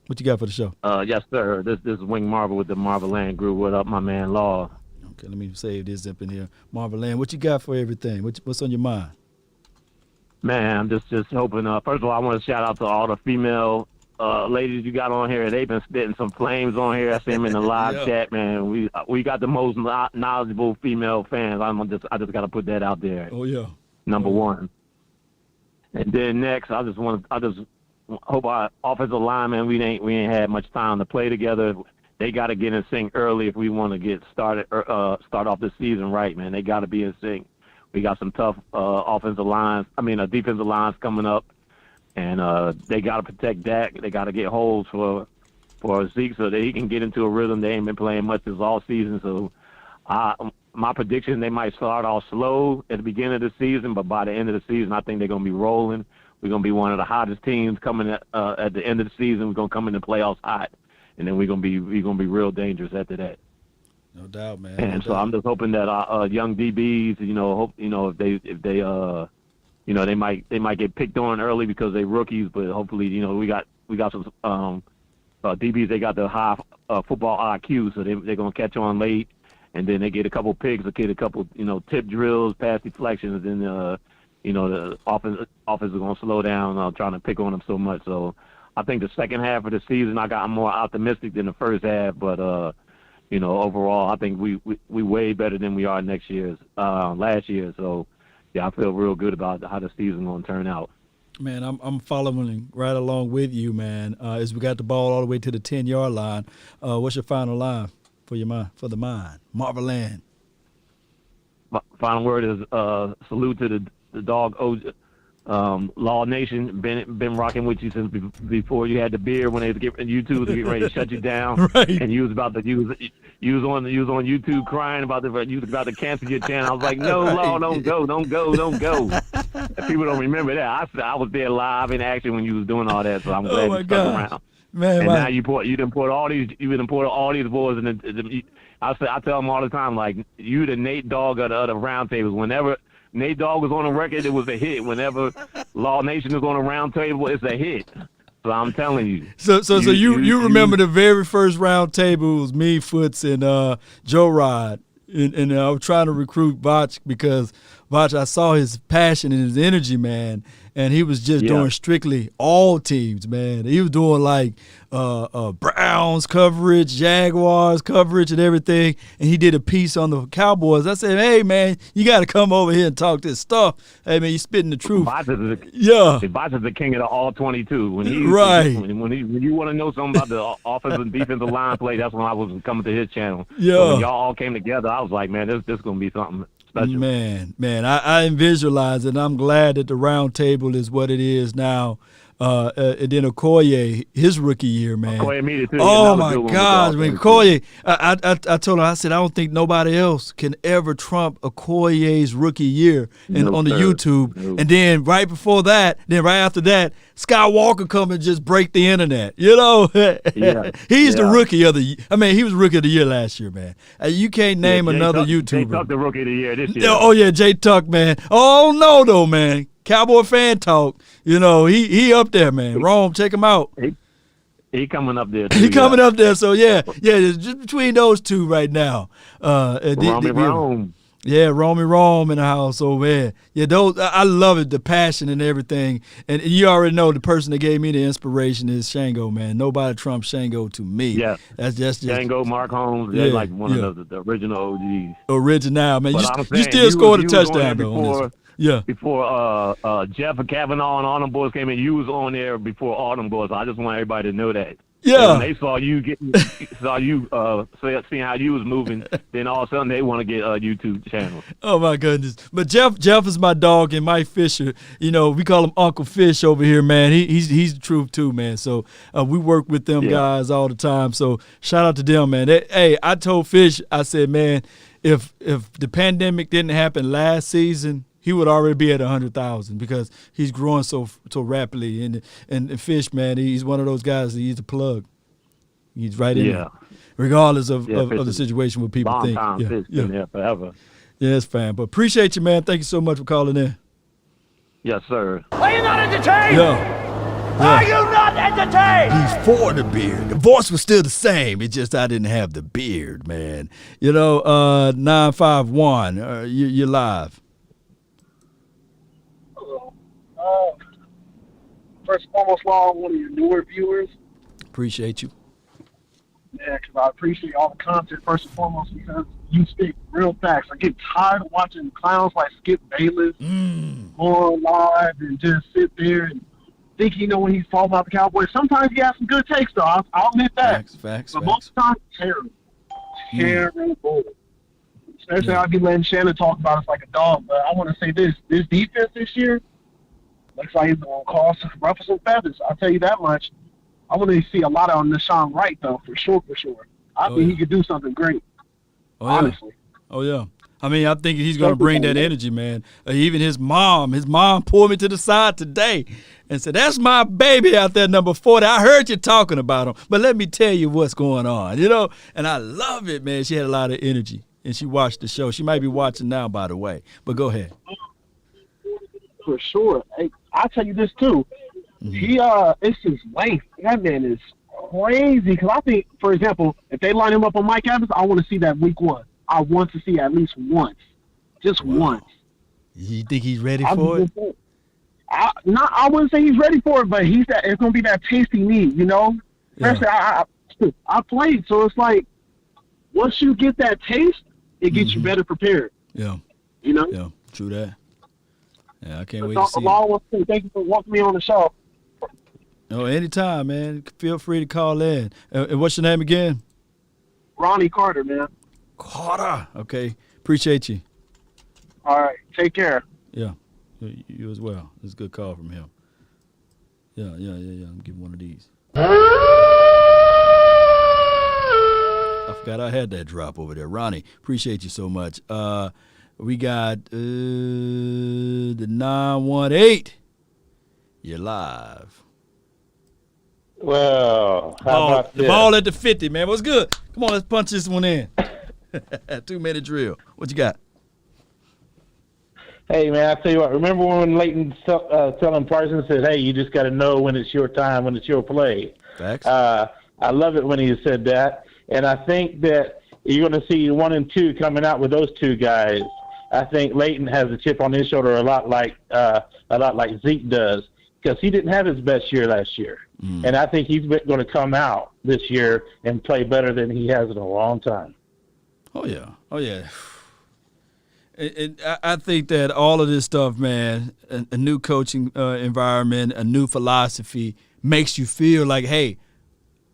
What you got for the show? Yes, sir. This is Wing Marvel with the Marvel Land Group. What up, my man, Law? Okay, let me save this up in here. Marvel Land, what you got for everything? What's on your mind? Man, I'm just hoping. First of all, I want to shout out to all the female ladies you got on here. They've been spitting some flames on here. I see them in the live chat, man. We got the most knowledgeable female fans. I just got to put that out there. Oh yeah. Number one. And then next, I just hope our offensive linemen. We ain't had much time to play together. They got to get in sync early if we want to get started. Start off the season right, man. They got to be in sync. We got some tough defensive lines coming up, and they got to protect Dak. They got to get holes for Zeke so that he can get into a rhythm. They ain't been playing much this all season, so my prediction, they might start off slow at the beginning of the season, but by the end of the season, I think they're going to be rolling. We're going to be one of the hottest teams coming at the end of the season. We're going to come in the playoffs hot, and then we're going to be real dangerous after that. No doubt, man. And so I'm just hoping that our young DBs, if they they might get picked on early because they're rookies, but hopefully, we got some DBs. They got the high football IQ, so they're gonna catch on late, and then they get a couple picks, get a couple tip drills, pass deflections, and then the offense is gonna slow down trying to pick on them so much. So I think the second half of the season I got more optimistic than the first half, but overall, I think we way better than we are last year. So, yeah, I feel real good about how the season going to turn out. Man, I'm following right along with you, man. As we got the ball all the way to the 10-yard line, what's your final line for the mind? Marvel Land. Final word is salute to the dog OJ. Law Nation, been rocking with you since before you had the beer when they was getting YouTube to get ready to shut you down. Right. And you was about to you was on YouTube crying about you was about to cancel your channel. I was like, no, Law, don't go. And people don't remember that. I was there live in action when you was doing all that, so I'm glad you stuck around. Man, and now you done put all these boys in the I tell them all the time, like, you the Nate Dogg of the other round tables. Whenever Nate Dogg was on the record, it was a hit. Whenever Law Nation was on a round table, it's a hit. So I'm telling you. So you remember the very first round table was me, Foots, and Joe Rod. And I was trying to recruit Botch because Botch, I saw his passion and his energy, man. And he was just doing strictly all teams, man. He was doing like Browns coverage, Jaguars coverage, and everything. And he did a piece on the Cowboys. I said, hey, man, you got to come over here and talk this stuff. Hey, man, you spitting the truth. Botch is the king of the all 22. When you want to know something about the offensive and defensive line play, that's when I was coming to his channel. Yeah. So when y'all all came together, I was like, man, this going to be something special. Man, I visualize it, and I'm glad that the round table is what it is now. And then Okoye, his rookie year, man. Okoye made it too. Oh my gosh, when Okoye, I told him, I said, I don't think nobody else can ever trump Okoye's rookie year on the YouTube. No. And then right before that, right after that, Skywalker come and just break the internet. He's the rookie of the year. I mean, he was rookie of the year last year, man. You can't name another YouTuber. Jay Tuck the rookie of the year this year. Oh yeah, Jay Tuck, man. Oh no, though, man. Cowboy fan talk, he up there, man. Rome, check him out. He coming up there. Too, he coming up there. So it's just between those two right now. Rome. Yeah, Rome in the house. So man, those I love it, the passion and everything. And you already know the person that gave me the inspiration is Shango, man. Nobody trumps Shango to me. Yeah, that's just Shango, Mark Holmes. They're like one of the original OGs. Original, man. You still scored a touchdown though. Before Jeff and Kavanaugh and all them boys came in, you was on there before all them boys. I just want everybody to know that. Yeah. And when they saw you seeing how you was moving, then all of a sudden they want to get a YouTube channel. Oh my goodness! But Jeff is my dog, and Mike Fisher, we call him Uncle Fish over here, man. He's the truth too, man. So we work with them guys all the time. So shout out to them, man. I told Fish, I said, man, if the pandemic didn't happen last season, he would already be at 100,000 because he's growing so rapidly. And Fish, man, he's one of those guys that he's a plug. He's right in there, regardless of the situation what people think. Fish been there forever. Yes, fam. But appreciate you, man. Thank you so much for calling in. Yes, sir. Are you not entertained? Yeah. Are you not entertained? Before the beard, the voice was still the same. It's just I didn't have the beard, man. 951, you're live. First and foremost, Law, one of your newer viewers. Appreciate you. Yeah, because I appreciate all the content, first and foremost, because you speak real facts. I get tired of watching clowns like Skip Bayless on live and just sit there and think he know when he's falling out the Cowboys. Sometimes he has some good takes, though. I'll admit that. Facts. But most of the time, terrible. Terrible. Especially I'll be letting Shannon talk about us like a dog. But I want to say this defense this year looks like it's going to cause some ruffle some feathers. I'll tell you that much. I want to see a lot on Nashawn Wright, though, for sure. I think he could do something great, honestly. Oh, yeah. I mean, I think he's going to bring that energy, man. Even his mom pulled me to the side today and said, that's my baby out there, number 40. I heard you talking about him, but let me tell you what's going on, And I love it, man. She had a lot of energy, and she watched the show. She might be watching now, by the way, but go ahead. For sure. Hey, I'll tell you this, too. It's his length. That man is crazy. Because I think, for example, if they line him up on Mike Evans, I want to see that week 1. I want to see at least once. Just once. You think he's ready for it? I wouldn't say he's ready for it, but it's going to be that taste he needs, Especially, I played, so it's like, once you get that taste, it gets you better prepared. Yeah. Yeah, true that. Yeah, I can't wait to see it. Thank you for walking me on the show. Oh, anytime, man. Feel free to call in. And what's your name again? Ronnie Carter, man. Carter. Okay. Appreciate you. All right. Take care. Yeah. You as well. It's a good call from him. Yeah. I'm giving one of these. I forgot I had that drop over there. Ronnie, appreciate you so much. We got the 918. You're live. Well, how about the ball at the 50, man. What's good? Come on, let's punch this one in. 2-minute drill. What you got? Hey, man, I tell you what. Remember when Leighton telling Parsons said, "Hey, you just got to know when it's your time, when it's your play." Facts. I love it when he said that, and I think that you're going to see 1 and 2 coming out with those two guys. I think Leighton has a chip on his shoulder a lot like Zeke does, because he didn't have his best year last year. And I think he's going to come out this year and play better than he has in a long time. Oh, yeah. And I think that all of this stuff, man, a new coaching environment, a new philosophy makes you feel like, hey,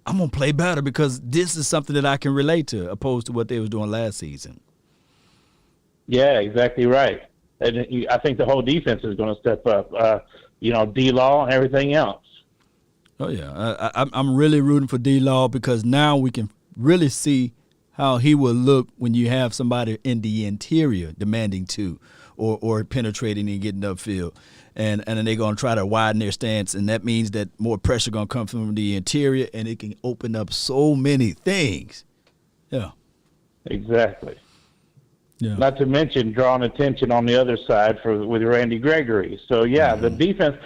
I'm going to play better because this is something that I can relate to, opposed to what they was doing last season. Yeah, exactly right. And I think the whole defense is going to step up, D-Law and everything else. Oh, yeah. I'm really rooting for D-Law because now we can really see how he will look when you have somebody in the interior demanding two or penetrating and getting upfield. And then they're going to try to widen their stance, and that means that more pressure going to come from the interior, and it can open up so many things. Yeah. Exactly. Yeah. Not to mention drawing attention on the other side with Randy Gregory. So, yeah, the defense,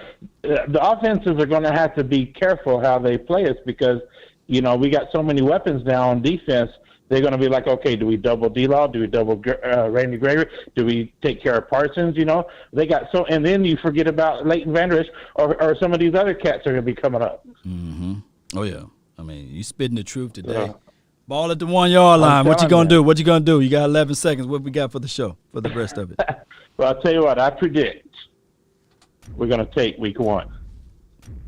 the offenses are going to have to be careful how they play us because, we got so many weapons now on defense. They're going to be like, okay, do we double D-Law? Do we double Randy Gregory? Do we take care of Parsons? They got so, and then you forget about Leighton Vander Esch or some of these other cats are going to be coming up. Mm-hmm. Oh, yeah. I mean, you spitting the truth today. Yeah. Ball at the 1 yard line. What you going to do? What you going to do? You got 11 seconds. What we got for the show, for the rest of it? Well, I'll tell you what. I predict we're going to take week 1.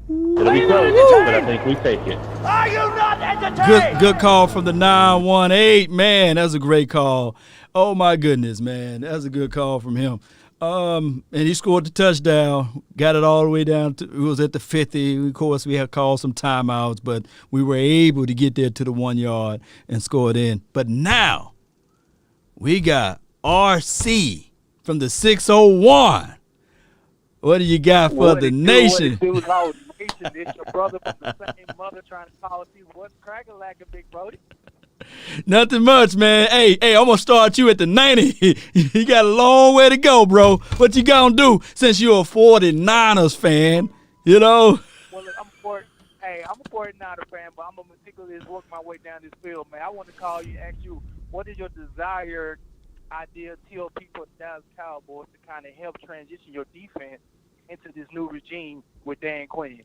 It'll be close, but I think we take it. Are you not entertained? Good call from the 918. Man, that's a great call. Oh, my goodness, man. That's a good call from him. And he scored the touchdown, got it all the way down to, it was at the 50. Of course, we had called some timeouts, but we were able to get there to the 1 yard and score it in. But now we got RC from the 601. What do you got for the nation? What it do, Lord Nation? It's your brother from the same mother trying to call people. What's cracking like a big Brody? Nothing much, man. Hey, I'm going to start you at the 90. You got a long way to go, bro. What you going to do since you're a 49ers fan, you know? Well, look, I'm a 49er fan, but I'm a meticulous work my way down this field, man. I want to call you, ask you, what is your desired idea tell people at Dallas Cowboys to kind of help transition your defense into this new regime with Dan Quinn?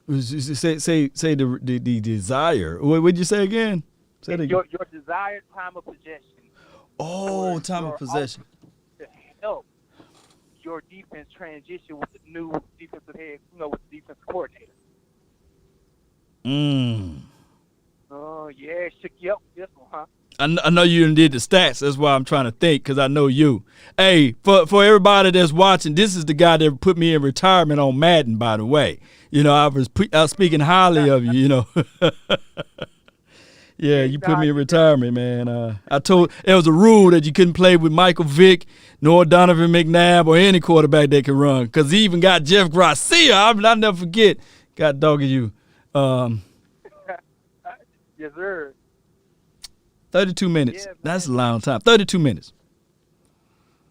Say the desire. What would you say again? Say it again. Your desired time of possession. Oh, time of possession. To help your defense transition with the new defensive head, with the defensive coordinator. Oh, yeah, shook you up with this one, huh? I know you did the stats. That's why I'm trying to think, because I know you. Hey, for everybody that's watching, this is the guy that put me in retirement on Madden, by the way. You know, I was speaking highly of you, you know. Yeah, you put me in retirement, man. I told there was a rule that you couldn't play with Michael Vick, nor Donovan McNabb, or any quarterback that could run, because he even got Jeff Garcia. I'll never forget. Got dogging you. Yes, sir. 32 minutes. Yeah, that's a long time. 32 minutes.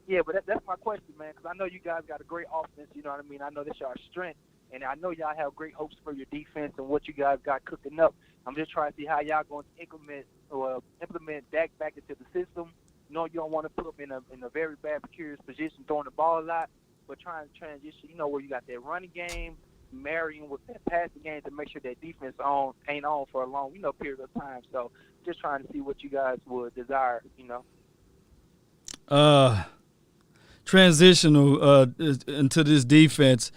Yeah, but that's my question, man, because I know you guys got a great offense, you know what I mean? I know that's your strength, and I know y'all have great hopes for your defense and what you guys got cooking up. I'm just trying to see how y'all going to implement Dak back into the system. You don't want to put him in a very bad, precarious position, throwing the ball a lot, but trying to transition, where you got that running game, marrying with that passing game to make sure that defense ain't on for a long, period of time. So just trying to see what you guys would desire, Transitional into this defense.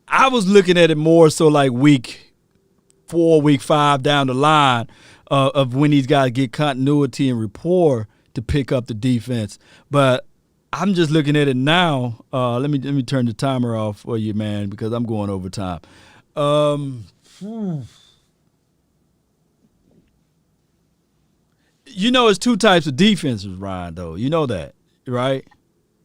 I was looking at it more so like week 4, week 5 down the line of when these guys get continuity and rapport to pick up the defense. But I'm just looking at it now. Let me turn the timer off for you, man, because I'm going over time. It's two types of defenses, Ryan, though. You know that, right?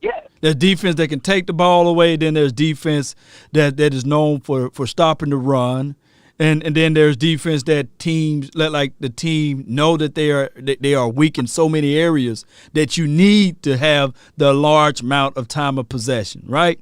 Yeah. There's defense that can take the ball away. Then there's defense that is known for stopping the run. And then there's defense that teams like the team know that they are weak in so many areas that you need to have the large amount of time of possession, right?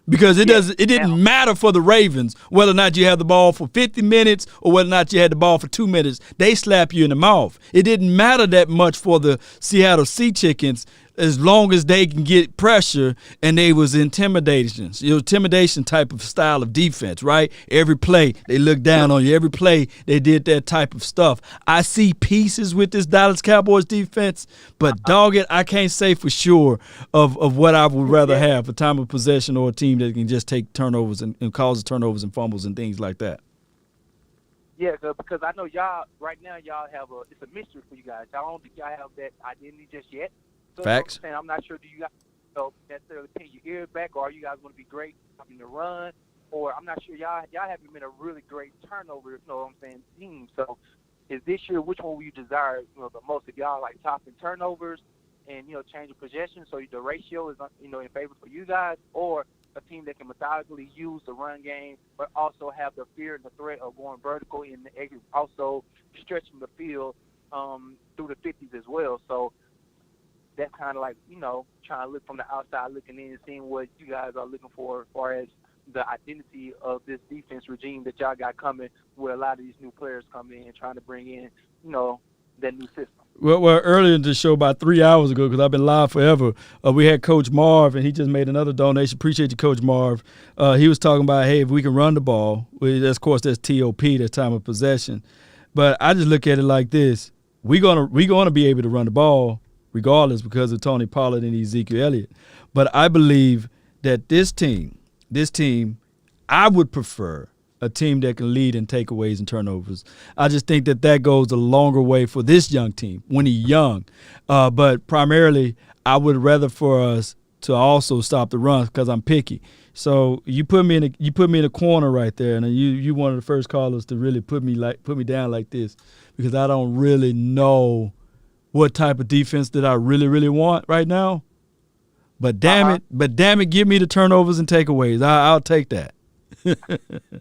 Because it didn't matter for the Ravens whether or not you had the ball for 50 minutes or whether or not you had the ball for 2 minutes. They slap you in the mouth. It didn't matter that much for the Seattle Sea Chickens as long as they can get pressure, and they was intimidation type of style of defense, right? Every play, they looked down on you. Every play, they did that type of stuff. I see pieces with this Dallas Cowboys defense, but dog it, I can't say for sure of what I would rather have, a time of possession or a team that can just take turnovers and cause turnovers and fumbles and things like that. Yeah, because I know y'all, right now, y'all have it's a mystery for you guys. I don't think y'all have that identity just yet. So, Facts. I'm not sure, do you guys necessarily pin your ears back, or are you guys going to be great in the run? Or I'm not sure, y'all haven't been a really great turnover, team. So is this year, which one will you desire the most? If y'all like top in turnovers and, change of possession, so the ratio is, in favor for you guys, or a team that can methodically use the run game, but also have the fear and the threat of going vertical and also stretching the field through the 50s as well. So that's kind of like, trying to look from the outside looking in and seeing what you guys are looking for as far as the identity of this defense regime that y'all got coming, where a lot of these new players come in and trying to bring in, that new system. Well, earlier in the show, about 3 hours ago, because I've been live forever, we had Coach Marv, and he just made another donation. Appreciate you, Coach Marv. He was talking about, hey, if we can run the ball, of course, that's TOP, that's time of possession. But I just look at it like this. We're gonna be able to run the ball regardless because of Tony Pollard and Ezekiel Elliott. But I believe that this team, I would prefer a team that can lead in takeaways and turnovers. I just think that goes a longer way for this young team when he's young. But primarily, I would rather for us to also stop the run because I'm picky. So you put me in a corner right there, and you one of the first callers to really put me down like this because I don't really know what type of defense that I really, really want right now. But damn it, give me the turnovers and takeaways. I'll take that.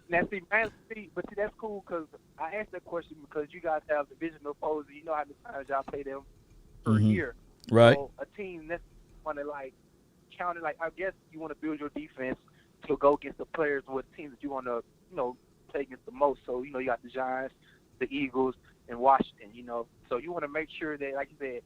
Now, see, man, but that's cool because I asked that question because you guys have divisional opposers. You know how many times y'all play them per year. Right. So a team that's want to counter. I guess you want to build your defense to go against the players with teams that you want to play against the most. So you got the Giants, the Eagles, and Washington. So you want to make sure that, like you said,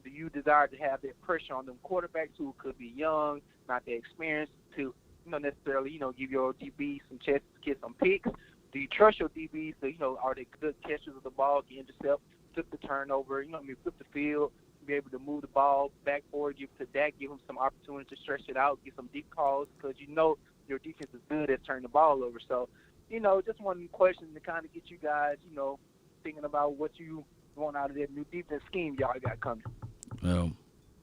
you desire to have that pressure on them quarterbacks who could be young, not that experienced, to necessarily give your DBs some chances to get some picks. Do you trust your DBs? So are they good catchers of the ball, can intercept, flip the turnover, flip the field, be able to move the ball back forward, give to Dak, give him some opportunity to stretch it out, get some deep calls because your defense is good at turning the ball over. So, just one question to kind of get you guys, thinking about what you want out of that new defense scheme y'all got coming. Well,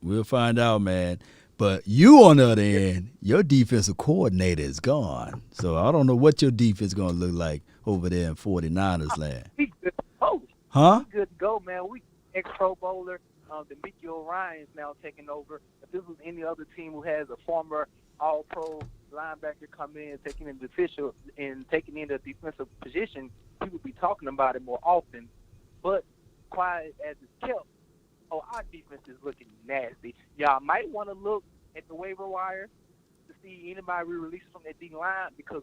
we'll find out, man. But you, on the other end, your defensive coordinator is gone. So I don't know what your defense is going to look like over there in 49ers land. We good to go. Huh? We good to go, man. We ex-Pro Bowler, D'Amico Ryan's now taking over. If this was any other team who has a former All-Pro linebacker come in, taking in the official and taking in the defensive position, people would be talking about it more often. But quiet as it's kept, our defense is looking nasty. Y'all might want to look at the waiver wire to see anybody we release from that D line because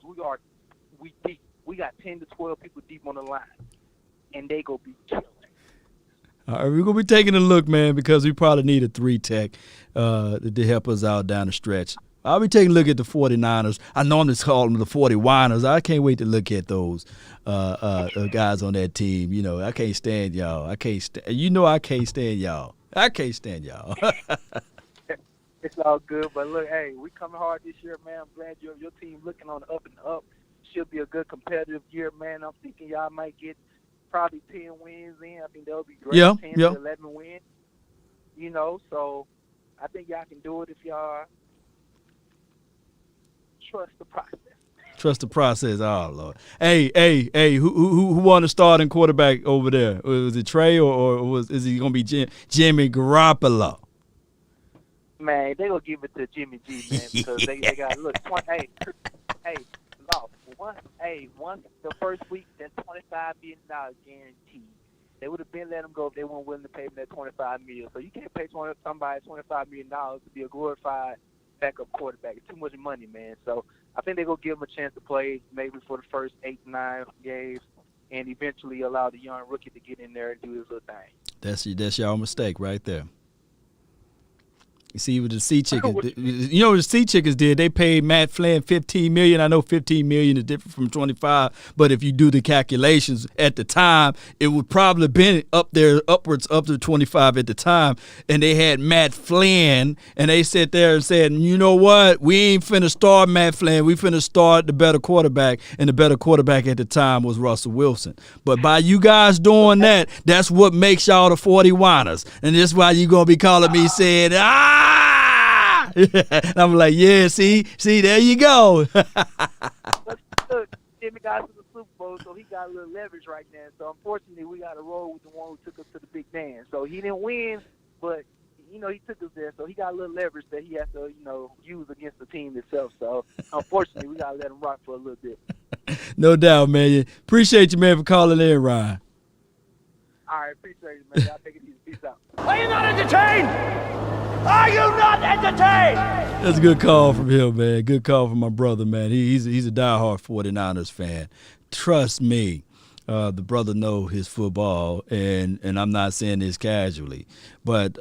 we deep. We got 10 to 12 people deep on the line, and they go be killing. All right, we're going to be taking a look, man, because we probably need a 3-tech to help us out down the stretch. I'll be taking a look at the 49ers. I normally call them the 40-winers. I can't wait to look at those guys on that team. I can't stand y'all. I can't stand y'all. I can't stand y'all. It's all good, but look, hey, we coming hard this year, man. I'm glad your team looking on the up and up. Should be a good competitive year, man. I'm thinking y'all might get probably 10 wins in. I think that would be great. 10 to 11 wins. So I think y'all can do it if y'all trust the process. Trust the process. Oh, Lord. Hey, who won the starting quarterback over there? Was it Trey or is he going to be Jimmy Garoppolo? Man, they going to give it to Jimmy G, man, because they got, look, the first week, that's $25 million guaranteed. They would have been let him go if they weren't willing to pay him that $25 million. So you can't pay somebody $25 million to be a glorified backup quarterback. It's too much money, man. So I think they're going to give him a chance to play maybe for the first 8-9 games and eventually allow the young rookie to get in there and do his little thing. That's y'all mistake right there. You see what the Sea Chickens, what the Sea Chickens did? They paid Matt Flynn $15 million. I know $15 million is different from 25, but if you do the calculations at the time, it would probably have been upwards up to 25 at the time. And they had Matt Flynn, and they sat there and said, you know what? We ain't finna start Matt Flynn. We finna start the better quarterback, and the better quarterback at the time was Russell Wilson. But by you guys doing that, that's what makes y'all the 40-winers. And that's why you gonna be calling me saying, and I'm like, yeah, see, there you go. Look, Jimmy got to the Super Bowl, so he got a little leverage right now. So unfortunately, we got to roll with the one who took us to the big dance. So he didn't win, but he took us there. So he got a little leverage that he has to, use against the team itself. So unfortunately, we got to let him rock for a little bit. No doubt, man. Appreciate you, man, for calling in, Ryan. All right, appreciate it, man. Y'all take it easy. Peace out. Are you not entertained? Are you not entertained? That's a good call from him, man. Good call from my brother, man. He's a diehard 49ers fan. Trust me, the brother know his football, and I'm not saying this casually, but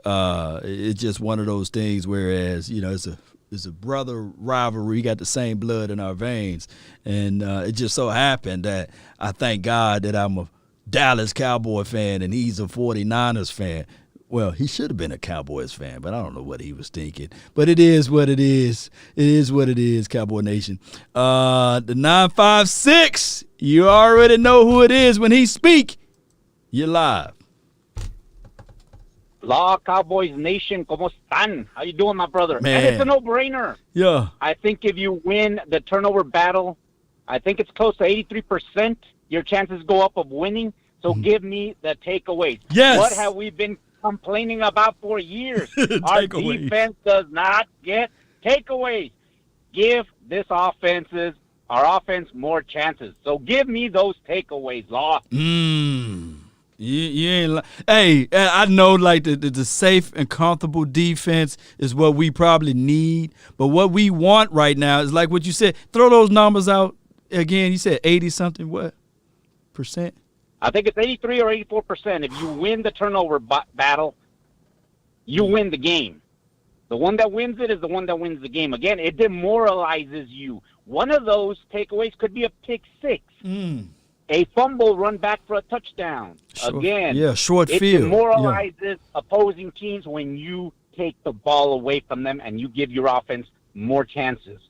it's just one of those things. Whereas it's a brother rivalry. We got the same blood in our veins, and it just so happened that I thank God that I'm a Dallas Cowboy fan and he's a 49ers fan. Well, he should have been a Cowboys fan, but I don't know what he was thinking. But it is what it is. It is what it is, Cowboy Nation. The 956, you already know who it is when he speak. You're live. La Cowboys Nation, ¿cómo están? How you doing, my brother? Man. And it's a no-brainer. Yeah. I think if you win the turnover battle, I think it's close to 83%. Your chances go up of winning. So give me the takeaways. Yes. What have we been complaining about for years. Our Takeaways. defense does not get takeaways. Give our offense more chances. So give me those takeaways, Law. You ain't hey, I know like the safe and comfortable defense is what we probably need, but what we want right now is like what you said. Throw those numbers out again. You said 80-something what percent? I think it's 83 or 84%. If you win the turnover battle, you win the game. The one that wins it is the one that wins the game. Again, it demoralizes you. One of those takeaways could be a pick six. A fumble run back for a touchdown. Again, short it field. demoralizes opposing teams when you take the ball away from them and you give your offense more chances.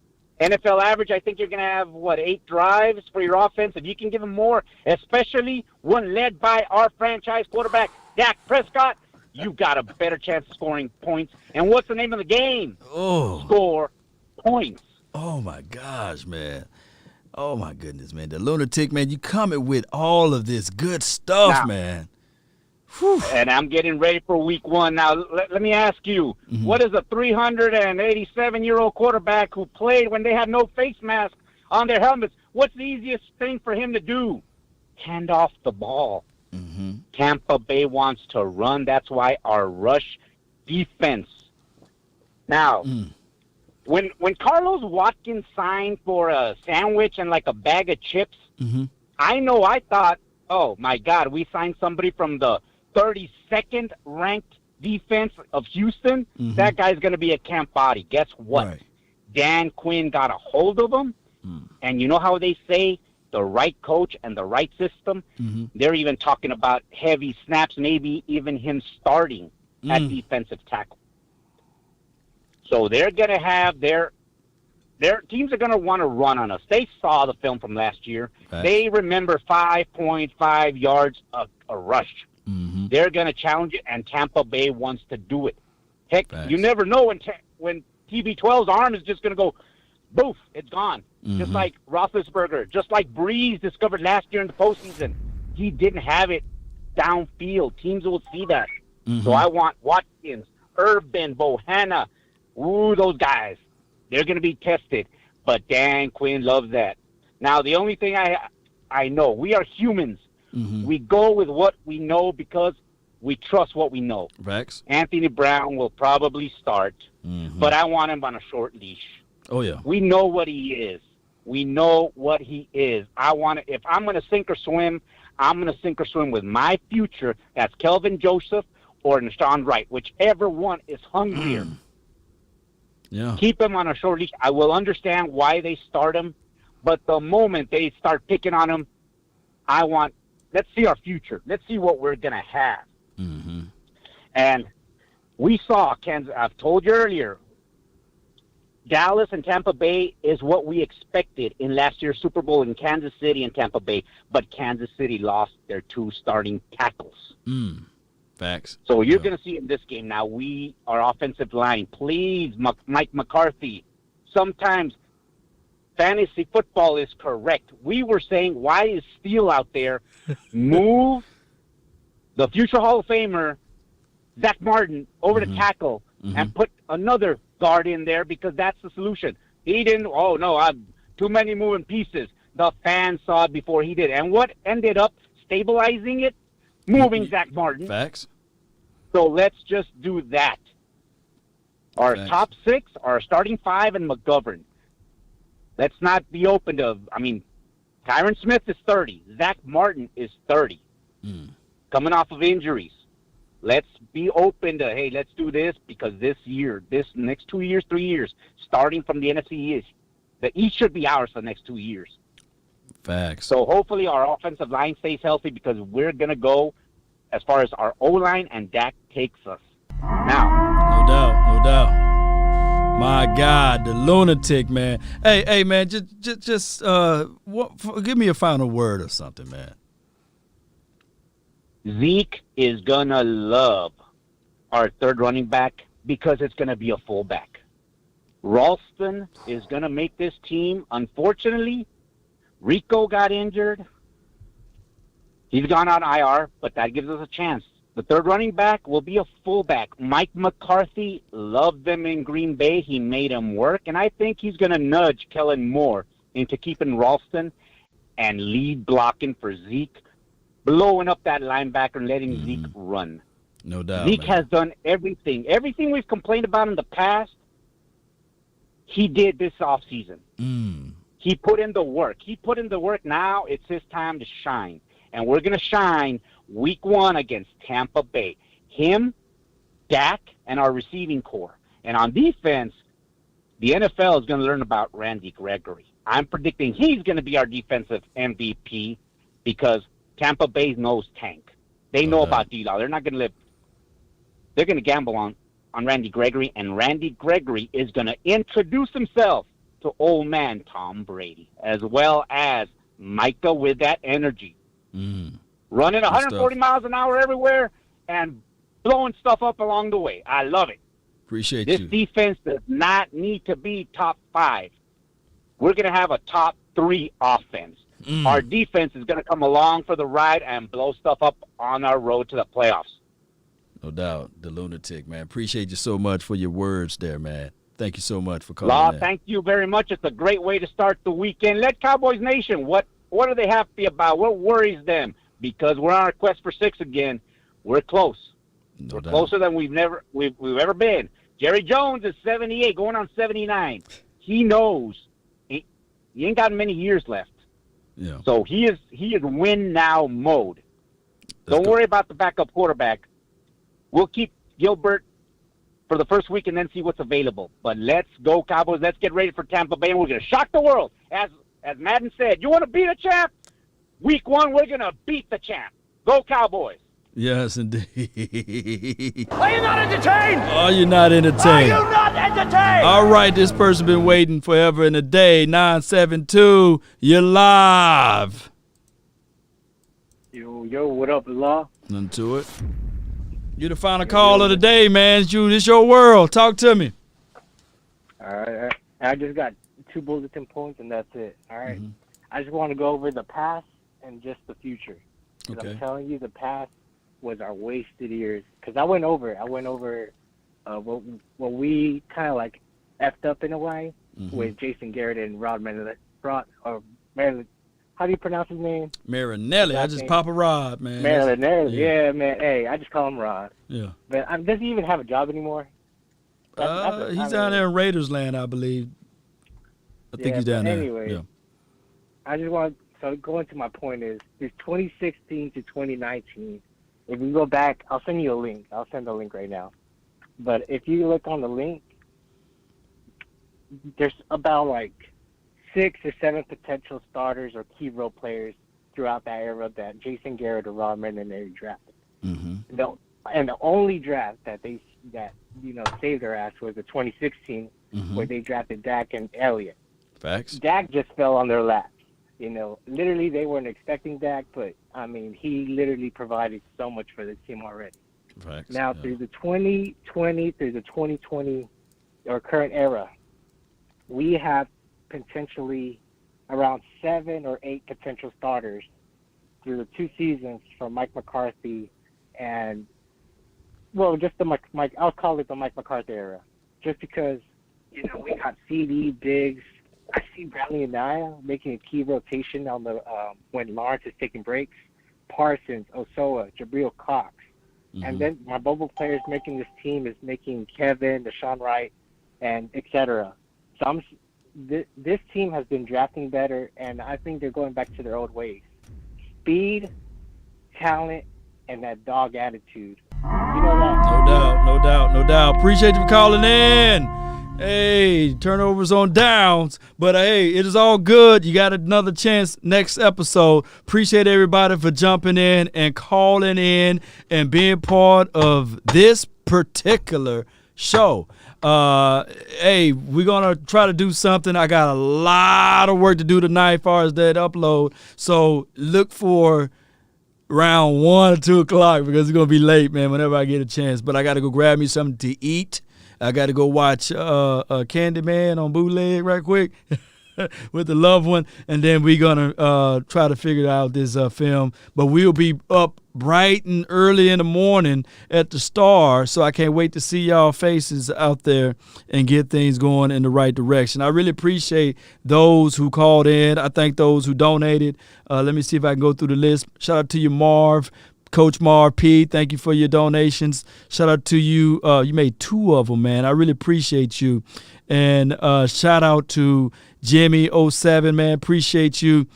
NFL average, I think you're going to have, 8 drives for your offense. If you can give them more, especially one led by our franchise quarterback, Dak Prescott, you've got a better chance of scoring points. And what's the name of the game? Score points. Oh, my gosh, man. Oh, my goodness, man. The lunatic, man, you coming with all of this good stuff, Now, man. And I'm getting ready for week 1. Now, let me ask you, what is a 387-year-old quarterback who played when they had no face mask on their helmets? What's the easiest thing for him to do? Hand off the ball. Tampa Bay wants to run. That's why our rush defense. Now, when Carlos Watkins signed for a sandwich and like a bag of chips, I thought, oh, my God, we signed somebody from the 32nd ranked defense of Houston. That guy's going to be a camp body. Guess what? Dan Quinn got a hold of him, and you know how they say the right coach and the right system? They're even talking about heavy snaps, maybe even him starting at defensive tackle. So they're going to have their teams are going to want to run on us. They saw the film from last year. They remember 5.5 yards a rush. They're going to challenge it, and Tampa Bay wants to do it. Heck, you never know when TB12's arm is just going to go, boof, it's gone. Just like Roethlisberger, just like Breeze discovered last year in the postseason. He didn't have it downfield. Teams will see that. So I want Watkins, Urban, Bohanna, those guys. They're going to be tested. But Dan Quinn loves that. Now, the only thing I know, we are humans. We go with what we know because we trust what we know. Anthony Brown will probably start, but I want him on a short leash. Oh, yeah. We know what he is. We know what he is. If I'm going to sink or swim, I'm going to sink or swim with my future. That's Kelvin Joseph or Nashawn Wright, whichever one is hungrier. Keep him on a short leash. I will understand why they start him, but the moment they start picking on him, let's see our future. Let's see what we're going to have. And we saw Kansas. I've told you earlier, Dallas and Tampa Bay is what we expected in last year's Super Bowl in Kansas City and Tampa Bay, but Kansas City lost their 2 starting tackles. Facts. So you're going to see in this game now, our offensive line, please, Mike McCarthy, sometimes fantasy football is correct. We were saying, why is Steele out there? Move the future Hall of Famer, Zach Martin, over to tackle and put another guard in there because that's the solution. He didn't, I'm too many moving pieces. The fans saw it before he did. And what ended up stabilizing it? Moving Zach Martin. Facts. So let's just do that. Our top 6, our starting 5, and McGovern. Let's not be open to, Tyron Smith is 30. Zach Martin is 30. Coming off of injuries. Let's be open to, hey, let's do this because this next 2 years, 3 years, starting from the NFC East, the East should be ours for the next 2 years. Facts. So hopefully our offensive line stays healthy because we're going to go as far as our O-line and Dak takes us. Now. No doubt. My God, the lunatic, man. Hey, man, just give me a final word or something, man. Zeke is going to love our third running back because it's going to be a fullback. Ralston is going to make this team, unfortunately, Rico got injured. He's gone on IR, but that gives us a chance. The third running back will be a fullback. Mike McCarthy loved them in Green Bay. He made them work, and I think he's going to nudge Kellen Moore into keeping Ralston and lead blocking for Zeke, blowing up that linebacker and letting Zeke run. No doubt. Zeke man. has done everything. Everything we've complained about in the past, he did this offseason. He put in the work. Now it's his time to shine. And we're going to shine week 1 against Tampa Bay. Him, Dak, and our receiving core. And on defense, the NFL is going to learn about Randy Gregory. I'm predicting he's going to be our defensive MVP because Tampa Bay knows Tank. They know about D-Law. They're not going to live. They're going to gamble on Randy Gregory, and Randy Gregory is going to introduce himself to old man Tom Brady, as well as Micah with that energy. Running 140 miles an hour everywhere and blowing stuff up along the way. I love it. Appreciate this you. This defense does not need to be top 5. We're going to have a top 3 offense. Our defense is going to come along for the ride and blow stuff up on our road to the playoffs. No doubt. The lunatic, man. Appreciate you so much for your words there, man. Thank you so much for calling Law, in. thank you very much. It's a great way to start the weekend. Let Cowboys Nation, what are they happy about? What worries them? Because we're on our quest for 6 again. We're close. We're closer than we've ever been. Jerry Jones is 78, going on 79. He knows he ain't got many years left. Yeah. So he is win now mode. Don't worry about the backup quarterback. We'll keep Gilbert for the first week and then see what's available. But let's go, Cowboys. Let's get ready for Tampa Bay, and we're going to shock the world. As Madden said, you want to beat a champ? Week 1, we're going to beat the champ. Go, Cowboys. Yes, indeed. Are you not entertained? Are you not entertained? Are you not entertained? All right, this person been waiting forever and a day. 972, you're live. Yo, what up, Law? Nothing to it. You're the final call of the day, man. It's your world. Talk to me. All right. I just got 2 bulletin points, and that's it. All right. I just want to go over the past and just the future. Because I'm telling you, the past was our wasted years. Because I went over what we kind of like effed up in a way with Jason Garrett and Rod Marinelli. How do you pronounce his name? Marinelli. I just Papa Rod, man. Marinelli. Yeah, man. Hey, I just call him Rod. Yeah. But does he even have a job anymore? He's down there in Raiders land, I believe. I think he's down there. Anyway, yeah. I just want so going to my point is 2016 to 2019. If you go back, I'll send you a link. I'll send the link right now. But if you look on the link, there's about like 6 or 7 potential starters or key role players throughout that era that Jason Garrett or Rod Marinelli drafted. And the only draft that saved their ass was the 2016 where they drafted Dak and Elliott. Facts. Dak just fell on their laps. Literally they weren't expecting Dak, but I mean he literally provided so much for the team already. Facts. Now through the 2020 through the 2020 or current era, we have potentially around 7 or 8 potential starters through the 2 seasons from Mike McCarthy and just the Mike. I'll call it the Mike McCarthy era, just because we got CD, Diggs. I see Bradley and Nia making a key rotation on the when Lawrence is taking breaks. Parsons, Osoa, Jabril Cox, and then my bubble players making this team is making Kevin, Deshaun Wright, and etc. So this team has been drafting better, and I think they're going back to their old ways. Speed, talent, and that dog attitude. You know that? No doubt. Appreciate you for calling in. Hey, turnovers on downs, but hey, it is all good. You got another chance next episode. Appreciate everybody for jumping in and calling in and being part of this particular show. Hey, we're gonna try to do something. I got a lot of work to do tonight as far as that upload, so look for around 1 or 2 o'clock because it's gonna be late, man, whenever I get a chance. But I gotta go grab me something to eat. I got to go watch Candyman on bootleg right quick. with the loved one, and then we're gonna try to figure out this film. But we'll be up bright and early in the morning at the Star, so I can't wait to see y'all faces out there and get things going in the right direction. I really appreciate those who called in. I thank those who donated. Let me see if I can go through the list. Shout out to you, Marv. Coach Marv P., thank you for your donations. Shout out to you. You made 2 of them, man. I really appreciate you. And shout out to Jimmy07, man. Appreciate you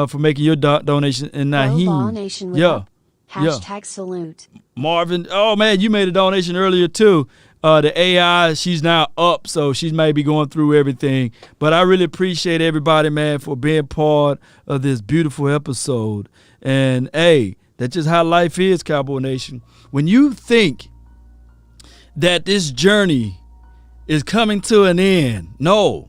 for making your donation. And Naheem. Law Nation with up. Hashtag salute. Marvin, oh, man, you made a donation earlier, too. The AI, she's now up, so she may be going through everything. But I really appreciate everybody, man, for being part of this beautiful episode. And, hey, that's just how life is, Cowboy Nation. When you think that this journey is coming to an end, no.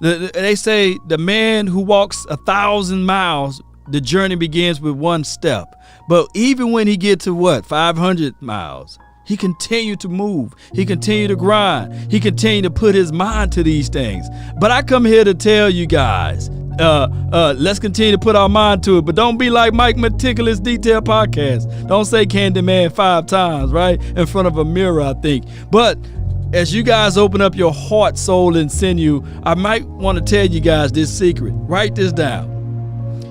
They say the man who walks 1,000 miles, the journey begins with 1 step. But even when he gets to 500 miles, he continued to move. He continued to grind. He continued to put his mind to these things. But I come here to tell you guys, let's continue to put our mind to it, but don't be like Mike Meticulous Detail Podcast. Don't say Candyman 5 times, right? In front of a mirror, I think. But as you guys open up your heart, soul, and sinew, I might want to tell you guys this secret. Write this down.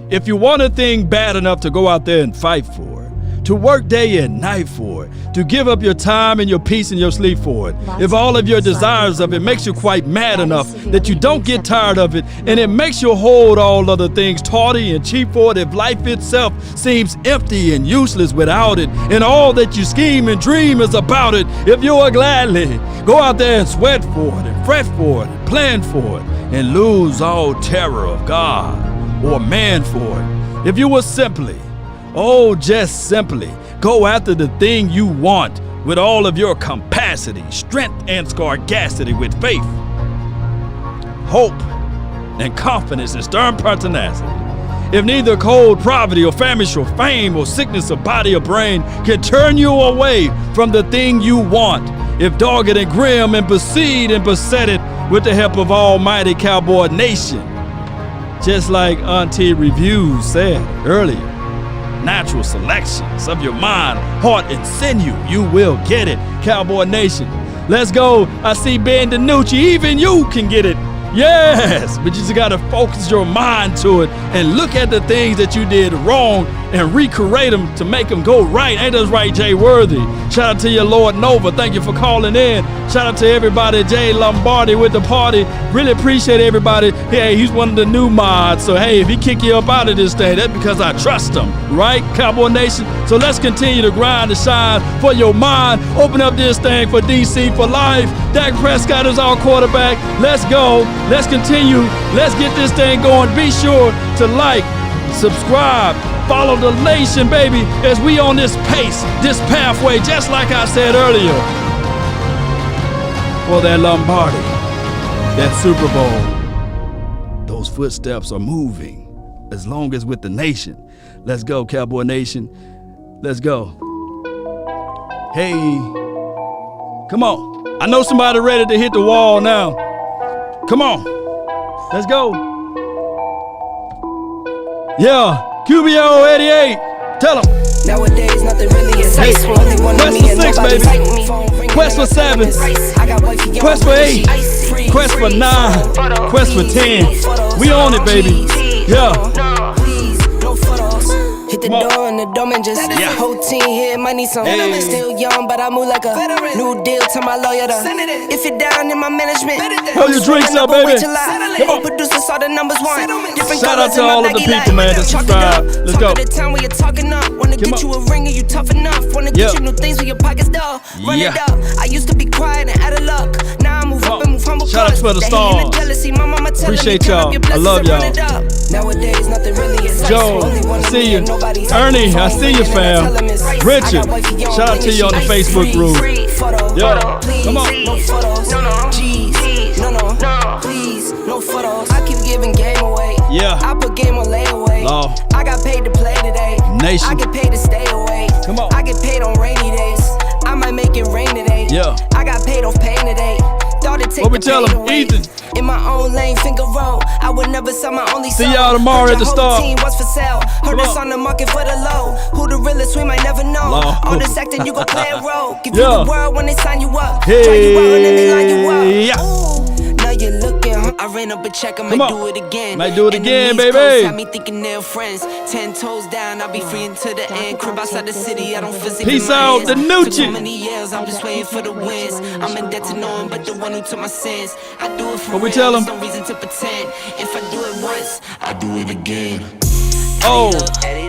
If you want a thing bad enough to go out there and fight for it, to work day and night for it, to give up your time and your peace and your sleep for it. If all of your desires of it makes you quite mad enough that you don't get tired of it, and it makes you hold all other things tawdry and cheap for it, if life itself seems empty and useless without it, and all that you scheme and dream is about it, if you will gladly go out there and sweat for it, and fret for it, and plan for it, and lose all terror of God or man for it, if you will simply, just simply go after the thing you want with all of your capacity, strength, and scarcity, with faith, hope, and confidence and stern pertinacity. If neither cold poverty or famish or fame or sickness of body or brain can turn you away from the thing you want, if dogged and grim and besieged and besetted with the help of Almighty Cowboy Nation, just like Auntie Reviews said earlier, natural selections of your mind, heart, and sinew, you will get it, Cowboy Nation. Let's go. I see Ben DiNucci. Even you can get it. Yes, but you just got to focus your mind to it and look at the things that you did wrong and recreate them to make them go right. Ain't that right, Jay Worthy? Shout out to you, Lord Nova. Thank you for calling in. Shout out to everybody, Jay Lombardi with the party. Really appreciate everybody. Hey, he's one of the new mods. So, hey, if he kick you up out of this thing, that's because I trust him. Right, Cowboy Nation? So let's continue to grind and shine for your mind. Open up this thing for DC for life. Dak Prescott is our quarterback. Let's go. Let's continue. Let's get this thing going. Be sure to like, subscribe, follow the nation, baby, as we on this pace, this pathway, just like I said earlier. For that Lombardi, that Super Bowl, those footsteps are moving as long as with the nation. Let's go, Cowboy Nation. Let's go. Hey, come on. I know somebody ready to hit the wall now. Come on. Let's go. Yeah, QBO 88. Tell them. Nowadays, nothing really is safe. Only one Quest of me for and 6, nobody baby. like me. Quest for 7. Quest for 8. Quest for 9. Quest for 10. We on it, baby. Yeah. Hit the door and the doorman just whole team here might need some. Still young, but I move like a new deal to my lawyer. If you're down in my management, hold your drinks up, baby. Come on. Producers saw the numbers one. Shout out to all of the people, man, that subscribe. Let's go. The time when you're talking up, wanna get you a ring and you tough enough. Wanna get you new things with your pockets dull. Run it up. I used to be quiet and out of luck. Now I move up and move humble. Shout out to the stars. Appreciate y'all. I love y'all. Nowadays, nothing really is. Joe, I see you. Ernie, I see you, fam. Richard, shout out to you on the Facebook group. Yo, come on. No photos, no, please, no photos. I keep giving game away. Yeah. I put game on layaway. Law. I got paid to play today. Nation. I get paid to stay away. Come on. I get paid on rainy days. I might make it rain today. Yeah. I got paid off pain today. Thought it take What we the tell pain him? away. Ethan. In my own lane, finger roll. I would never sell my only See soul. y'all tomorrow Heard at the your Star. whole team was for sale. Heard Come us on. on the market for the low. Who the realest, we might never know. Lord. All this acting, you gon' play a role. Give Yeah. you the world when they sign you up. Hey. Try you out and then they line you up. Yeah. Now you're looking, I ran up a check, I Come might on. do it again. Might do it again, Enemies baby. close, had me thinking they're friends. 10 toes down, I'll be free until the end. Crib outside the city, I don't physically Peace out, the For Nucci. too many years, I'm just waiting for the wins. I'm in debt to no one but the one who took my sins. I do it for What we real, tell there's 'em? no reason to pretend. If I do it once, I do it again. Oh,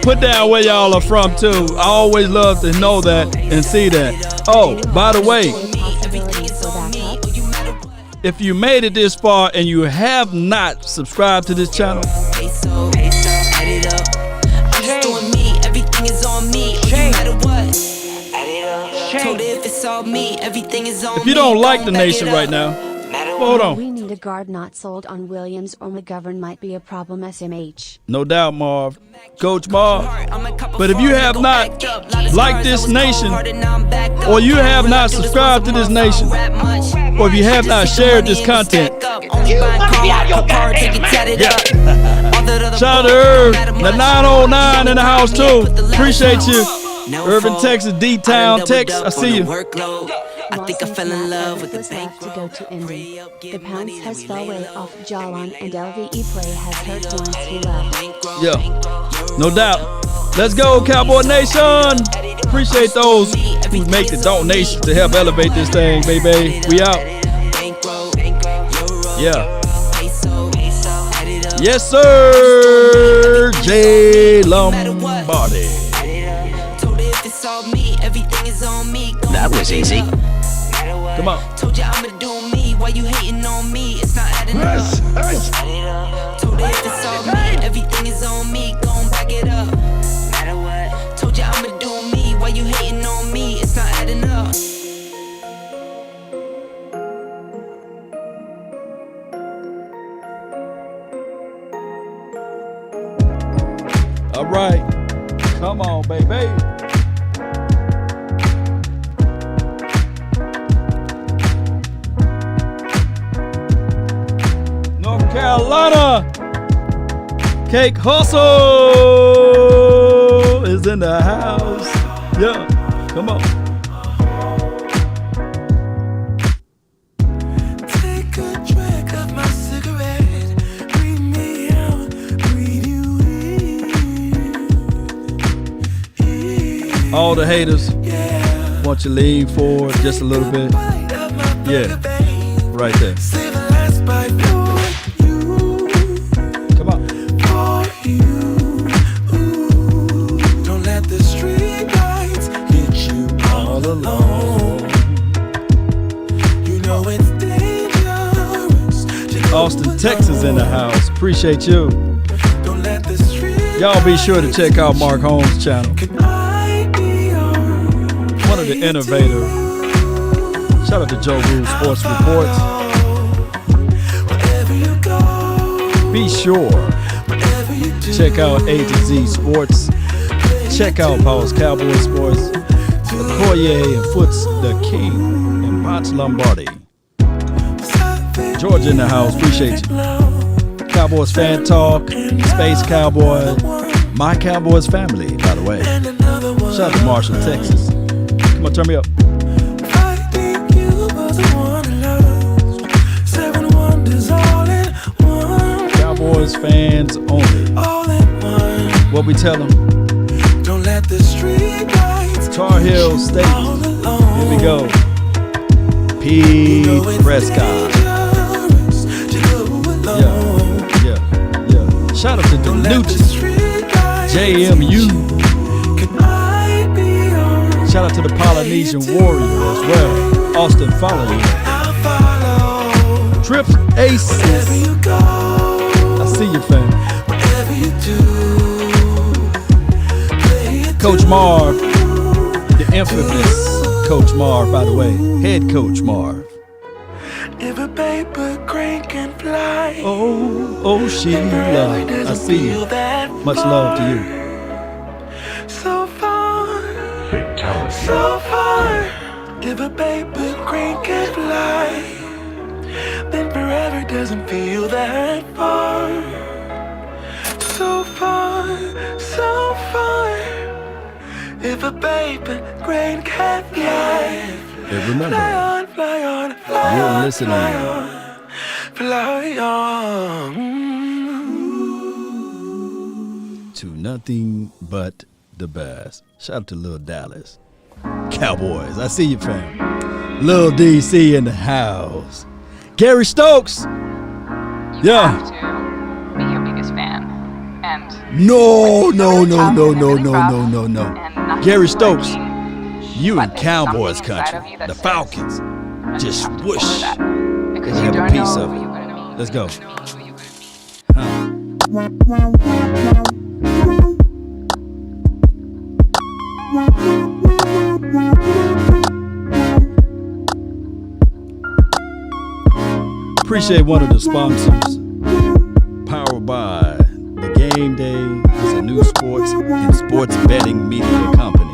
put down where y'all are from too. I always love to know that and see that. Oh, by the way, if you made it this far and you have not subscribed to this channel, if you don't like the nation right now, hold on. We need a guard not sold on Williams or McGovern might be a problem. SMH. No doubt, Marv. Coach Marv. But if you have not liked this nation, or you have not subscribed to this nation, or if you have not shared this content, yeah. Shout out to Irv, the 909 in the house too. Appreciate you. Irvin, Texas, D-Town, Texas. I see you. I think I fell in love with the bank. To go to Indy. The pounds has fell way off Jalan and LVE play has hurt once he left. Yeah, no doubt. Let's go, Cowboy Nation. Appreciate those who make the donations to help elevate this thing, baby. We out. Yeah. Yes, sir. J. Lombardi. That was easy. Come on. Told you I'ma do me. Why you hating on me? It's not adding up. Told you if it's all me, everything is on me. Gon' back it up. Matter what. Told you I'ma do me. Why you hating on me? It's not adding up. All right. Come on, baby. North Carolina. Cake Hustle is in the house. Yeah. Come on. Take a drag of my cigarette. Breathe me out. Breathe you in. All the haters, want you to lean forward just a little bit. Yeah, right there. Come on. Don't let the street lights hit you all alone. You know it's dangerous. Austin, Texas in the house. Appreciate you. Y'all be sure to check out Mark Holmes' channel. One of the innovators. Shout out to Joe Rule Sports Reports. Be sure to check out A to Z Sports. Check out Paul's Cowboy Sports. Okoye and Foots the King and Bots Lombardi. Georgia in the house. Appreciate you. Cowboys Fan Talk. Space Cowboy. My Cowboys family, by the way. Shout out to Marshall, Texas. Come on, turn me up. Cowboys fans only. What we tell them? Don't let the street lights Tar Heel Stadium. Here we go. Pete Prescott. Yeah. Shout out to Danucci. JMU. Shout out to the Polynesian Warrior as well. Austin, follow you. Trips Aces. I see you, fam. Coach Marv, the infamous Coach Marv, by the way, head Coach Marv. If a paper crane can fly. Oh, Sheila, I see you. Much love to you. So far, so far. If a paper crane can fly. doesn't feel that far. So far, so far. If a baby grain can fly. Hey, remember, Fly on, fly on, fly you're on, listening fly on, fly on. to nothing but the best. Shout out to Lil Dallas. Cowboys, I see you, fam. Lil DC in the house. Gary Stokes. Yeah. Have to be your biggest fan. And No. Gary Stokes, you in Cowboys country. The Falcons. Just whoosh. They have a piece of it. Let's go. Appreciate one of the sponsors. Powered by The Game Day. It's a new sports and sports betting media company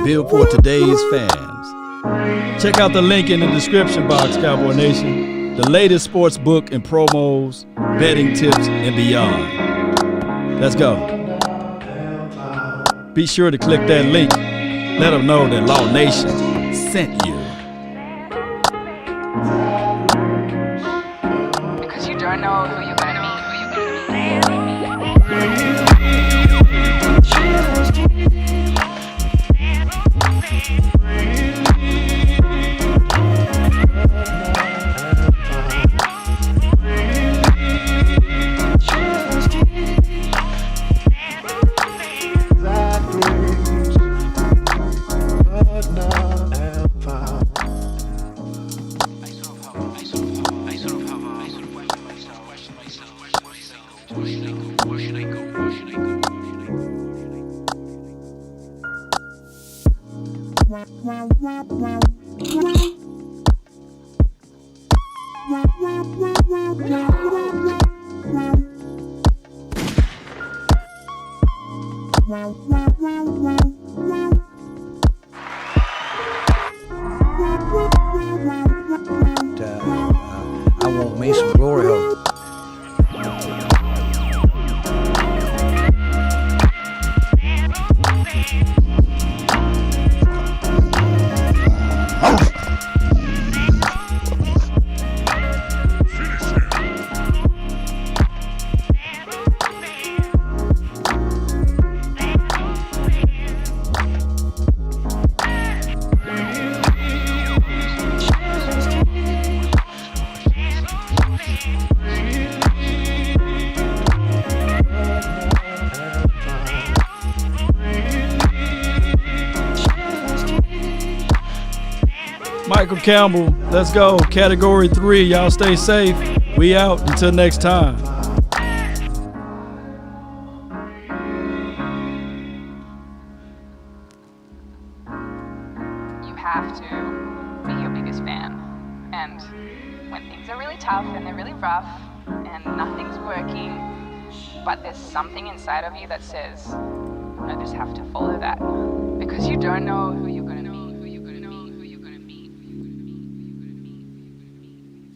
built for today's fans. Check out the link in the description box, Cowboy Nation. The latest sports book and promos, betting tips, and beyond. Let's go. Be sure to click that link. Let them know that Law Nation sent you. because you don't know who you're gonna meet. I want me some glory hole. Michael Campbell, let's go. Category 3, y'all stay safe. We out until next time. You have to be your biggest fan. And when things are really tough and they're really rough and nothing's working, but there's something inside of you that says, I just have to follow that. Because you don't know who you